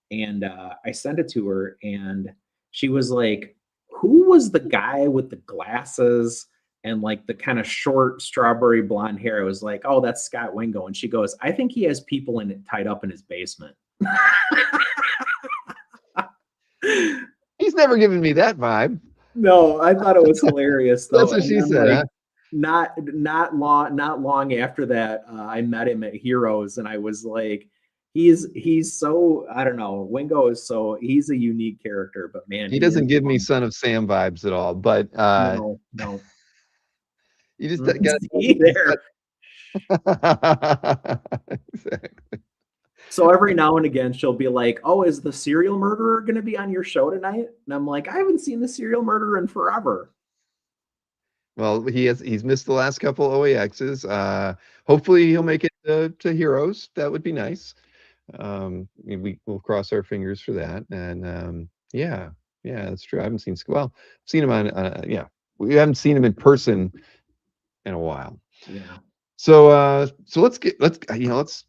And I sent it to her, and she was like, "Who was the guy with the glasses and like the kind of short strawberry blonde hair?" I was like, "Oh, that's Scott Wingo." And she goes, "I think he has people in it tied up in his basement." He's never given me that vibe. No, I thought it was hilarious though. That's what And she then, said, like, huh? not long after that, I met him at Heroes, and I was like, he's so, I don't know, Wingo is he's a unique character, but man, He he is doesn't give me fun. Son of Sam vibes at all. But No. you just See there. Exactly. So every now and again, she'll be like, "Oh, is the serial murderer going to be on your show tonight?" And I'm like, "I haven't seen the serial murderer in forever." Well, he's missed the last couple OAXs. Hopefully he'll make it to Heroes. That would be nice. We'll cross our fingers for that. And yeah, that's true. I haven't seen I've seen him on yeah. We haven't seen him in person in a while. Yeah. So let's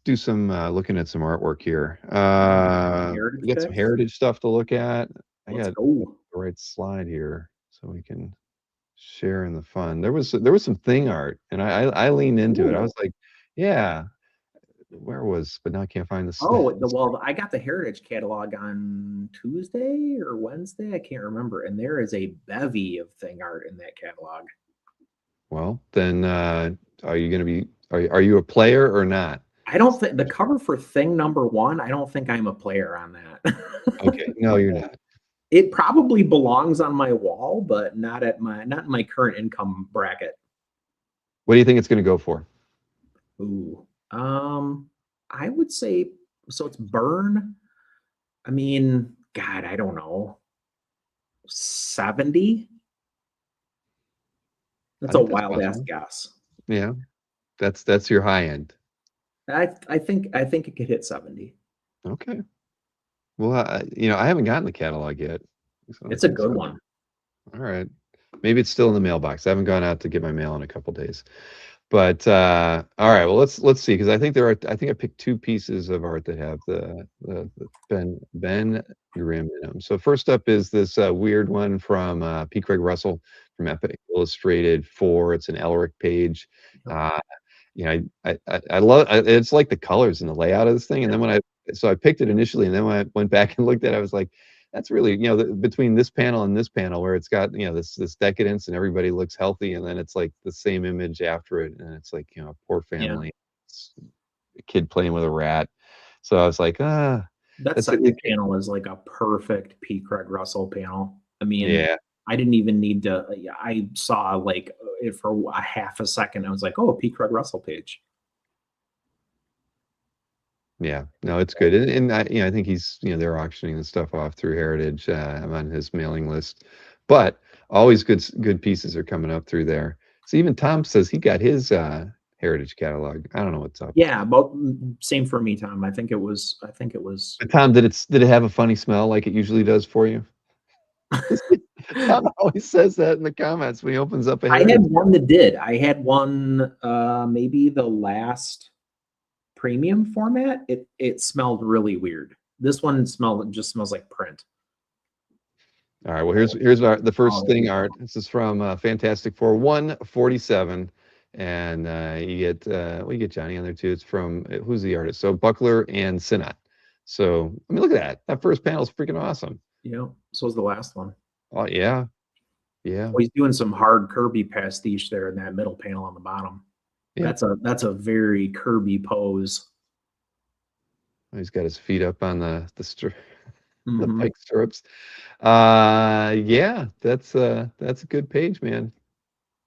do some looking at some artwork here. We got some picks? heritage stuff to look at. I Let's got go. the right slide here so we can share in the fun. There was some thing art, and I leaned into it. I Ooh. was like, yeah, but now I can't find this. Well, I got the Heritage catalog on Tuesday or Wednesday. I can't remember. And there is a bevy of thing art in that catalog. Well, then are you going to be? Are you a player or not? I don't think the cover for thing number 1. I don't think I'm a player on that. Okay, no, you're not. It probably belongs on my wall, but not in my current income bracket. What do you think it's going to go for? Ooh, I would say so. It's burn. I mean, God, I don't know. 70. That's a wild ass guess. Yeah, that's your high end. I think it could hit 70. Okay. Well, I haven't gotten the catalog yet. So It's a good one. All right. Maybe it's still in the mailbox. I haven't gone out to get my mail in a couple days. But all right. Well, let's see, because I think I picked 2 pieces of art that have the Ben Grimm in them. So first up is this weird one from P. Craig Russell from Epic Illustrated 4. It's an Elric page. I love it's like the colors and the layout of this thing. And then I picked it initially, and then when I went back and looked at it, I was like, that's really, between this panel and this panel where it's got, this decadence and everybody looks healthy, and then it's like the same image after it, and it's like, a poor family, a kid playing with a rat. So I was like, that second panel is like a perfect P. Craig Russell panel. I mean, yeah. I didn't even need to. I saw like it for a half a second. I was like, "Oh, P. Craig Russell page." Yeah, no, it's good, and I think he's, they're auctioning the stuff off through Heritage. I'm on his mailing list but always good pieces are coming up through there. So even Tom says he got his heritage catalog. I don't know what's up. Yeah, but same for me, Tom. I think it was. But Tom, did it have a funny smell like it usually does for you? Tom always says that in the comments when he opens up a I had heritage. one that did. I had one, maybe the last premium format. It smelled really weird. This one just smells like print. All right. Well, here's the first Oh, thing, Art. This is from Fantastic Four 147, and you get well, you get Johnny on there too. It's from who's the artist? So Buckler and Sinnott. So I mean, look at that. That first panel is freaking awesome. Yeah. So was the last one. Oh yeah, yeah. Well, he's doing some hard Kirby pastiche there in that middle panel on the bottom. Yeah. That's a very Kirby pose. He's got his feet up on the Mhm. pike stirrups. Yeah, that's a good page, man.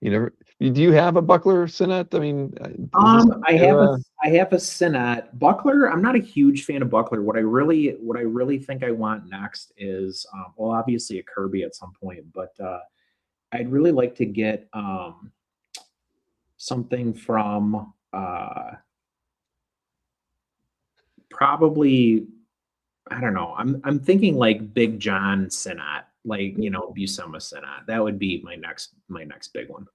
Do you have a Buckler Sinnott? I mean, I have a Sinnott. Buckler. I'm not a huge fan of Buckler. What I really think I want next is well, obviously a Kirby at some point, but I'd really like to get something from probably, I don't know. I'm thinking like Big John Sinnott, like Buscema Sinnott. That would be my next big one.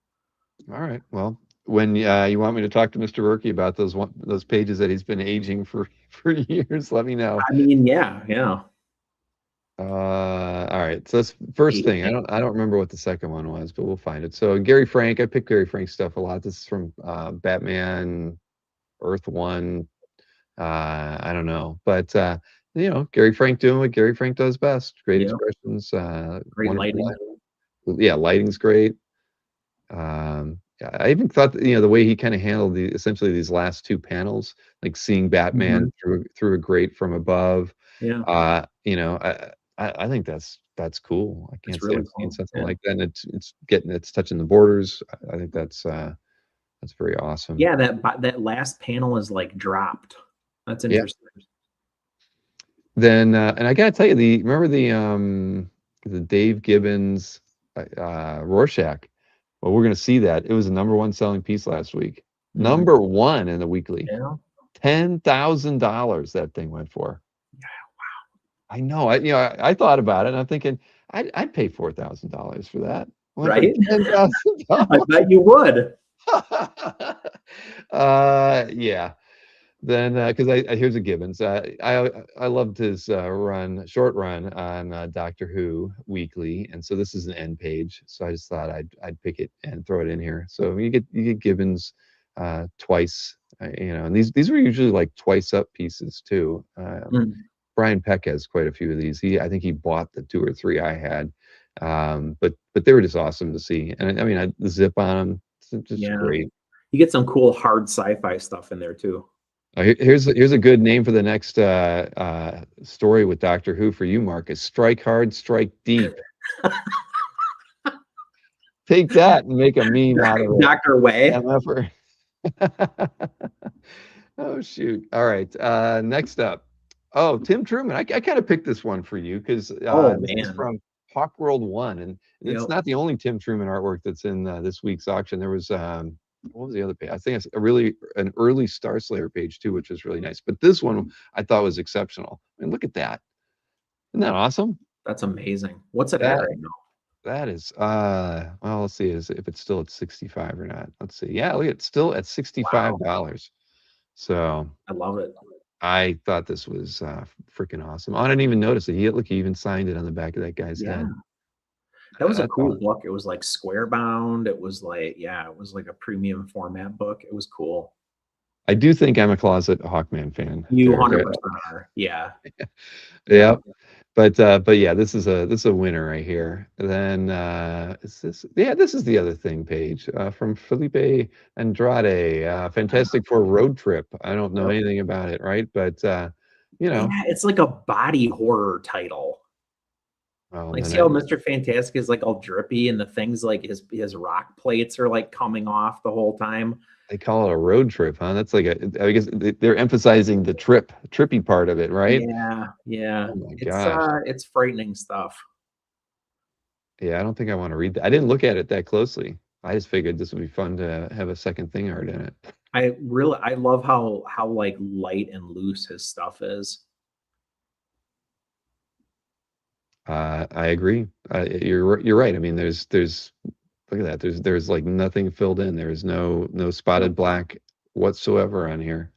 All right. Well, when you want me to talk to Mr. Berkey about those pages that he's been aging for years, let me know. I mean, yeah. All right. So that's first thing. I don't remember what the second one was, but we'll find it. So Gary Frank, I pick Gary Frank stuff a lot. This is from Batman, Earth One. I don't know, but Gary Frank doing what Gary Frank does best. Great expressions. Great lighting. Yeah, lighting's great. I even thought that, the way he kind of handled essentially these last two panels, like seeing Batman through a grate from above. Yeah. I think that's cool. I can't say really I've seen cool. something like that. And it's touching the borders. I think that's very awesome. Yeah, that last panel is like dropped. That's interesting. Then and I gotta tell you, remember the Dave Gibbons Rorschach. Well, we're gonna see that. It was the #1 selling piece last week. #1 in the weekly. Yeah. $10,000 that thing went for. Yeah, wow. I know. I thought about it, and I'm thinking I'd pay $4,000 for that. Right? $10,000. I bet you would. Yeah. Then because here's a Gibbons. I loved his short run on Doctor Who weekly, and so this is an end page. So I just thought I'd pick it and throw it in here. So you get Gibbons twice, and these were usually like twice up pieces too. Brian Peck has quite a few of these. I think he bought the 2 or 3 I had, but they were just awesome to see. And I mean, the zip on them, just great. You get some cool hard sci-fi stuff in there too. Here's a good name for the next story with Doctor Who for you, Marcus. Strike hard, strike deep. Take that and make a meme out of it. Dr. Way. Oh shoot! All right. Next up. Oh, Tim Truman. I kind of picked this one for you because this is from Hawk World 1, and it's not the only Tim Truman artwork that's in this week's auction. There was what was the other page? I think it's an early Star Slayer page too, which was really nice. But this one I thought was exceptional. I mean, look at that. Isn't that awesome? That's amazing. What's it at right now? That is well, let's see if it's still at 65 or not. Let's see. Yeah, look, it's still at $65. Wow. So I love it. I thought this was freaking awesome. I didn't even notice it. He even signed it on the back of that guy's head. That was a cool book. It was like square bound. It was like, it was like a premium format book. It was cool. I do think I'm a closet Hawkman fan. You 100% are. Yeah. Yeah. But yeah, this is a winner right here. Then this is the other thing page from Felipe Andrade, Fantastic Four Road Trip. I don't know anything about it, right? But it's like a body horror title. Well, like, see how Mr. Fantastic is like all drippy and the things like his rock plates are like coming off the whole time. They call it a road trip, huh? That's like I guess they're emphasizing the trippy part of it, right? Yeah. Oh my gosh. It's frightening stuff. Yeah, I don't think I want to read that. I didn't look at it that closely. I just figured this would be fun to have a second thing art in it. I love how like light and loose his stuff is. I agree. You're right. I mean, there's look at that. There's like nothing filled in. There's no spotted black whatsoever on here.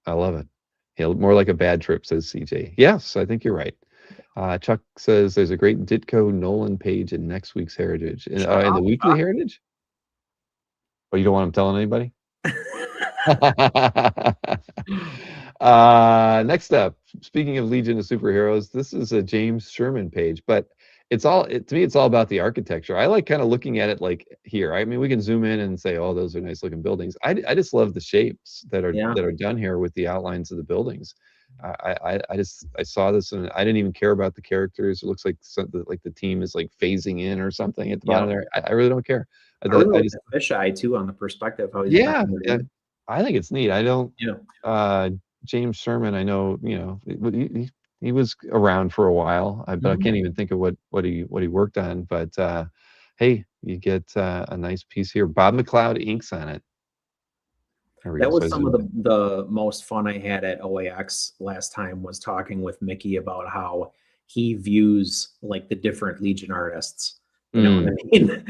I love it. Yeah, more like a bad trip, says CJ. Yes, I think you're right. Chuck says there's a great Ditko Nolan page in next week's Heritage. In the weekly Heritage? Oh, you don't want him telling anybody? Next up, speaking of Legion of Superheroes, this is a James Sherman page, but to me, it's all about the architecture. I like kind of looking at it like here. I mean, we can zoom in and say, oh, those are nice looking buildings. I just love the shapes that are done here with the outlines of the buildings. I saw this and I didn't even care about the characters. It looks like like the team is like phasing in or something at the bottom there. I really don't care. I really like the fisheye too on the perspective. How he's I think it's neat. I don't. Yeah. James Sherman, I know, he was around for a while, but I can't even think of what he worked on. But hey, you get a nice piece here. Bob McLeod inks on it. That was some of the most fun I had at OAX last time, was talking with Mickey about how he views like the different Legion artists. You know what I mean?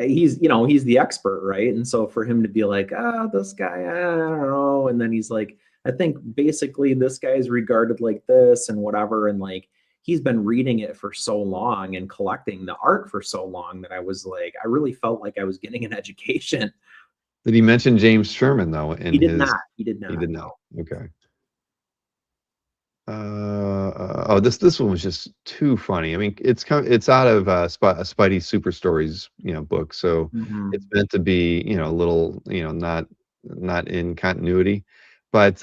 He's the expert, right? And so for him to be like, this guy, I don't know, and then he's like, I think basically this guy is regarded like this and whatever, and like he's been reading it for so long and collecting the art for so long that I was like, I really felt like I was getting an education. Did he mention James Sherman though? He did not. He did not. Okay. This one was just too funny. I mean, it's out of Spidey Super Stories, book, so it's meant to be, a little, not in continuity. But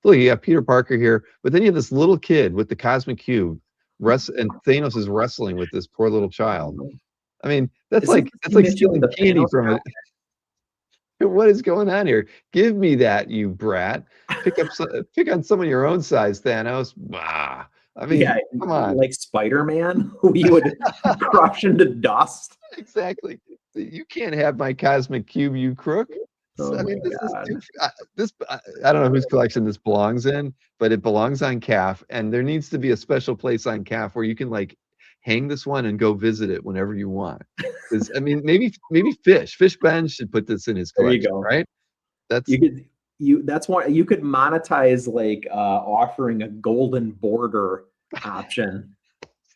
look, you got Peter Parker here, but then you have this little kid with the cosmic cube, and Thanos is wrestling with this poor little child. I mean, that's like stealing candy from it. What is going on here? Give me that, you brat. Pick on some of your own size, Thanos. Bah. I mean, come on. Like Spider-Man, who you would crush into dust. Exactly. You can't have my cosmic cube, you crook. Oh, I mean, I don't know whose collection this belongs in, but it belongs on CAF, and there needs to be a special place on CAF where you can like hang this one and go visit it whenever you want. I mean, maybe Fish Ben should put this in his collection. There you go. Right? That's why you could monetize like offering a golden border option.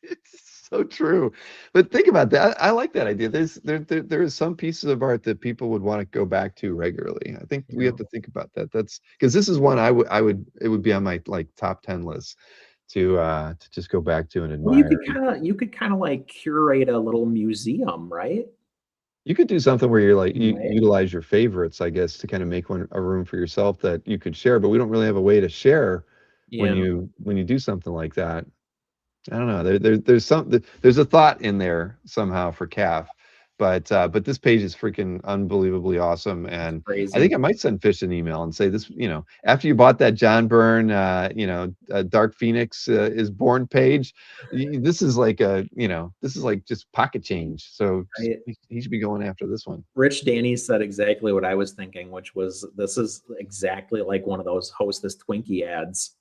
It's so true. But think about that. I like that idea. There is some pieces of art that people would want to go back to regularly. I think we have to think about that. That's because this is one it would be on my like top 10 list to just go back to and admire. Well, you could kind of like curate a little museum, right? You could do something where you're like you utilize your favorites, I guess, to kind of make a room for yourself that you could share, but we don't really have a way to share when you do something like that. I don't know. There's a thought in there somehow for CAF, but this page is freaking unbelievably awesome, and crazy. I think I might send Fish an email and say this. After you bought that John Byrne, Dark Phoenix is born page, this is like just pocket change. So he should be going after this one. Rich Danny said exactly what I was thinking, which was this is exactly like one of those Hostess Twinkie ads.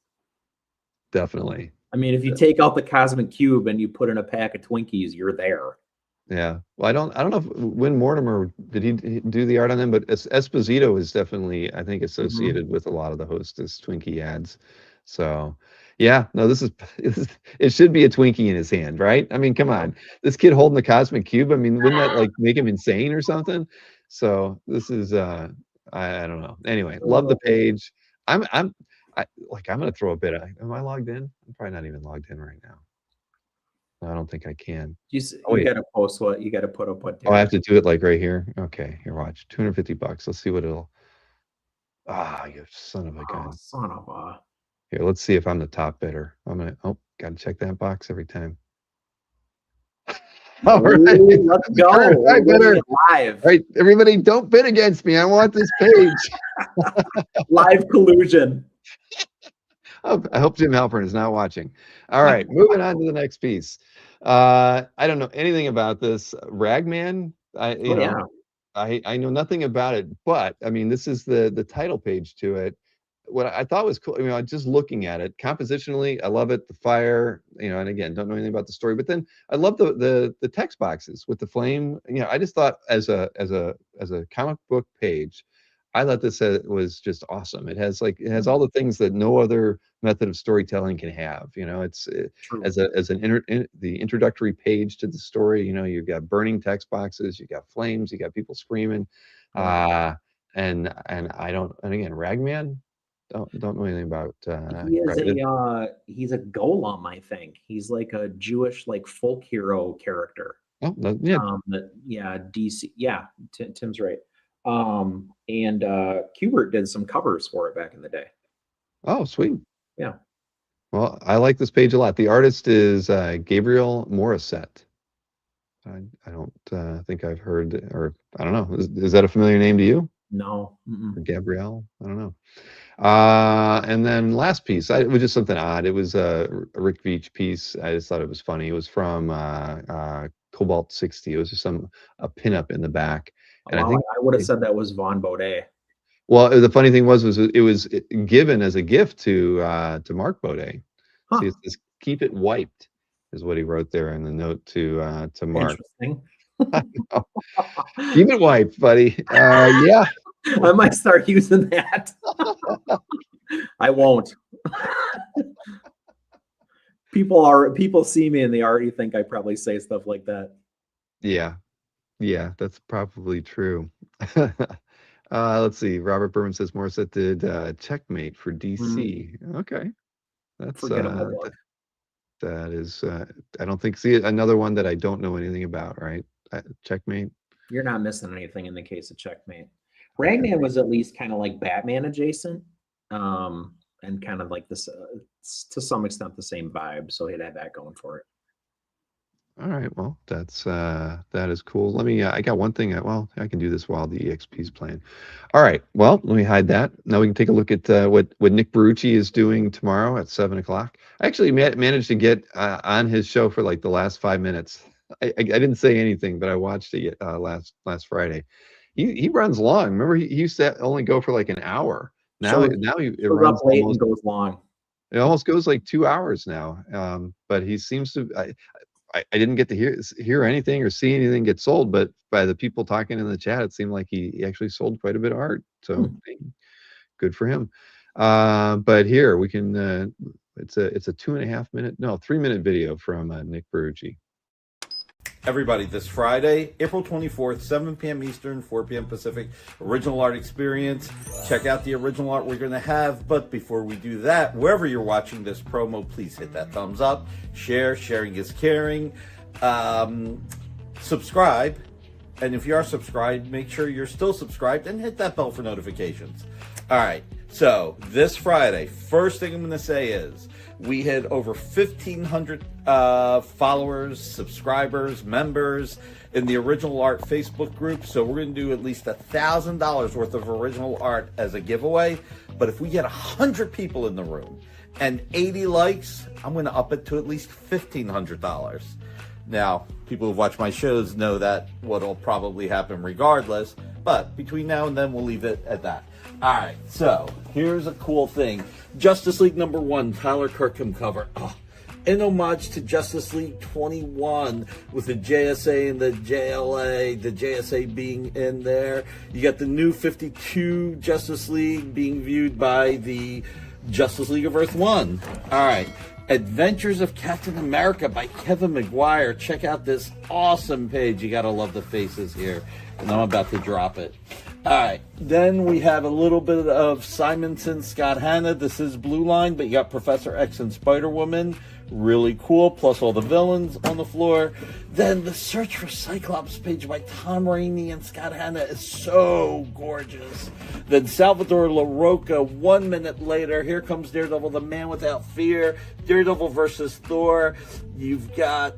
Definitely. I mean, if you take out the cosmic cube and you put in a pack of Twinkies, you're there. Yeah. Well, I don't know if Win Mortimer did he do the art on them, but Esposito is definitely, I think, associated with a lot of the Hostess Twinkie ads. So yeah, no, it should be a Twinkie in his hand, right? I mean, come on, this kid holding the cosmic cube. I mean, wouldn't that like make him insane or something? So this is I don't know. Anyway, love the page. I'm gonna throw a bit. Am I logged in? I'm probably not even logged in right now. No, I don't think I can. You gotta post what you gotta put up. What? Oh, I have to do it like right here. Okay, here, watch. $250. Let's see what it'll. You son of a gun. Son of a. Here, let's see if I'm the top bidder. Gotta check that box every time. All right, let's go. Live. All right, everybody, don't bid against me. I want this page. Live collusion. I hope Jim Halpern is not watching. All right, moving on to the next piece. I don't know anything about this Ragman. Oh yeah. I know nothing about it, but I mean, this is the title page to it. What I thought was cool, just looking at it compositionally, I love it. The fire, and again, don't know anything about the story, but then I love the text boxes with the flame. I just thought as a comic book page, I thought this was just awesome. It has all the things that no other method of storytelling can have. True. The introductory page to the story. You've got burning text boxes, you got flames, you got people screaming, and I don't. And again, Ragman, don't know anything about. He is right, he's a golem, I think. He's like a Jewish like folk hero character. Yeah. DC. Yeah, Tim's right. And Kubert did some covers for it back in the day. Oh, sweet. Yeah. Well, I like this page a lot. The artist is Gabriel Morissette. I don't think I've heard, or I don't know. Is that a familiar name to you? No. Or Gabrielle? I don't know. And then last piece, it was just something odd. It was a Rick Veitch piece. I just thought it was funny. It was from Cobalt 60. It was just a pinup in the back. And I think I would have said that was Von Baudet. Well, the funny thing was it was given as a gift to Mark Baudet. Huh. See, it says, "Keep it wiped," is what he wrote there in the note to Mark. Interesting. Keep it wiped, buddy. Yeah. I might start using that. I won't. People see me and they already think I probably say stuff like that. Yeah, that's probably true. Let's see. Robert Berman says Morissette did Checkmate for DC. Okay, that's forgettable book. That is. I don't think. See, another one that I don't know anything about. Right, Checkmate. You're not missing anything in the case of Checkmate. Ragman was at least kind of like Batman adjacent, and kind of like this to some extent the same vibe. So it had that going for it. All right, well, that is cool. Let me. I got one thing. I can do this while the EXP is playing. All right. Well, let me hide that. Now we can take a look at what Nick Baruchi is doing tomorrow at 7:00. I actually managed to get on his show for like the last 5 minutes. I didn't say anything, but I watched it last Friday. He runs long. Remember, he used to only go for like an hour. Now it runs late almost, and goes long. It almost goes like 2 hours now. But he seems to. I didn't get to hear anything or see anything get sold, but by the people talking in the chat, it seemed like he actually sold quite a bit of art. So good for him. But here we can. It's a 3-minute video from Nick Baruchi. Everybody, this Friday, April 24th, 7 p.m. Eastern, 4 p.m. Pacific, Original Art Experience. Check out the original art we're going to have. But before we do that, wherever you're watching this promo, please hit that thumbs up, share. Sharing is caring. Subscribe. And if you are subscribed, make sure you're still subscribed and hit that bell for notifications. All right. So this Friday, first thing I'm going to say is we had over 1,500 followers, subscribers, members in the Original Art Facebook group. So we're going to do at least $1,000 worth of original art as a giveaway. But if we get 100 people in the room and 80 likes, I'm going to up it to at least $1,500. Now, people who've watched my shows know that what'll probably happen regardless. But between now and then, we'll leave it at that. All right, so here's a cool thing. Justice League #1, Tyler Kirkham cover. In homage to Justice League 21 with the JSA and the JLA, the JSA being in there. You got the new 52 Justice League being viewed by the Justice League of Earth 1. All right. Adventures of Captain America by Kevin McGuire. Check out this awesome page. You got to love the faces here. And I'm about to drop it. All right. Then we have a little bit of Simonson, Scott Hanna. This is Blue Line, but you got Professor X and Spider-Woman. Really cool. Plus all the villains on the floor. Then the Search for Cyclops page by Tom Rainey and Scott Hanna is so gorgeous. Then Salvador LaRocca, 1 minute later. Here comes Daredevil, the Man Without Fear. Daredevil versus Thor. You've got,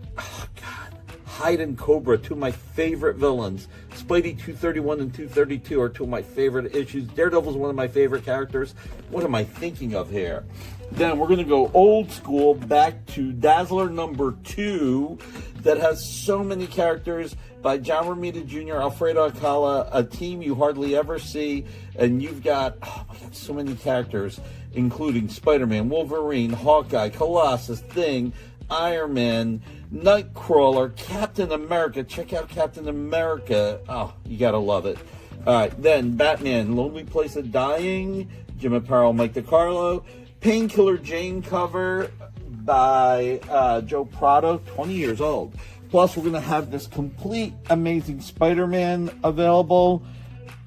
Hyde and Cobra, two of my favorite villains. Spidey 231 and 232 are two of my favorite issues. Daredevil's one of my favorite characters. What am I thinking of here? Then we're going to go old school back to Dazzler number 2 that has so many characters by John Romita Jr., Alfredo Alcala, a team you hardly ever see. And you've got, oh my God, so many characters, including Spider-Man, Wolverine, Hawkeye, Colossus, Thing, Iron Man, Nightcrawler, Captain America. Check out Captain America. Oh, you got to love it. All right, then Batman, Lonely Place of Dying, Jim Apparel, Mike DiCarlo. Painkiller Jane cover by Joe Prado, 20 years old. Plus, we're going to have this complete Amazing Spider-Man available.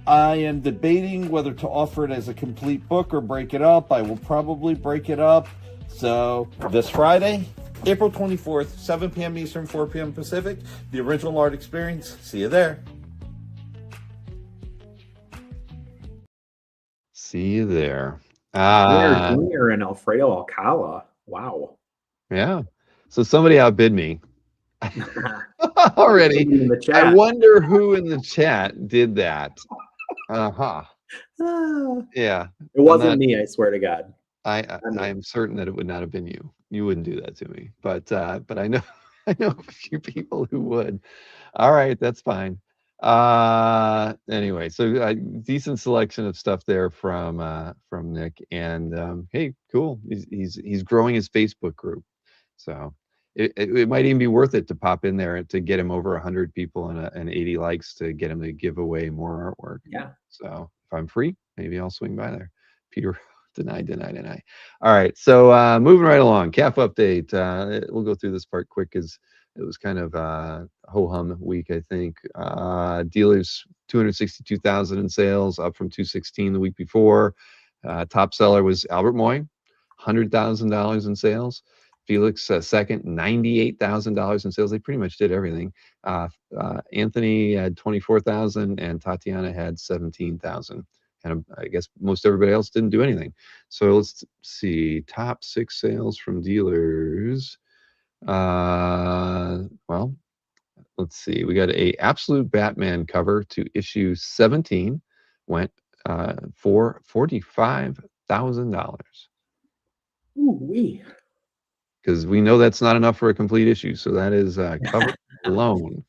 I am debating whether to offer it as a complete book or break it up. I will probably break it up. So, this Friday, April 24th, 7 p.m. Eastern, 4 p.m. Pacific, the Original Art Experience. See you there. See you there. Jr. and Alfredo Alcala. Wow. Yeah. So somebody outbid me already. In the chat. I wonder who in the chat did that. Uh-huh. Yeah. It wasn't me, I swear to God. I'm certain that it would not have been you. You wouldn't do that to me. But I know I know a few people who would. All right, that's fine. Anyway, so decent selection of stuff there from Nick, and hey, cool. He's growing his Facebook group, so it might even be worth it to pop in there to get him over 100 people and 80 likes to get him to give away more artwork. Yeah. So if I'm free, maybe I'll swing by there. Peter, deny. All right, so moving right along. CAF update. We'll go through this part quick because it was kind of ho-hum week, I think. Dealers, 262,000 in sales, up from 216 the week before. Top seller was Albert Moy, $100,000 in sales. Felix second, $98,000 in sales. They pretty much did everything. Anthony had 24,000 and Tatiana had 17,000. And I guess most everybody else didn't do anything. So let's see, top 6 sales from dealers. Well, let's see. We got a Absolute Batman cover to issue 17, went for $45,000. Ooh wee. Because we know that's not enough for a complete issue, so that is cover alone.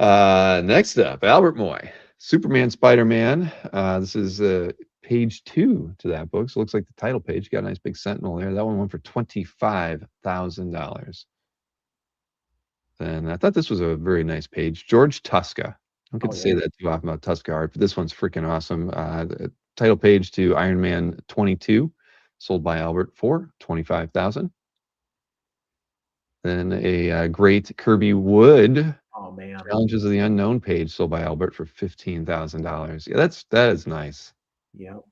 Next up, Albert Moy, Superman, Spider-Man. This is page 2 to that book, so it looks like the title page. Got a nice big sentinel there. That one went for $25,000. And I thought this was a very nice page. George Tuska. I don't get to say that too often about Tuska art, but this one's freaking awesome. The title page to Iron Man 22, sold by Albert for $25,000. Then a great Kirby Wood. Oh man. Challenges of the Unknown page, sold by Albert for $15,000. Yeah, that is nice. Yep.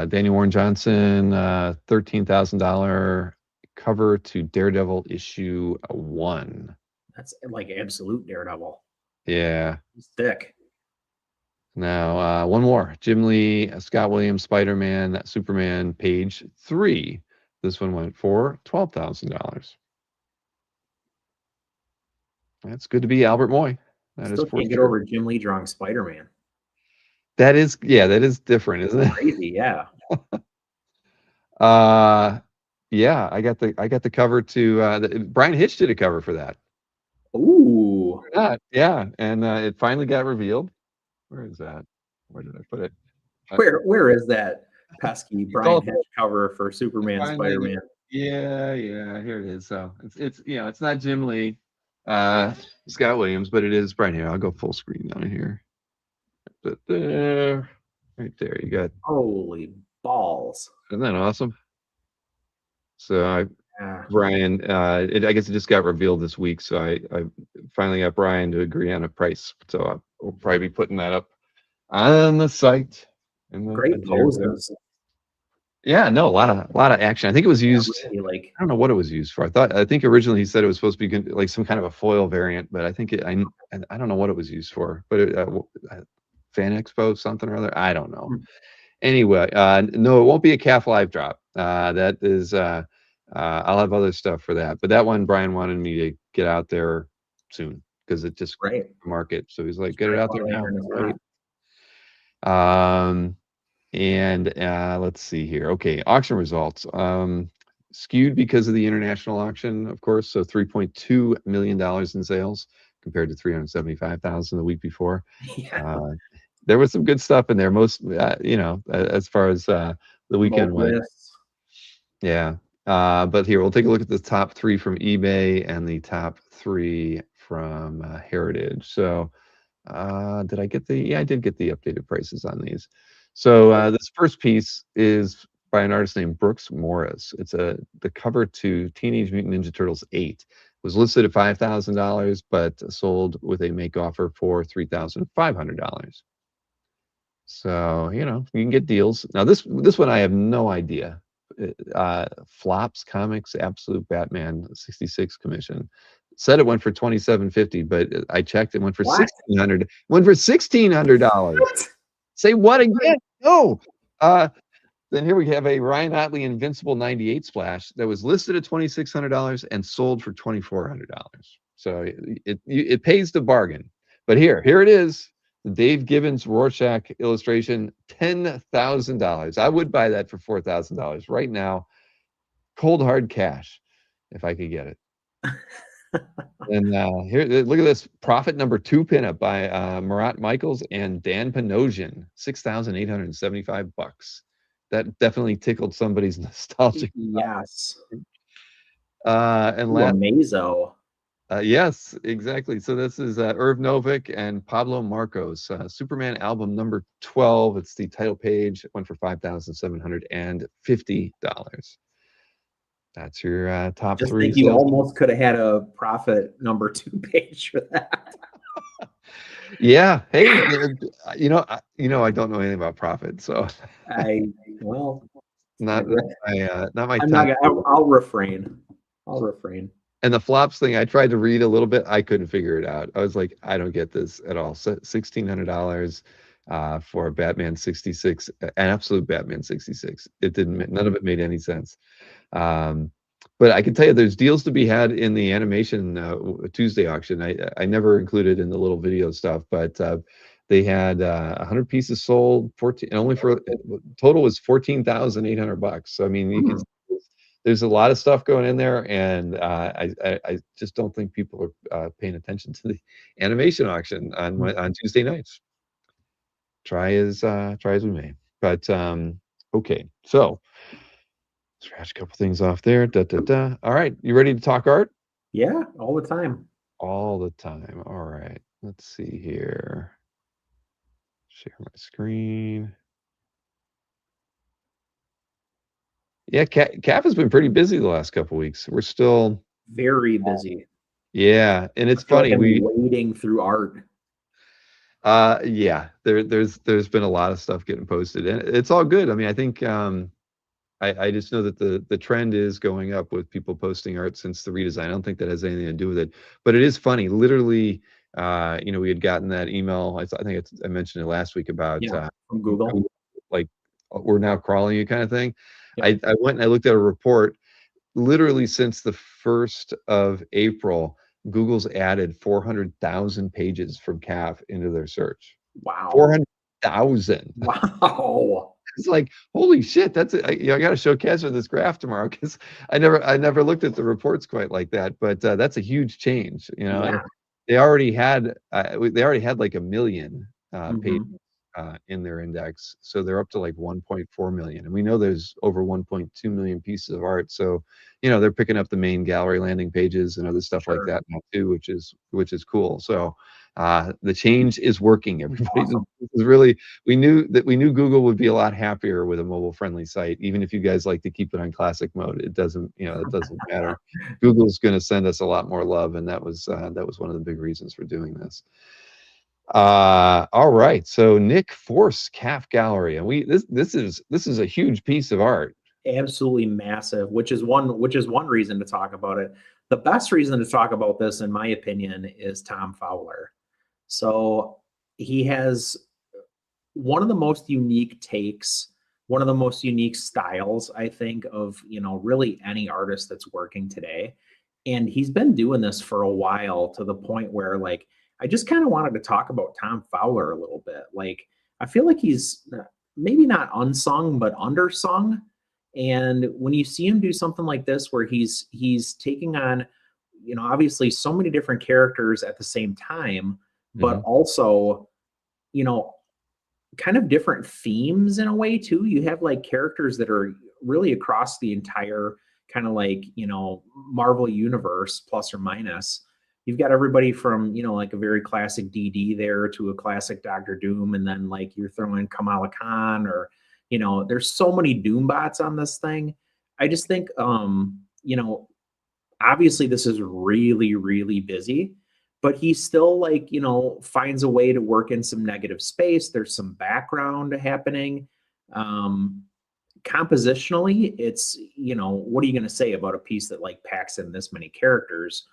Danny Warren Johnson, $13,000 cover to Daredevil issue 1. That's like absolute Daredevil. Yeah. He's thick. Now, one more. Jim Lee, Scott Williams, Spider-Man, Superman, page 3. This one went for $12,000. That's good to be Albert Moy. That Still is for can't get sure. over Jim Lee drawing Spider-Man. That is different, isn't it? Crazy, yeah. Yeah, I got the cover to Brian Hitch did a cover for that. Ooh. Yeah, and it finally got revealed. Where is that? Where did I put it? Where is that pesky Brian Hitch cover for Superman, Spider-Man? Yeah, here it is. So it's it's not Jim Lee, Scott Williams, but it is Brian here. I'll go full screen down here. But there, right there, you got. Holy balls! Isn't that awesome? So Yeah. Brian, I guess it just got revealed this week, so I finally got Brian to agree on a price. So we'll probably be putting that up on the site. Great poses. Yeah, no, a lot of action. I think it was used. Yeah, really, I don't know what it was used for. I think originally he said it was supposed to be like some kind of a foil variant, but I think I don't know what it was used for. But Fan Expo, something or other. I don't know. Anyway, no, it won't be a CAF live drop. That is I'll have other stuff for that, but that one Brian wanted me to get out there soon because it just Right. market. So he's like, get it Great out there while now. iron is Right. hot. And let's see here. Okay, auction results. Skewed because of the international auction, of course. So $3.2 million in sales compared to 375,000 the week before. Yeah. There was some good stuff in there. Most, as far as the weekend went. Yes. Yeah. But here, we'll take a look at the top 3 from eBay and the top 3 from Heritage. So did I get the, yeah, I did get the updated prices on these. So this first piece is by an artist named Brooks Morris. It's the cover to Teenage Mutant Ninja Turtles 8. Was listed at $5,000, but sold with a make offer for $3,500. So, you can get deals. Now this one I have no idea. Flops Comics Absolute Batman 66 commission. Said it went for $2,750, but I checked, it went for What? $1,600. Went for $1,600. Say what again? No. Then here we have a Ryan Otley Invincible 98 splash that was listed at $2,600 and sold for $2,400. So it pays the bargain. But here it is. The Dave Gibbons Rorschach illustration, $10,000. I would buy that for $4,000 right now, cold hard cash, if I could get it. And here, look at this Profit number 2 pinup by Marat Michaels and Dan Panosian, $6,875. That definitely tickled somebody's nostalgic. Yes. And Ooh, last, Amazo. yes, exactly. So this is Irv Novick and Pablo Marcos, Superman album number 12. It's the title page. It went for $5,750. That's your top Just 3 think you sales. almost could have had a Profit number 2 page for that. Yeah. Hey, I don't know anything about Profit, so not my I'm top. not gonna, I'll refrain. And the flops thing, I tried to read a little bit. I couldn't figure it out. I was like, I don't get this at all. So $1,600 for a Batman 66, an absolute Batman 66. None of it made any sense. But I can tell you there's deals to be had in the animation Tuesday auction. I never included in the little video stuff, but they had 100 pieces sold, 14, and only for total was $14,800. So I mean, you can. There's a lot of stuff going in there, and I just don't think people are paying attention to the animation auction on Tuesday nights. Try as we may, but okay. So scratch a couple things off there. All right, you ready to talk art? Yeah, all the time. All the time. All right. Let's see here. Share my screen. Yeah, CAF has been pretty busy the last couple weeks. We're still very busy. Yeah, and it's funny. Like I'm wading through art. Yeah, there's been a lot of stuff getting posted, and it's all good. I mean, I think I just know that the trend is going up with people posting art since the redesign. I don't think that has anything to do with it, but it is funny. Literally, we had gotten that email. I think I mentioned it last week about from Google, like we're now crawling you kind of thing. Yep. I went and I looked at a report. Literally since the 1st of April, Google's added 400,000 pages from CAF into their search. Wow. 400,000. Wow. It's like, holy shit, that's it. I got to show Kaz this graph tomorrow because I never looked at the reports quite like that, but that's a huge change. They already had like 1 million pages in their index, so they're up to like 1.4 million, and we know there's over 1.2 million pieces of art. So they're picking up the main gallery landing pages and other stuff like that now too, which is cool. So the change is working. Everybody, awesome. This is really, we knew Google would be a lot happier with a mobile friendly site. Even if you guys like to keep it on classic mode, it doesn't matter. Google's going to send us a lot more love, and that was one of the big reasons for doing this. All right, so Nick Force CAF gallery, and this is a huge piece of art. Absolutely massive, which is one reason to talk about it. The best reason to talk about this, in my opinion, is Tom Fowler. So he has one of the most unique takes one of the most unique styles, I think, of, really any artist that's working today. And he's been doing this for a while, to the point where, like, I just kind of wanted to talk about Tom Fowler a little bit. Like, I feel like he's maybe not unsung, but undersung. And when you see him do something like this, where he's taking on, obviously so many different characters at the same time, but also, you know, kind of different themes in a way too. You have like characters that are really across the entire kind of like, Marvel universe, plus or minus. You've got everybody from, like a very classic DD there to a classic Doctor Doom, and then like you're throwing Kamala Khan, or, there's so many Doom bots on this thing. I just think, obviously this is really, really busy, but he still, like, finds a way to work in some negative space. There's some background happening. Compositionally, it's, what are you going to say about a piece that like packs in this many characters?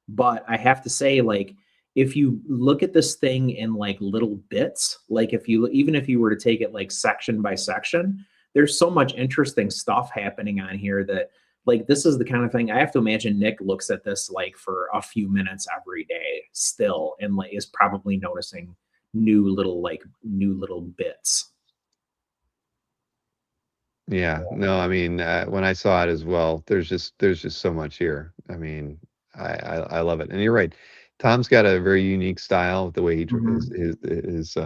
But I have to say, like, if you look at this thing in like little bits, like even if you were to take it like section by section, there's so much interesting stuff happening on here that, like, this is the kind of thing I have to imagine Nick looks at this like for a few minutes every day still, and like is probably noticing new little bits. Yeah, no, I mean, when I saw it as well, there's just so much here. I mean, I love it, and you're right. Tom's got a very unique style, the way he his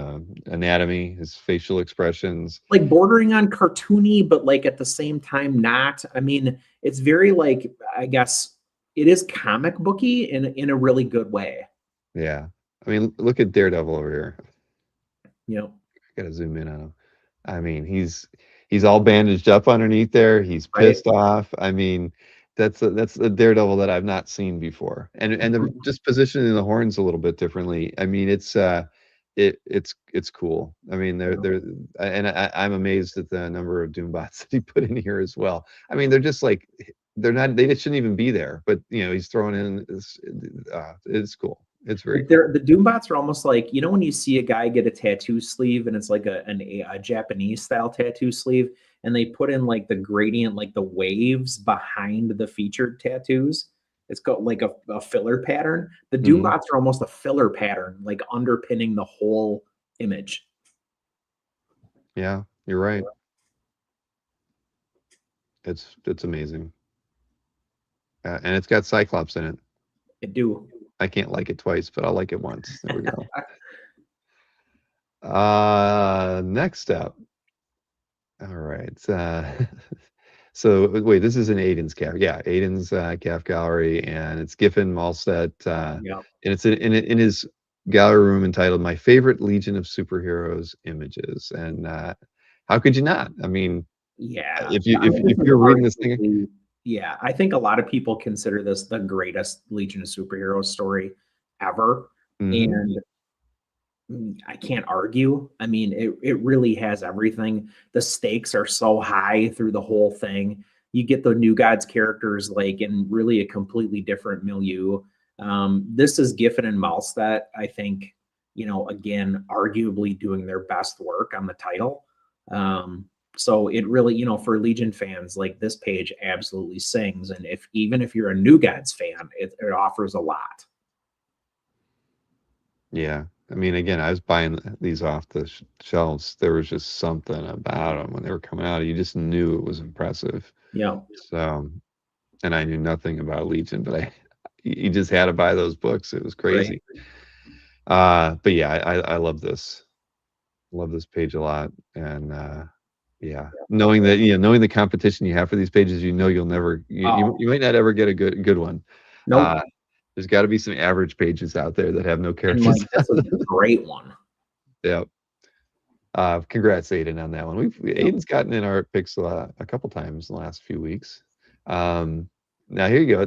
anatomy, his facial expressions. Like bordering on cartoony, but like at the same time not. I mean, it's very like, I guess it is comic booky in a really good way. Yeah, I mean, look at Daredevil over here. I gotta zoom in on him. I mean, he's all bandaged up underneath there. He's Right. pissed off. I mean, that's a Daredevil that I've not seen before. And just positioning the horns a little bit differently. I mean, it's cool. I mean, I'm amazed at the number of Doombots that he put in here as well. I mean, they're just like, they shouldn't even be there, but he's throwing in it's cool. It's very cool. The Doombots are almost like, when you see a guy get a tattoo sleeve and it's like a Japanese style tattoo sleeve, and they put in like the gradient, like the waves behind the featured tattoos. It's got like a filler pattern. The Doombots are almost a filler pattern, like underpinning the whole image. Yeah, you're right. It's amazing. And it's got Cyclops in it. It do. I can't like it twice, but I'll like it once. There we go. Next up. All right. So wait, this is an Aiden's calf. Yeah, Aiden's calf gallery, and it's Giffen Malstedt. Yeah. And it's in his gallery room entitled "My Favorite Legion of Superheroes Images." And how could you not? I mean, yeah. If you're reading this thing. Yeah, I think a lot of people consider this the greatest Legion of Superheroes story ever. And I can't argue. I mean, it really has everything. The stakes are so high through the whole thing. You get the New Gods characters like in really a completely different milieu. This is Giffen and Malstedt, I think, again, arguably doing their best work on the title. So it really, for Legion fans, like, this page absolutely sings. And even if you're a New Gods fan, it offers a lot. Yeah. I mean, again, I was buying these off the shelves. There was just something about them when they were coming out. You just knew it was impressive. Yeah. So, and I knew nothing about Legion, but you just had to buy those books. It was crazy. Right. But yeah, I love this. Love this page a lot. And yeah, knowing that, knowing the competition you have for these pages, you'll never, you might not ever get a good one. Nope. There's got to be some average pages out there that have no characters. And like, this is a great one. Yep. Congrats, Aiden, on that one. Aiden's gotten in our picks a couple times in the last few weeks. Now here you go.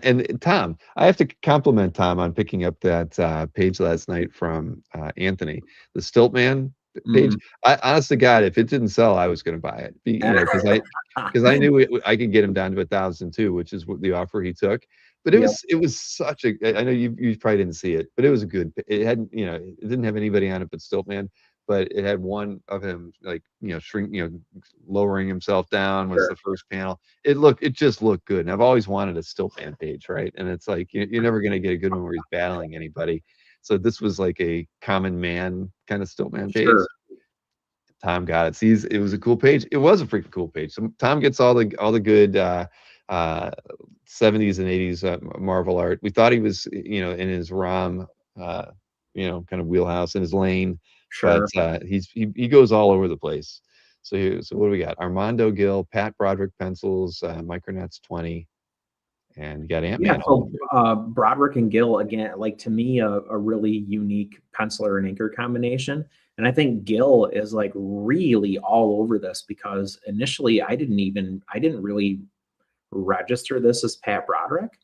And Tom, I have to compliment Tom on picking up that page last night from Anthony, the Stiltman page. Honest to God, if it didn't sell, I was going to buy it. Because I knew I could get him down to 1,000 too, which is what the offer he took. But it was such a. I know you probably didn't see it, but it was a good. It hadn't, it didn't have anybody on it but Stiltman. but it had one of him like lowering himself down was Sure. the first panel. It just looked good, and I've always wanted a still man page, right? And it's like you're never gonna get a good one where he's battling anybody. So this was like a common man kind of still man page. Sure. Tom got it. Sees it was a cool page. It was a freaking cool page. So Tom gets all the good 70s and 80s Marvel art. We thought he was in his ROM kind of wheelhouse in his lane, Sure. but he goes all over the place. So what do we got? Armando Gill, Pat Broderick pencils, Micronauts 20, and you got Ant-Man. Yeah, so Broderick and Gill, again, like to me, a really unique penciler and inker combination. And I think Gill is like really all over this because initially I didn't really register this as Pat Broderick,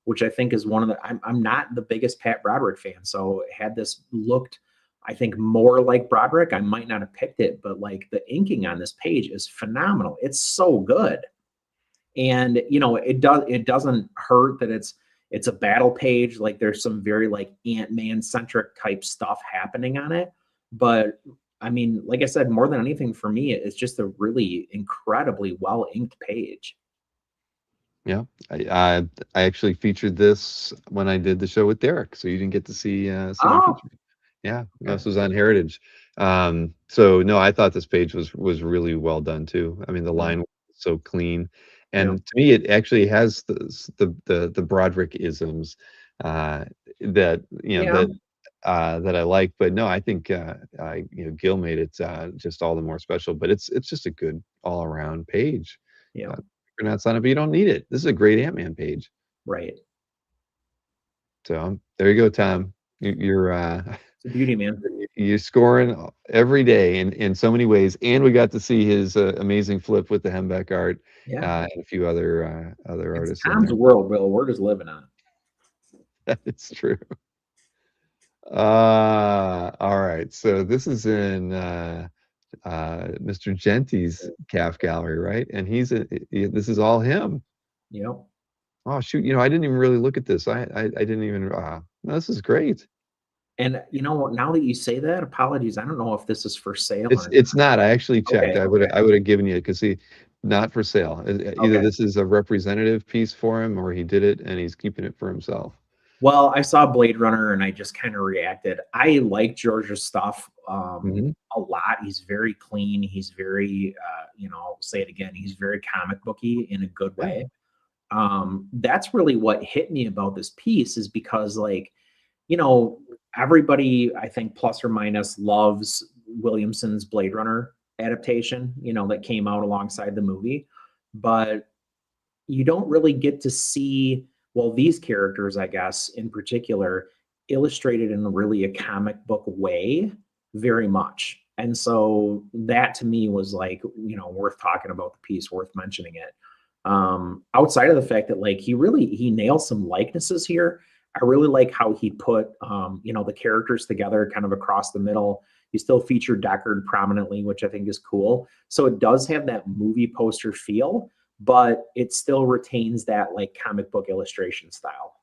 which I think is one of the, I'm not the biggest Pat Broderick fan. So had this looked, I think, more like Broderick, I might not have picked it, but like the inking on this page is phenomenal. It's so good. And it doesn't hurt that it's a battle page. Like there's some very like Ant-Man centric type stuff happening on it. But I mean, like I said, more than anything for me, it's just a really incredibly well inked page. Yeah, I actually featured this when I did the show with Derek, so you didn't get to see me feature it. Yeah, this was on Heritage. So no, I thought this page was really well done too. I mean, the line was so clean, and to me, it actually has the Broderick isms that that I like. But no, I think Gil made it just all the more special. But it's just a good all around page. Yeah. Not on it, but you don't need it. This is a great Ant-Man page. Right. So there you go, Tom. You're it's a beauty, man. You're scoring every day in so many ways, and we got to see his amazing flip with the Hembeck art, and a few other artists. Tom's world, Bill. We're just living on it. That is true. All right, so this is in Mr. Genty's calf gallery, right? And this is all him. Yep. Oh shoot! I didn't even really look at this. I didn't even. No, this is great. And now that you say that, apologies. I don't know if this is for sale. It's not. I actually checked. Okay, I would have given you it because not for sale. Either this is a representative piece for him, or he did it and he's keeping it for himself. Well, I saw Blade Runner and I just kind of reacted. I like George's stuff a lot. He's very clean. He's very, I'll say it again. He's very comic booky in a good way. That's really what hit me about this piece is because everybody, I think, plus or minus loves Williamson's Blade Runner adaptation, that came out alongside the movie. But you don't really get to see, these characters, I guess, in particular, illustrated in really a comic book way very much. And so that to me was worth talking about the piece, worth mentioning it. Outside of the fact that he nails some likenesses here. I really like how he put, the characters together kind of across the middle. He still featured Deckard prominently, which I think is cool. So it does have that movie poster feel, but it still retains that comic book illustration style.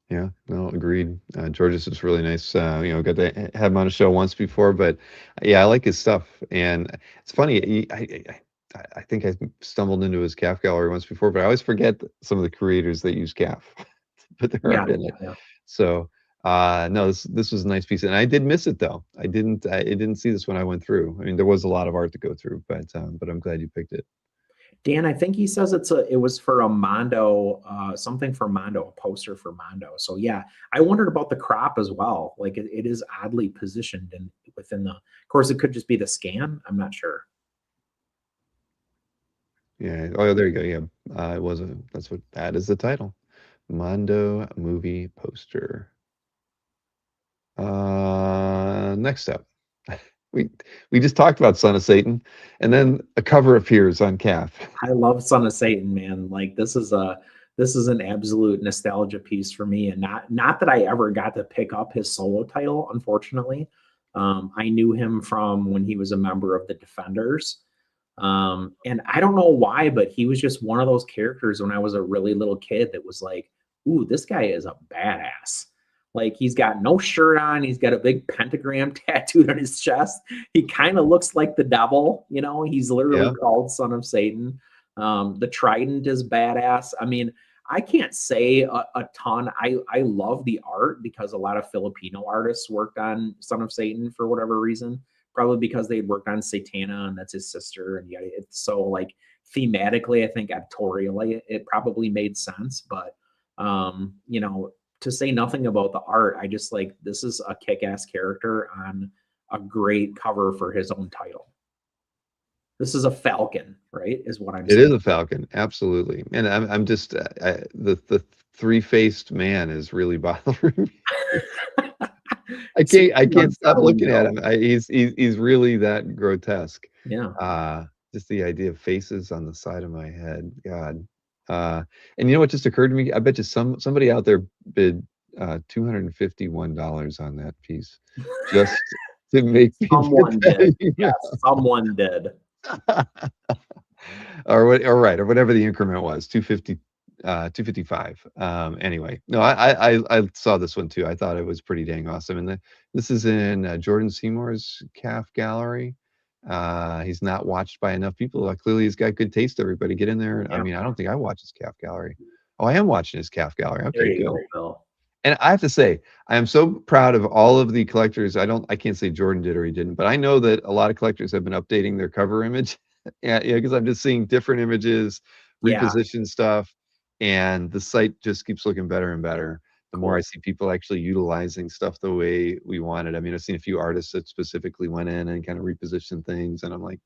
Yeah, no, agreed. George's is really nice. Got to have him on a show once before, but yeah, I like his stuff. And it's funny, I think I stumbled into his calf gallery once before, but I always forget some of the creators that use calf, but they're in it. Yeah. So no, this was a nice piece, and I did miss it though. I didn't see this when I went through. I mean, there was a lot of art to go through, but I'm glad you picked it. Dan, I think he says it was for a Mondo, something for Mondo, a poster for Mondo. So yeah, I wondered about the crop as well. It is oddly positioned within the. Of course, it could just be the scan. I'm not sure. Yeah. Oh, there you go. Yeah. It wasn't. That is the title. Mondo movie poster. Next up. We just talked about Son of Satan, and then a cover appears on calf. I love Son of Satan, man. This is an absolute nostalgia piece for me, and not that I ever got to pick up his solo title, unfortunately. I knew him from when he was a member of the Defenders, and I don't know why, but he was just one of those characters when I was a really little kid that was like, "Ooh, this guy is a badass." Like he's got no shirt on. He's got a big pentagram tattooed on his chest. He kind of looks like the devil, you know. He's literally Yeah. called Son of Satan. The trident is badass. I mean, I can't say a ton. I love the art because a lot of Filipino artists worked on Son of Satan for whatever reason. Probably because they had worked on Satana and that's his sister. And yeah, it's so like thematically, I think editorially, it probably made sense. But you know, to say nothing about the art, I just like this is a kick-ass character on a great cover for his own title. This is a falcon, right? Is what I'm It saying. is a falcon, absolutely. And I'm just the three-faced man is really bothering me. I can't stop looking at him. He's really that grotesque. Yeah. Just the idea of faces on the side of my head. God. And you know what just occurred to me? I bet you somebody out there bid $251 on that piece just to make me Someone get that did. Yes, someone did. or right, or whatever the increment was, 250, 255. Anyway, no, I saw this one too. I thought it was pretty dang awesome. And this is in Jordan Seymour's calf gallery. He's not watched by enough people. Clearly he's got good taste. Everybody get in there. Yeah. I mean, I don't think I watch his calf gallery. Oh, I am watching his calf gallery. There Okay, you good. go, Bill. And I have to say, I am so proud of all of the collectors. I can't say Jordan did or he didn't, but I know that a lot of collectors have been updating their cover image. Yeah, because I'm just seeing different images, Yeah. reposition stuff, and the site just keeps looking better and better. The more I see people actually utilizing stuff the way we wanted. I mean, I've seen a few artists that specifically went in and kind of repositioned things, and I'm like,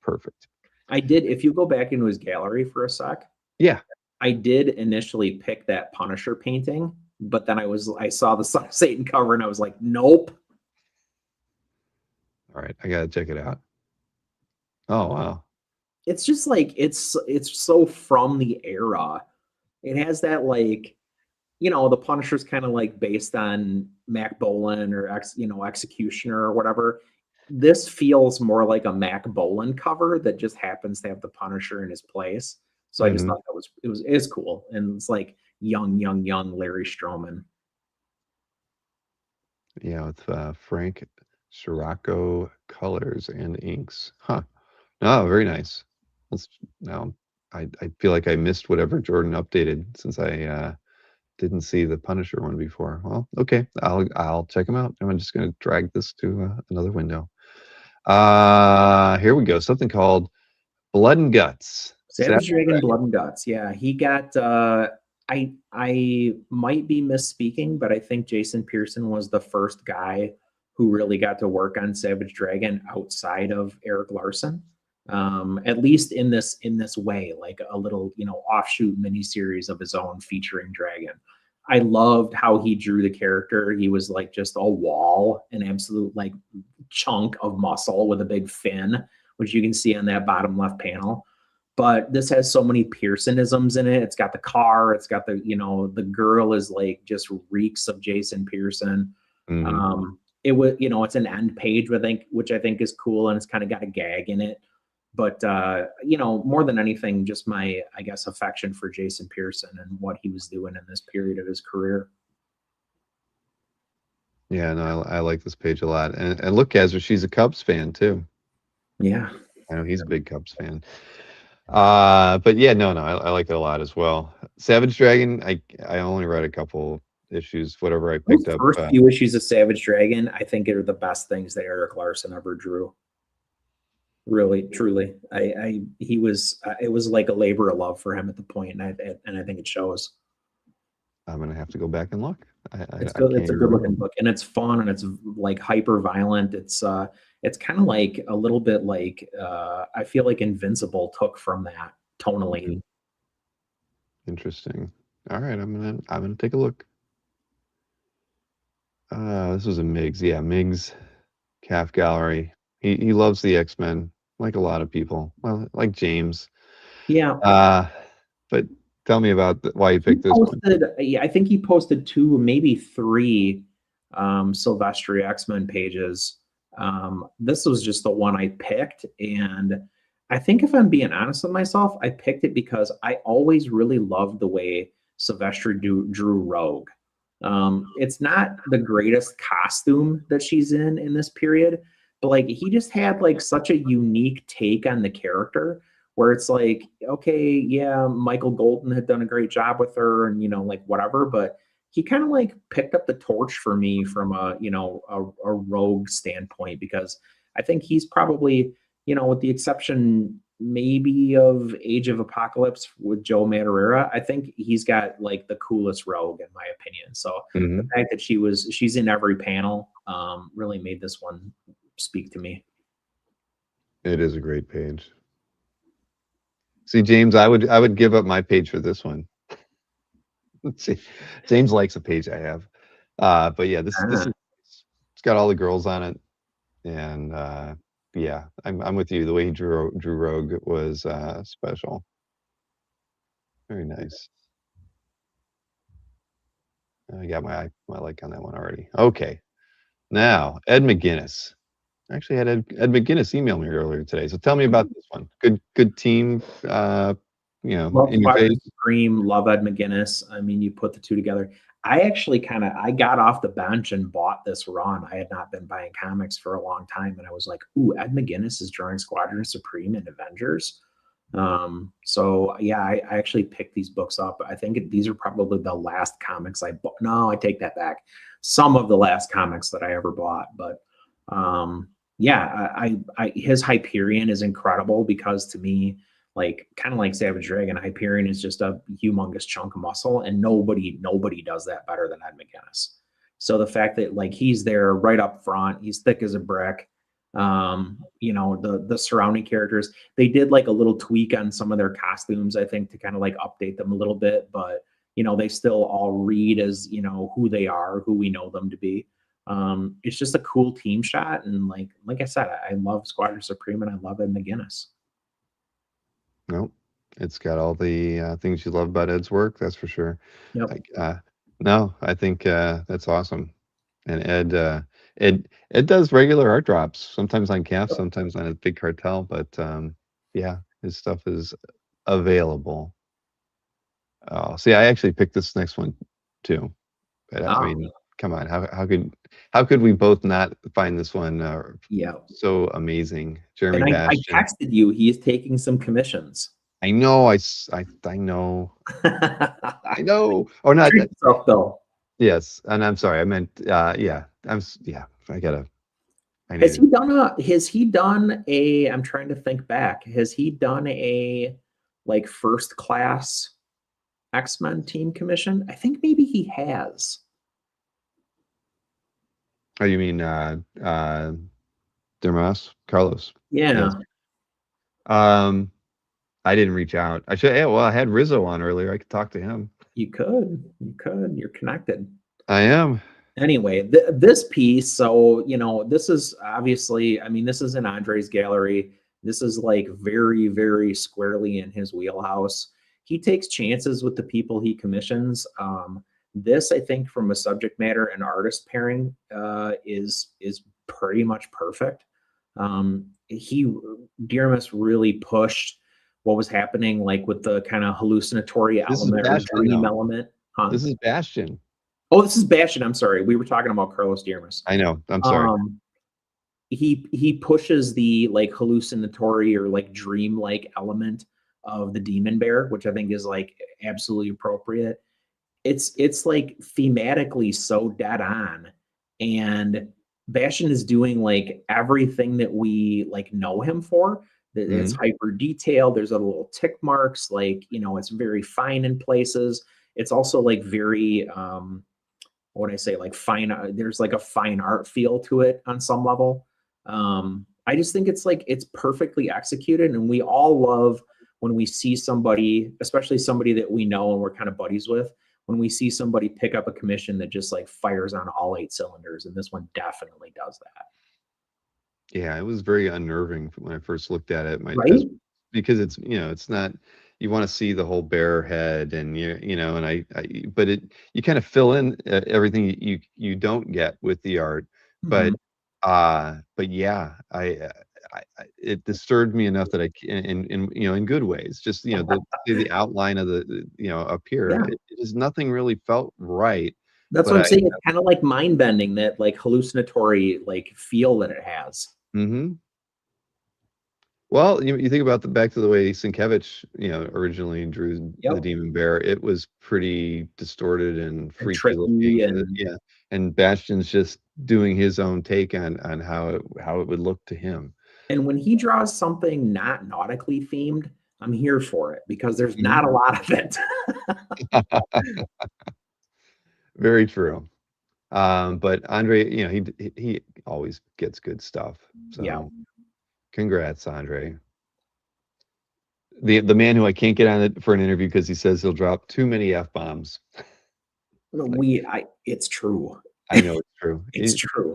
perfect. I did. If you go back into his gallery for a sec, Yeah, I did initially pick that Punisher painting, but then I saw the Son of Satan cover and I was like, nope. all right, I gotta check it out. Oh wow, It's just like it's so from the era. It has that like, you know, the Punisher's kind of like based on Mac Bolan or Executioner or whatever. This feels more like a Mac Bolan cover that just happens to have the Punisher in his place. So I just thought that it is cool. And it's like young Larry Stroman. yeah, with Frank Scirocco colors and inks. Huh. Oh, very nice. Now I feel like I missed whatever Jordan updated since I didn't see the Punisher one before. Well, okay, I'll check them out. I'm just going to drag this to another window. Here we go. Something called Blood and Guts. Savage Dragon Blood and Guts. Yeah, he got I might be misspeaking, but I think Jason Pearson was the first guy who really got to work on Savage Dragon outside of Eric Larson. At least in this way, like a little, offshoot miniseries of his own featuring Dragon. I loved how he drew the character. He was like just a wall, an absolute like chunk of muscle with a big fin, which you can see on that bottom left panel. But this has so many Pearsonisms in it. It's got the car. It's got the, the girl is like just reeks of Jason Pearson. Mm-hmm. It was, it's an end page, which I think is cool, and it's kind of got a gag in it. But more than anything, just my, I guess, affection for Jason Pearson and what he was doing in this period of his career. Yeah, no, I like this page a lot. And look, Kazra, she's a Cubs fan too. Yeah, I know he's a big Cubs fan. But yeah, no, I like it a lot as well. Savage Dragon, I only read a couple issues, whatever I picked up. First few issues of Savage Dragon, I think are the best things that Eric Larson ever drew. Really, truly, it was like a labor of love for him at the point, and I think it shows. I'm gonna have to go back and look. It's good. It's a good looking book, and it's fun, and it's like hyper violent. It's kind of like a little bit like I feel like Invincible took from that tonally. Interesting. All right, I'm gonna take a look. This was a Miggs, yeah, Miggs Calf Gallery. He loves the X-Men, like a lot of people. Well, like James. Yeah. But tell me about why you picked this one. Yeah, I think he posted 2, maybe 3 Silvestri X-Men pages. This was just the one I picked, and I think if I'm being honest with myself, I picked it because I always really loved the way Silvestri drew Rogue. It's not the greatest costume that she's in this period, but like he just had like such a unique take on the character where it's like, okay, yeah, Michael Golden had done a great job with her and like whatever, but he kind of like picked up the torch for me from a rogue standpoint, because I think he's probably, with the exception maybe of Age of Apocalypse with Joe Madureira, I think he's got like the coolest rogue in my opinion. So the fact that she's in every panel really made this one speak to me. It is a great page. See, James, I would give up my page for this one. Let's see. James likes a page I have. But yeah, this is, it's got all the girls on it. And yeah, I'm with you. The way he drew Rogue was special. Very nice. I got my like on that one already. Okay. Now, Ed McGuinness. I actually had Ed McGuinness email me earlier today. So tell me about this one. Good team. Love In your Squadron face. Supreme, love Ed McGuinness. I mean, you put the two together. I actually I got off the bench and bought this run. I had not been buying comics for a long time, and I was like, ooh, Ed McGuinness is drawing Squadron Supreme and Avengers. So yeah, I actually picked these books up. I think these are probably the last comics I bought. No, I take that back. Some of the last comics that I ever bought, but yeah, his Hyperion is incredible because to me, like kind of like Savage Dragon, Hyperion is just a humongous chunk of muscle, and nobody does that better than Ed McGuinness. So the fact that like he's there right up front, he's thick as a brick. The surrounding characters, they did like a little tweak on some of their costumes, I think, to kind of like update them a little bit, but they still all read as who they are, who we know them to be. It's just a cool team shot, and like I said, I love Squadron Supreme and I love Ed McGuinness. Nope. It's got all the things you love about Ed's work, that's for sure. Yep. No, I think that's awesome. And Ed does regular art drops, sometimes on CAF, sometimes on a big cartel, but yeah, his stuff is available. Oh, see, I actually picked this next one too. But I mean, come on, how could we both not find this one so amazing? Jeremy Bastion. I texted you, he's taking some commissions. I know, I know. I know. Or not. Yourself, though. Yes, and I'm sorry. I meant yeah. Has he done a I'm trying to think back. Has he done a like first class X-Men team commission? I think maybe he has. Oh, you mean Dermas? Carlos? Yeah. Yes. I didn't reach out. I should. Yeah, well, I had Rizzo on earlier. I could talk to him. You could. You're connected. I am. Anyway, this piece. So this is obviously. I mean, this is in Andre's gallery. This is like very, very squarely in his wheelhouse. He takes chances with the people he commissions. This, I think, from a subject matter and artist pairing, is pretty much perfect. Diarmas really pushed what was happening, like with the kind of hallucinatory element or dream element. This is Bastion. Oh, this is Bastion. I'm sorry. We were talking about Carlos Diarmas. I know. I'm sorry. He pushes the like hallucinatory or like dream-like element of the Demon Bear, which I think is like absolutely appropriate. It's like thematically so dead on, and Bastion is doing like everything that we like know him for. It's hyper detailed. There's a little tick marks, like it's very fine in places. It's also like very what would I say, like fine. There's like a fine art feel to it on some level. I just think it's like it's perfectly executed, and we all love when we see somebody, especially somebody that we know and we're kind of buddies with, when we see somebody pick up a commission that just like fires on all 8 cylinders, and this one definitely does that. Yeah, it was very unnerving when I first looked at it. Right? Because it's it's not, you want to see the whole bear head, and and but you kind of fill in everything you don't get with the art, but yeah, it disturbed me enough that in good ways, just the outline of the up here, Yeah. it just nothing really felt right That's But what I'm saying. It's kind of like mind bending, that like hallucinatory like feel that it has. Well, you think about back to the way Sienkiewicz, originally drew the Yep. Demon Bear. It was pretty distorted and freaky tricky looking. and Yeah, and Bastian's just doing his own take on how it would look to him. And when he draws something not nautically themed, I'm here for it because there's Mm-hmm. not a lot of it. Very true. But Andre, he always gets good stuff. So Yeah. congrats, Andre. The man who I can't get on it for an interview because he says he'll drop too many F-bombs. It's true. I know it's true. It's true.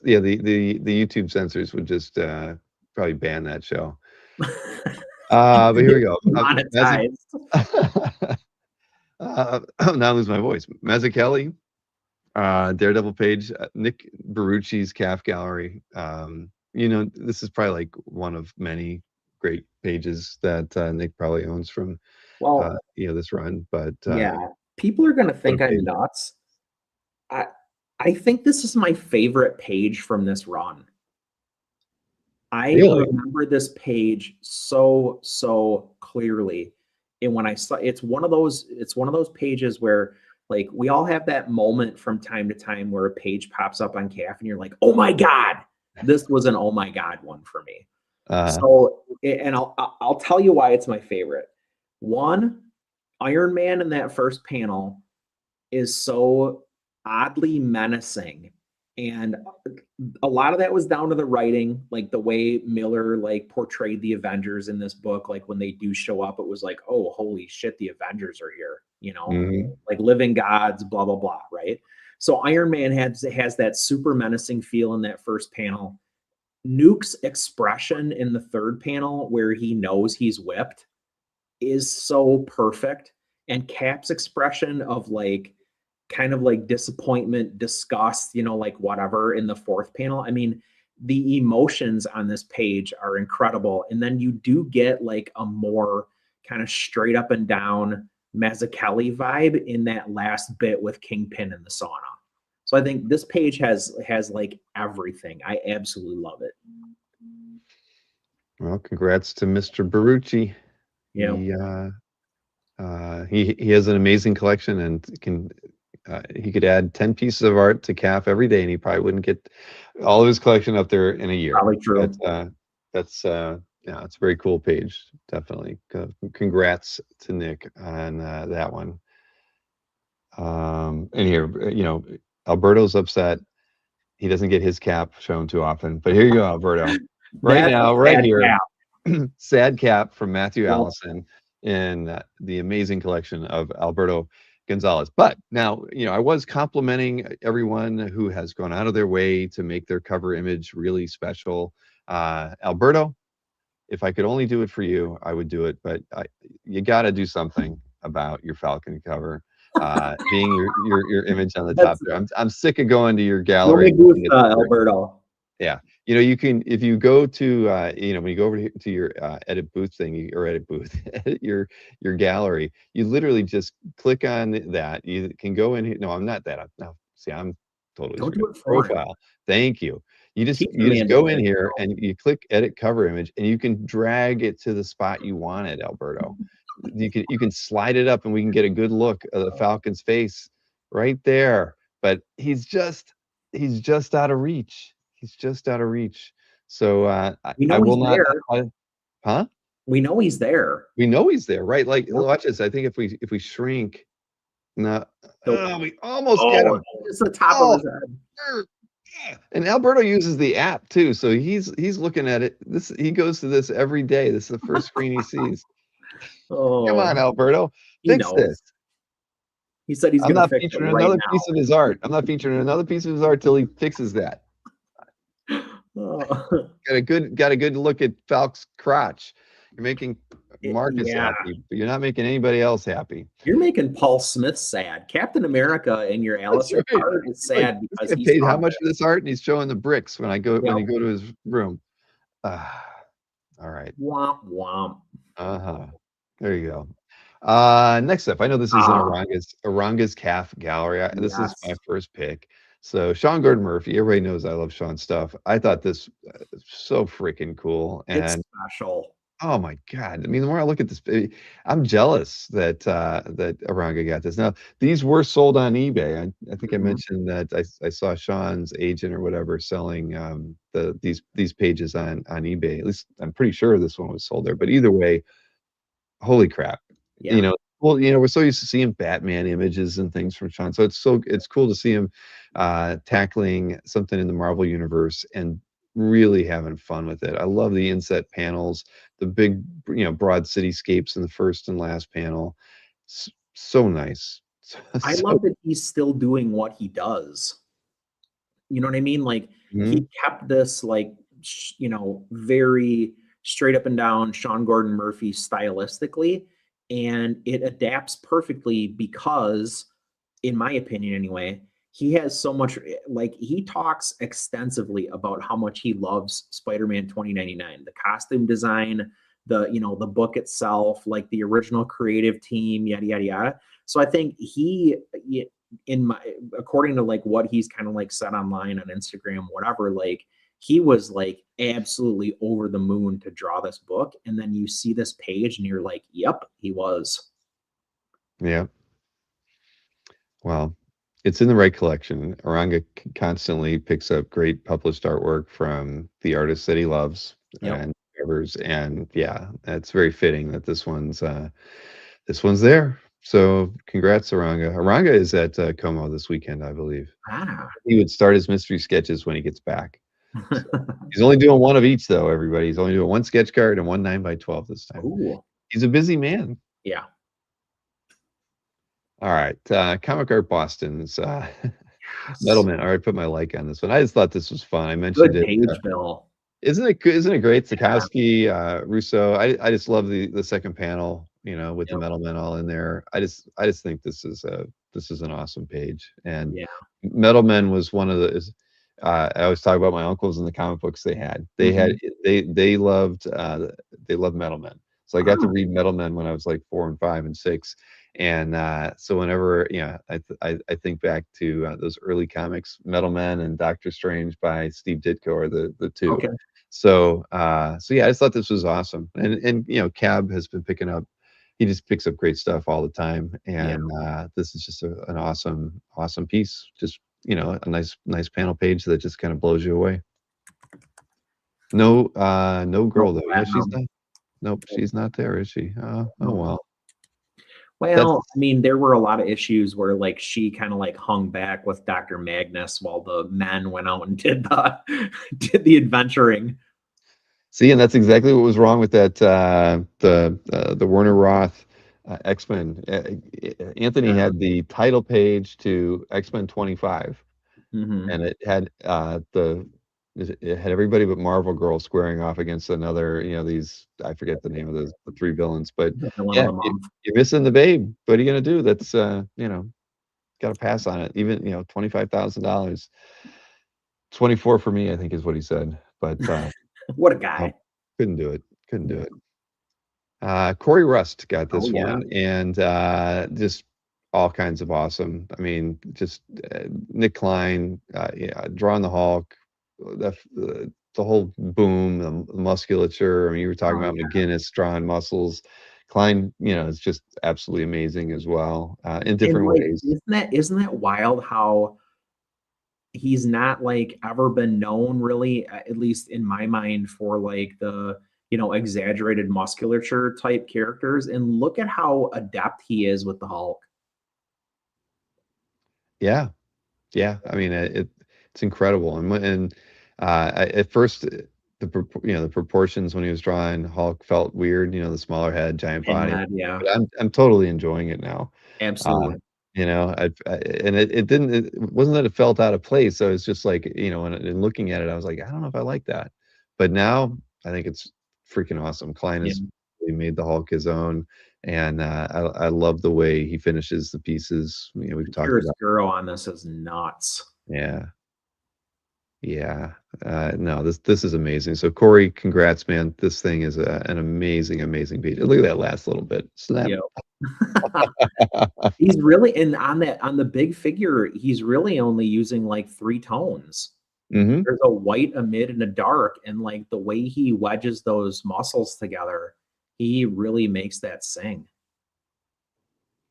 The YouTube censors would just probably ban that show. But here we go. Monetized. Now I lose my voice. Mazzucchelli, Daredevil page, Nick Baruchi's Calf Gallery. This is probably like one of many great pages that Nick probably owns from this run. But yeah, people are gonna think I'm nuts. I think this is my favorite page from this run. I remember this page so clearly. And when I saw it's one of those pages where like we all have that moment from time to time where a page pops up on Calf and you're like, oh my God, this was an oh my God one for me. So, and I'll tell you why it's my favorite. One, Iron Man in that first panel is so oddly menacing, and a lot of that was down to the writing, like the way Miller like portrayed the Avengers in this book. Like when they do show up, it was like, oh, holy shit, the Avengers are here, like living gods, blah blah blah, right? So Iron Man has that super menacing feel in that first panel. Nuke's expression in the third panel, where he knows he's whipped, is so perfect, and Cap's expression of like kind of like disappointment, disgust, like whatever in the fourth panel. I mean, the emotions on this page are incredible. And then you do get like a more kind of straight up and down Mazzucchelli vibe in that last bit with Kingpin in the sauna. So I think this page has like everything. I absolutely love it. Well, congrats to Mr. Baruchi. Yeah. He has an amazing collection and he could add 10 pieces of art to Calf every day and he probably wouldn't get all of his collection up there in a year. Probably true. It's a very cool page. Definitely. Congrats to Nick on that one. And here, Alberto's upset. He doesn't get his Cap shown too often, but here you go, Alberto. Right now, right here, sad Cap from Matthew Allison in the amazing collection of Alberto Gonzalez. But now, I was complimenting everyone who has gone out of their way to make their cover image really special. Alberto, if I could only do it for you, I would do it. But you got to do something about your Falcon cover being your image on the top there. I'm sick of going to your gallery. Alberto. Yeah, you can, if you go to when you go over to your edit booth thing, or edit booth, edit your gallery, you literally just click on that. You can go in here. No, I'm not that. No, see, I'm totally Don't do it profile. Thank you. You just go in here and you click edit cover image, and you can drag it to the spot you want it, Alberto. You can slide it up, and we can get a good look of the Falcon's face right there. But he's just out of reach. He's just out of reach. So I will not. Huh? We know he's there. We know he's there, right? Like, watch this. I think if we shrink, we almost get him. It's the top of his head. And Alberto uses the app too, so he's looking at it. He goes to this every day. This is the first screen he sees. Come on, Alberto, fix this. He said he's going to fix it right now. I'm not featuring another piece of his art. I'm not featuring another piece of his art till he fixes that. Got a good look at Falk's crotch. You're making Marcus happy, but you're not making anybody else happy. You're making Paul Smith sad. Captain America in your Allison art is sad because he paid how much for this art, and he's showing the bricks when you go to his room. All right. Womp womp. There you go. Next up, I know this is in Ah, Aranga's calf gallery. This is my yes, first pick. So Sean Gordon Murphy, everybody knows I love Sean's stuff. I thought this so freaking cool, it's and special. oh my God. I mean, the more I look at this, I'm jealous that that Aranga got this. Now, these were sold on eBay. I think I Mhm. mentioned that I saw Sean's agent or whatever selling these pages on eBay. At least I'm pretty sure this one was sold there. But either way, holy crap. You Yeah, know, well, we're so used to seeing Batman images and things from Sean. So it's cool to see him tackling something in the Marvel universe and really having fun with it. I love the inset panels, the big, broad cityscapes in the first and last panel. So nice. I So, love that he's still doing what he does. You know what I mean? Like he mhm, kept this like very straight up and down Sean Gordon Murphy stylistically, and it adapts perfectly because, in my opinion anyway, he has so much like he talks extensively about how much he loves Spider-Man 2099, the costume design, the book itself, like the original creative team, yada yada yada. So I think in my according to like what he's kind of like said online on Instagram, whatever, like he was like absolutely over the moon to draw this book. And then you see this page and you're like, yep, he was. yeah. Well, it's in the right collection. Oranga constantly picks up great published artwork from the artists that he loves Yep. and covers, and yeah, it's very fitting that this one's there. So congrats, Oranga. Oranga is at Como this weekend, I believe. Ah. He would start his mystery sketches when he gets back. So he's only doing one of each, though. Everybody, he's only doing one sketch card and one 9x12 this time. Ooh. He's a busy man. Yeah. All right, Comic Art Boston's Yes. Metalman. I already put my like on this one. I just thought this was fun. I mentioned Good it. page, Bill. Isn't it great? Yeah. Stokowski, Russo. I just love the second panel. With the Yep. Metal Men all in there. I just think this is an awesome page. And Yeah. Metal Men was one of the. I always talk about my uncles and the comic books they had. Mhm. They loved Metal Men. So I got to Ah, read Metal Men when I was like 4 and 5 and 6. And so whenever I think back to those early comics, Metal Men and Doctor Strange by Steve Ditko are the two. okay. So yeah, I just thought this was awesome. And Cab has been picking up. He just picks up great stuff all the time, Yeah. and this is just an awesome piece. Just a nice panel page that just kind of blows you away. No No girl though. Yeah, she's platinum. not. Nope, she's not there, is she? Oh No. well. Well, That's I mean, there were a lot of issues where like she kind of like hung back with Dr. Magnus while the men went out and did the did the adventuring. See, and that's exactly what was wrong with that the Werner Roth X-Men. Anthony Yeah. had the title page to X-Men 25, Hmm. and it had it had everybody but Marvel Girl squaring off against another. These I forget the name of the three villains, but The villain of yeah, the month. you're missing the babe. What are you gonna do? That's got to pass on it. Even $25,000, 24 for me, I think is what he said, but What a no, guy. couldn't do it. Couldn't do Yeah. it. Corey Rust got Oh this yeah. one, and just all kinds of awesome. I mean, just Nick Klein, yeah, drawing the Hulk, the whole boom, the musculature. I mean, you were talking Oh about yeah. McGinnis drawing muscles. Klein, is just absolutely amazing as well, in And different like, ways. isn't that wild how he's not like ever been known really, at least in my mind, for like the exaggerated musculature type characters. And look at how adept he is with the Hulk. Yeah, yeah. I mean, it's incredible, and at first the proportions when he was drawing Hulk felt weird. The smaller head, giant body, Pinhead, yeah, but I'm totally enjoying it now. Uh, absolutely. and it didn't. It wasn't that it felt out of place. So it's just like in looking at it, I was like, I don't know if I like that, but now I think it's freaking awesome. Klein Yeah. has really made the Hulk his own, and I love the way he finishes the pieces. We've talked about. Chiaroscuro on this is nuts. Yeah. Yeah. No, this is amazing. So Corey, congrats, man. This thing is an amazing, amazing beat. Look at that last little bit. Snap. Yep. He's really, and on the big figure, he's really only using like 3 tones. Hmm. There's a white, a mid, and a dark, and like the way he wedges those muscles together, he really makes that sing.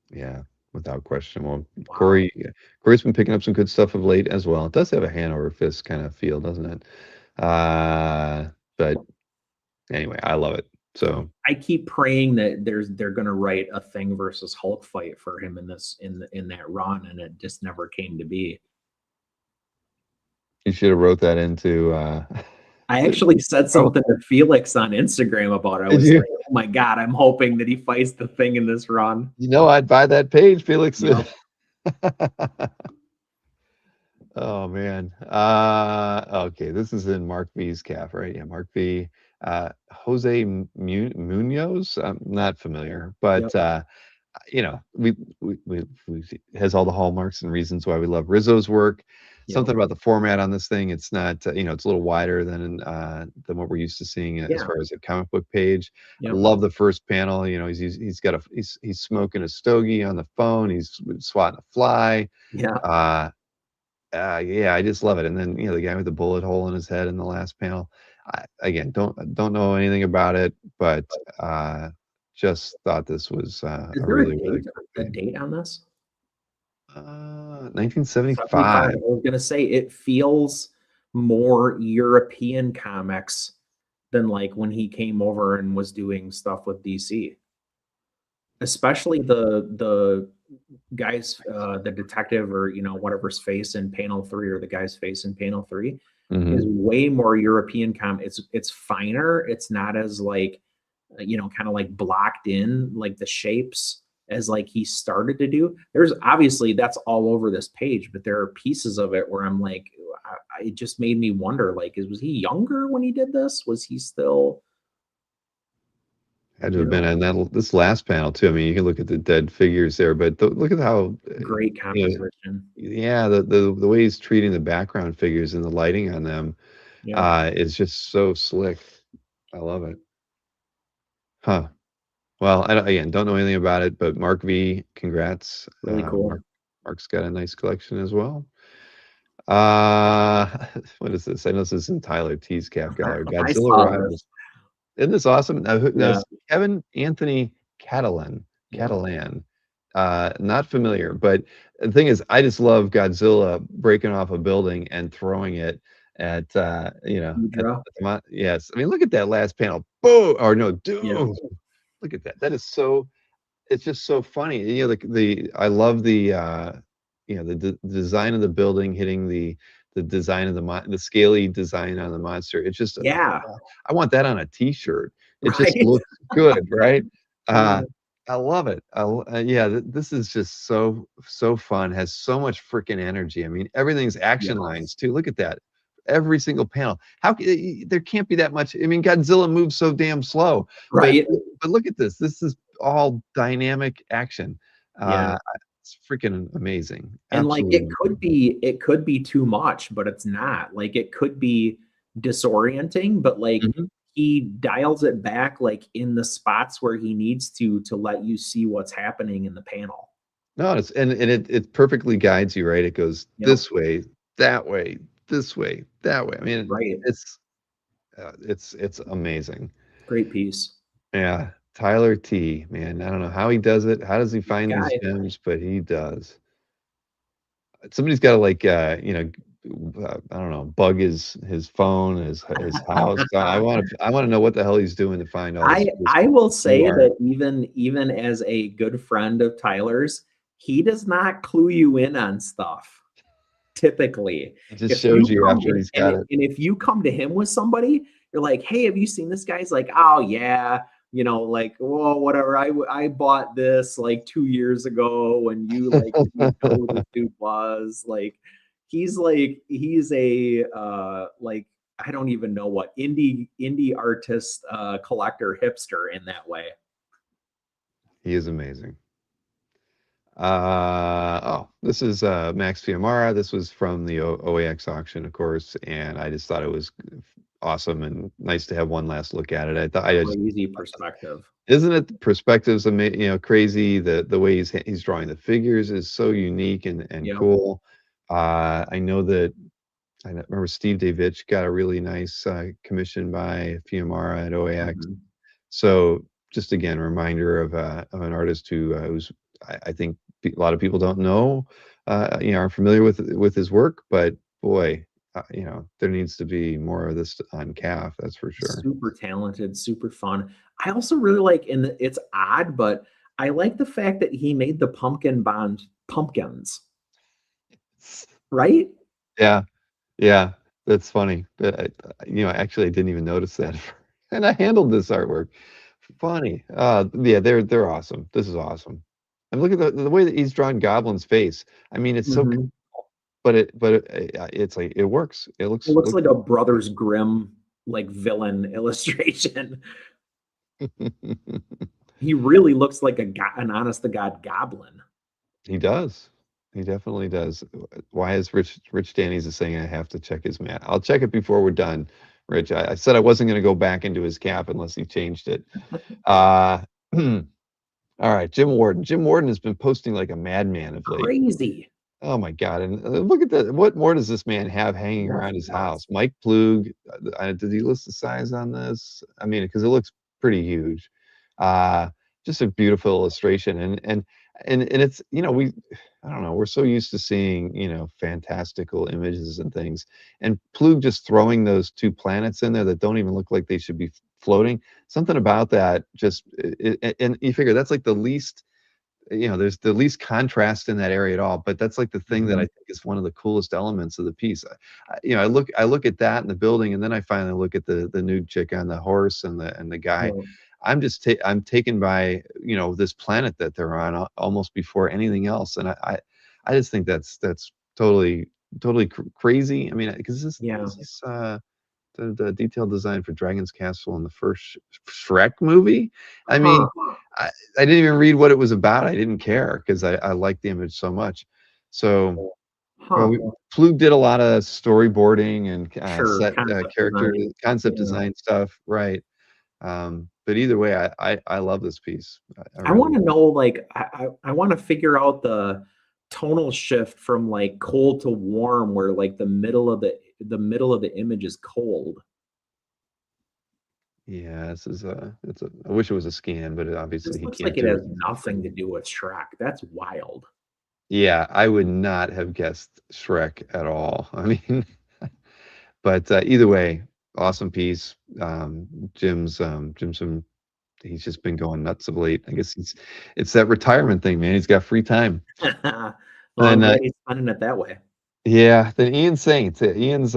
Yeah, without question. Well, Wow. Corey's been picking up some good stuff of late as well. It does have a hand over fist kind of feel, doesn't it? But anyway, I love it. So I keep praying that they're gonna write a Thing versus Hulk fight for him in that run, and it just never came to be. you should have wrote that into I actually said oh, something to Felix on Instagram about it. I did was you? like, "Oh my god, I'm hoping that he fights the Thing in this run." You know, I'd buy that page, Felix. Yep. Oh man. Okay, this is in Mark V's calf, right? Yeah, Mark V. Jose Munoz. I'm not familiar, but Yep. you know, we has all the hallmarks and reasons why we love Rizzo's work. Yep. Something about the format on this thing, it's not, you know, it's a little wider than what we're used to seeing as Yeah. far as a comic book page. I Yep. love the first panel. You know, he's smoking a stogie on the phone. He's swatting a fly. Yeah. Yeah, I just love it. And then, you know, the guy with the bullet hole in his head in the last panel. Again, don't know anything about it, but just thought this was Is a there really, really a good date on this? thing. 75. 1975. I was gonna say it feels more European comics than like when he came over and was doing stuff with DC. Especially the guy's the detective, or whatever's face in panel 3, or the guy's face in panel 3 is Hmm. way more European it's finer. It's not as like kind of like blocked in, like the shapes, as like he started to do. There's obviously that's all over this page, but there are pieces of it where I'm like, it just made me wonder, like, was he younger when he did this? Was he still, Had to have been in this last panel too. I mean, you can look at the dead figures there, but look at how great you know, composition? yeah, the way he's treating the background figures and the lighting on them Yeah, is just so slick. I love it. Huh. Well, again, don't know anything about it, but Mark V, congrats. really cool. Mark's got a nice collection as well. What is this? I know this is in Tyler T's Cap Gallery. I Godzilla saw this. Rivals. Isn't this awesome? Now Yeah, Kevin Anthony yeah, Catalan. Not familiar, but the thing is, I just love Godzilla breaking off a building and throwing it at Hydra. yes. I mean, look at that last panel. Boom! Or no, Yeah, doom! Look at that. That is so. It's just so funny. You know, the I love the the design of the building hitting the design of the scaly design on the monster. It's just yeah, I want that on a t-shirt. It just right. looks good, right? Yeah, I love it. Yeah, this is just so fun. Has so much freaking energy. I mean, everything's action yes, lines too. Look at that. Every single panel. There can't be that much. I mean, Godzilla moves so damn slow, but right. look at this. This is all dynamic action. Yeah. It's freaking amazing. And like Absolutely. it could be too much, but it's not. Like it could be disorienting, but like Mhm. he dials it back like in the spots where he needs to let you see what's happening in the panel. No, it perfectly guides you, right? It goes Yep. this way, that way, this way, that way. I mean, Right. it's amazing. Great piece. Yeah, Tyler T, man, I don't know how he does it. How does he find these Guy. gems? But he does. Somebody's got to like, I don't know, bug his phone, his house. I want to know what the hell he's doing to find all this I will new say art. that even as a good friend of Tyler's, he does not clue you in on stuff. Typically, It just if you shows you come after in he's got it. and if you come to him with somebody, you're like, "Hey, have you seen this guy?" He's like, "Oh yeah, like, well, whatever. I bought this like 2 years ago, and you like didn't know who this dude was." He's a like, I don't even know what, indie artist, collector, hipster in that way. He is amazing. Oh, this is Max Fiamara. This was from the OAX auction, of course, and I just thought it was awesome and nice to have one last look at it. I thought I just Crazy perspective. isn't it the perspectives crazy, the way he's drawing the figures is so unique and Yep. cool. I know that I remember Steve Davich got a really nice commission by Fiamara at OAX. Mhm. So just again, a reminder of an artist who's I think a lot of people don't know, aren't familiar with his work, but boy, there needs to be more of this on CAF. That's for sure. Super talented, super fun. I also really like, and it's odd, but I like the fact that he made the pumpkin bond pumpkins, right? Yeah, yeah, that's funny. But actually, I didn't even notice that, and I handled this artwork. Funny. Yeah, they're awesome. This is awesome. And look at the way that he's drawn Goblin's face. I mean, it's so, Mhm. it's like it works. It It looks looks like a Brothers Grimm like villain illustration. He really looks like an honest to God goblin. He does. He definitely does. Why is Rich Danny's saying I have to check his mat? I'll check it before we're done, Rich. I said I wasn't going to go back into his cap unless he changed it. Uh, all right, Jim Warden. Jim Warden has been posting like a madman of late. Crazy. Oh my God! And look at that. What more does this man have hanging That's around his nuts. house? Mike Plug. Did he list the size on this? I mean, because it looks pretty huge. Uh, just a beautiful illustration, and it's I don't know. We're so used to seeing fantastical images and things, and Plug just throwing those two planets in there that don't even look like they should be floating. Something about that just, and you figure that's like the least, there's the least contrast in that area at all. But that's like the thing that I Mhm. think is one of the coolest elements of the piece. I look at that in the building, and then I finally look at the nude chick on the horse and the guy. Yeah. I'm taken by this planet that they're on almost before anything else, and I just think that's totally crazy. I mean, because Yeah. this is the detailed design for Dragon's Castle in the first Shrek movie. I mean, Huh. I, I didn't even read what it was about. I didn't care because I liked the image so much. So, well, Huh. Plug did a lot of storyboarding and Sure. set Concept character design. concept Yeah. design stuff, right? But either way, I love this piece. I I really want to know, like, I want to figure out the tonal shift from like cold to warm, where like the middle of the image is cold. yeah. I wish it was a scan, but obviously This he looks can't like it do has it. nothing to do with Shrek. That's wild. Yeah, I would not have guessed Shrek at all. I mean, but either way, awesome piece. Jim's he's just been going nuts of late. I guess it's that retirement thing, man. He's got free time. Well, I'm Then glad he's spending it that way. yeah, then Ian Saint. Ian's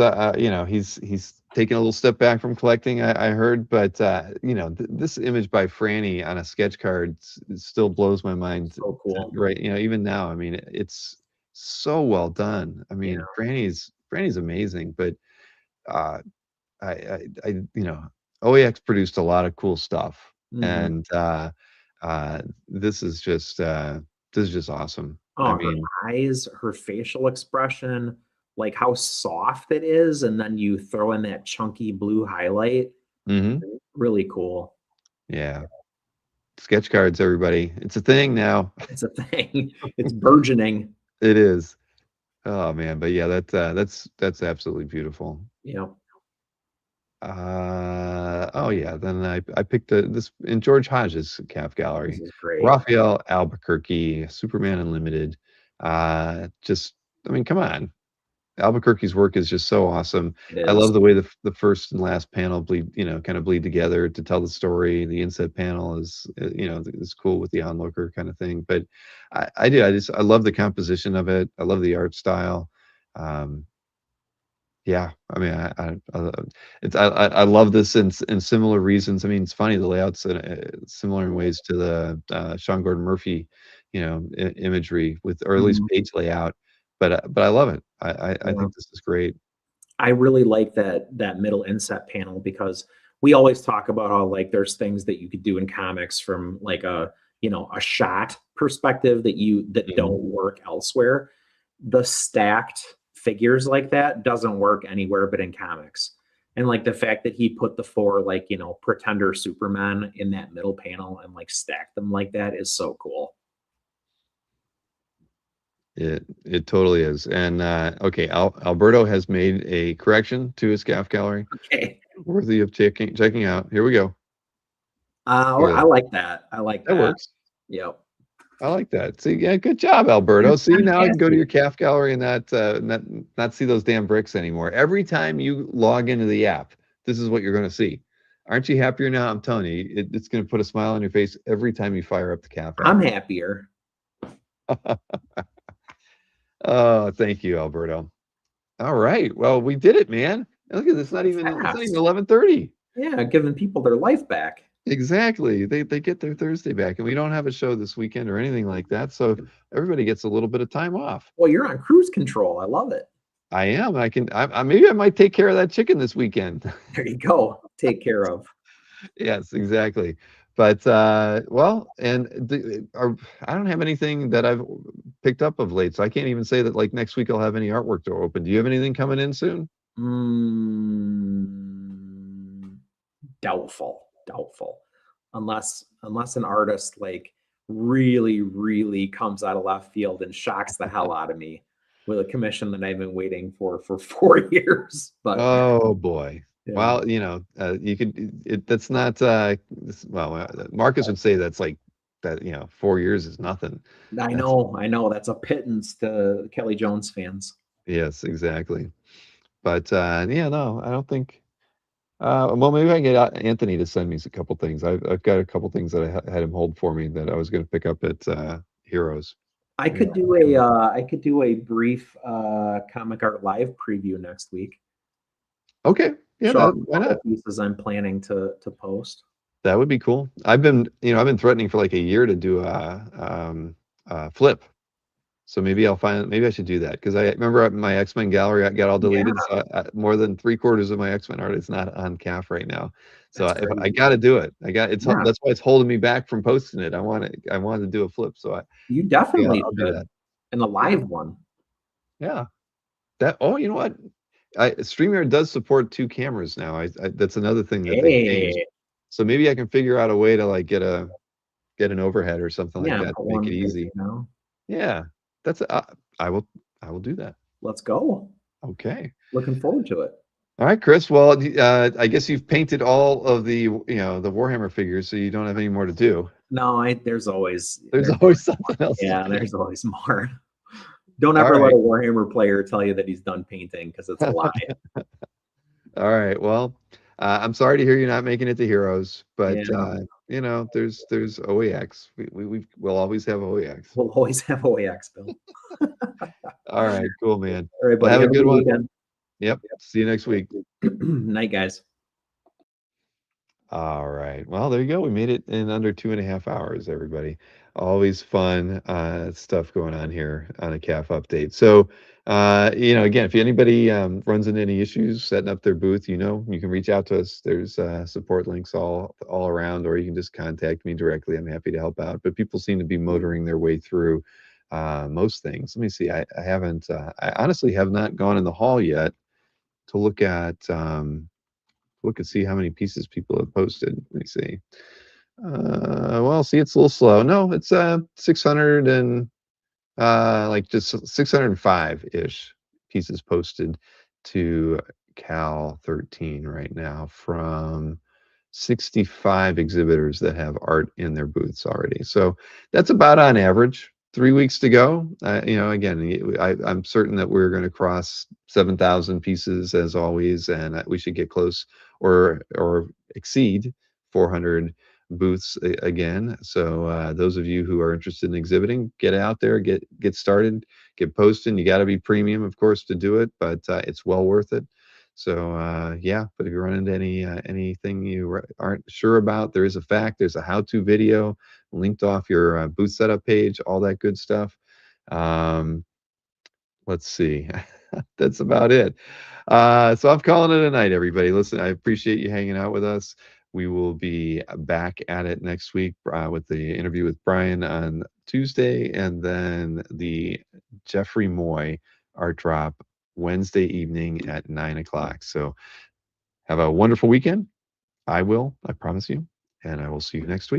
he's taking a little step back from collecting. I heard, but this image by Franny on a sketch card still blows my mind. So cool. Right, even now. I mean, it's so well done. I Yeah. mean, Franny's amazing, but uh, I OAX produced a lot of cool stuff, Mhm. and this is just awesome. I Oh, her mean, eyes, her facial expression, like how soft it is, and then you throw in that chunky blue highlight. mhm, Really cool. yeah, sketch cards, everybody. It's a thing now. It's a thing. It's burgeoning. It is. Oh man, but yeah, that's absolutely beautiful. Yeah. Oh yeah, then I picked this in George Hodges' Calf This Gallery. is great. Raphael Albuquerque, Superman Unlimited. Just I mean, come on. Albuquerque's work is just so awesome. It I is. love the way the first and last panel kind of bleed together to tell the story. The inset panel is cool with the onlooker kind of thing. But I love the composition of it. I love the art style. Um, yeah, I mean, I love this in similar reasons. I mean, it's funny the layouts similar in ways to the Sean Gordon Murphy, imagery with or at least Mhm. page layout. But I love it. I Yeah. think this is great. I really like that middle inset panel because we always talk about how like there's things that you could do in comics from like a shot perspective that Mhm. don't work elsewhere, the stacked figures like that doesn't work anywhere but in comics. And like the fact that he put the 4 like, you know, pretender Supermen in that middle panel and like stacked them like that is so cool. It totally is. And okay, Alberto has made a correction to his calf gallery, Okay. worthy of checking out. Here we go. I like that. I like That that. works. Yep. I like that. See, yeah, good job, Alberto. That's See, now I can go to fantastic. your calf gallery and not see those damn bricks anymore. Every time you log into the app, this is what you're going to see. Aren't you happier now? I'm telling you, it's going to put a smile on your face every time you fire up the calf app. I'm happier. Oh, thank you, Alberto. All right. Well, we did it, man. Look at this. It's not even 11:30. Yeah, giving people their life back. Exactly. They get their Thursday back, and we don't have a show this weekend or anything like that. So everybody gets a little bit of time off. Well, you're on cruise control. I love it. I am. Maybe I might take care of that chicken this weekend. There you go. Take care of. Yes, exactly. But well, and I don't have anything that I've picked up of late, so I can't even say that like next week I'll have any artwork to open. Do you have anything coming in soon? Doubtful. Unless an artist like really comes out of left field and shocks the hell out of me with a commission that I've been waiting for 4 years. But Oh boy. yeah. Well, you know, you could. That's not. Well, Marcus would say that's like that. You know, 4 years is nothing. I know. That's a pittance to Kelly Jones fans. Yes, exactly. But yeah, no, I don't think. Well, maybe I can get Anthony to send me a couple things. I've got a couple things that I had him hold for me that I was going to pick up at Heroes. I could do a brief comic art live preview next week. Okay, yeah, why not? Pieces I'm planning to post. That would be cool. I've been threatening for like a year to do a flip. So maybe I should do that, because I remember my X-Men gallery got all deleted. Yeah. So more than 3/4 of my X-Men art is not on CAF right now. So That's I crazy. got to do it. That's Yeah. why it's holding me back from posting it. I wanted to do a flip. So You definitely I'll do should. that. And a live one. Yeah. You know what? StreamYard does support 2 cameras now. That's another thing that they changed. Hey. So maybe I can figure out a way to like get an overhead or something like Yeah, that to put make one it easy. now. Yeah. That's I will do that. Let's go. Okay. Looking forward to it. All right, Chris. Well, I guess you've painted all of the the Warhammer figures, so you don't have any more to do. No, there's always something else. Yeah, there's always more. Don't All ever let right. a Warhammer player tell you that he's done painting, because it's a lie. All right. Well, I'm sorry to hear you're not making it to Heroes, but Yeah. there's OAX. We'll always have OAX. We'll always have OAX, Bill. All right. Cool, man. All right, buddy. Have a good one. Weekend. Yep. See you next week. Night, guys. All right. Well, there you go. We made it in under 2.5 hours, everybody. Always fun stuff going on here on a CAF update. So, again, if anybody runs into any issues setting up their booth, you can reach out to us. There's support links all around, or you can just contact me directly. I'm happy to help out. But people seem to be motoring their way through most things. Let me see. I haven't. I honestly have not gone in the hall yet to look at. Look and see how many pieces people have posted. Let me see. Well, see, it's a little slow. No, it's 600 and like just 605-ish pieces posted to Cal 13 right now from 65 exhibitors that have art in their booths already. So that's about on average. 3 weeks to go. Again, I'm certain that we're going to cross 7,000 pieces as always, and we should get close or exceed 400 booths again. So those of you who are interested in exhibiting, get out there, get started, get posting. You got to be premium, of course, to do it, but it's well worth it. So yeah, but if you run into anything you aren't sure about, there is a fact. There's a how-to video linked off your booth setup page, all that good stuff. Let's see. That's about it. So I'm calling it a night, everybody. Listen, I appreciate you hanging out with us. We will be back at it next week with the interview with Brian on Tuesday, and then the Jeffrey Moy art drop Wednesday evening at 9 o'clock. So have a wonderful weekend. I promise you, and I will see you next week.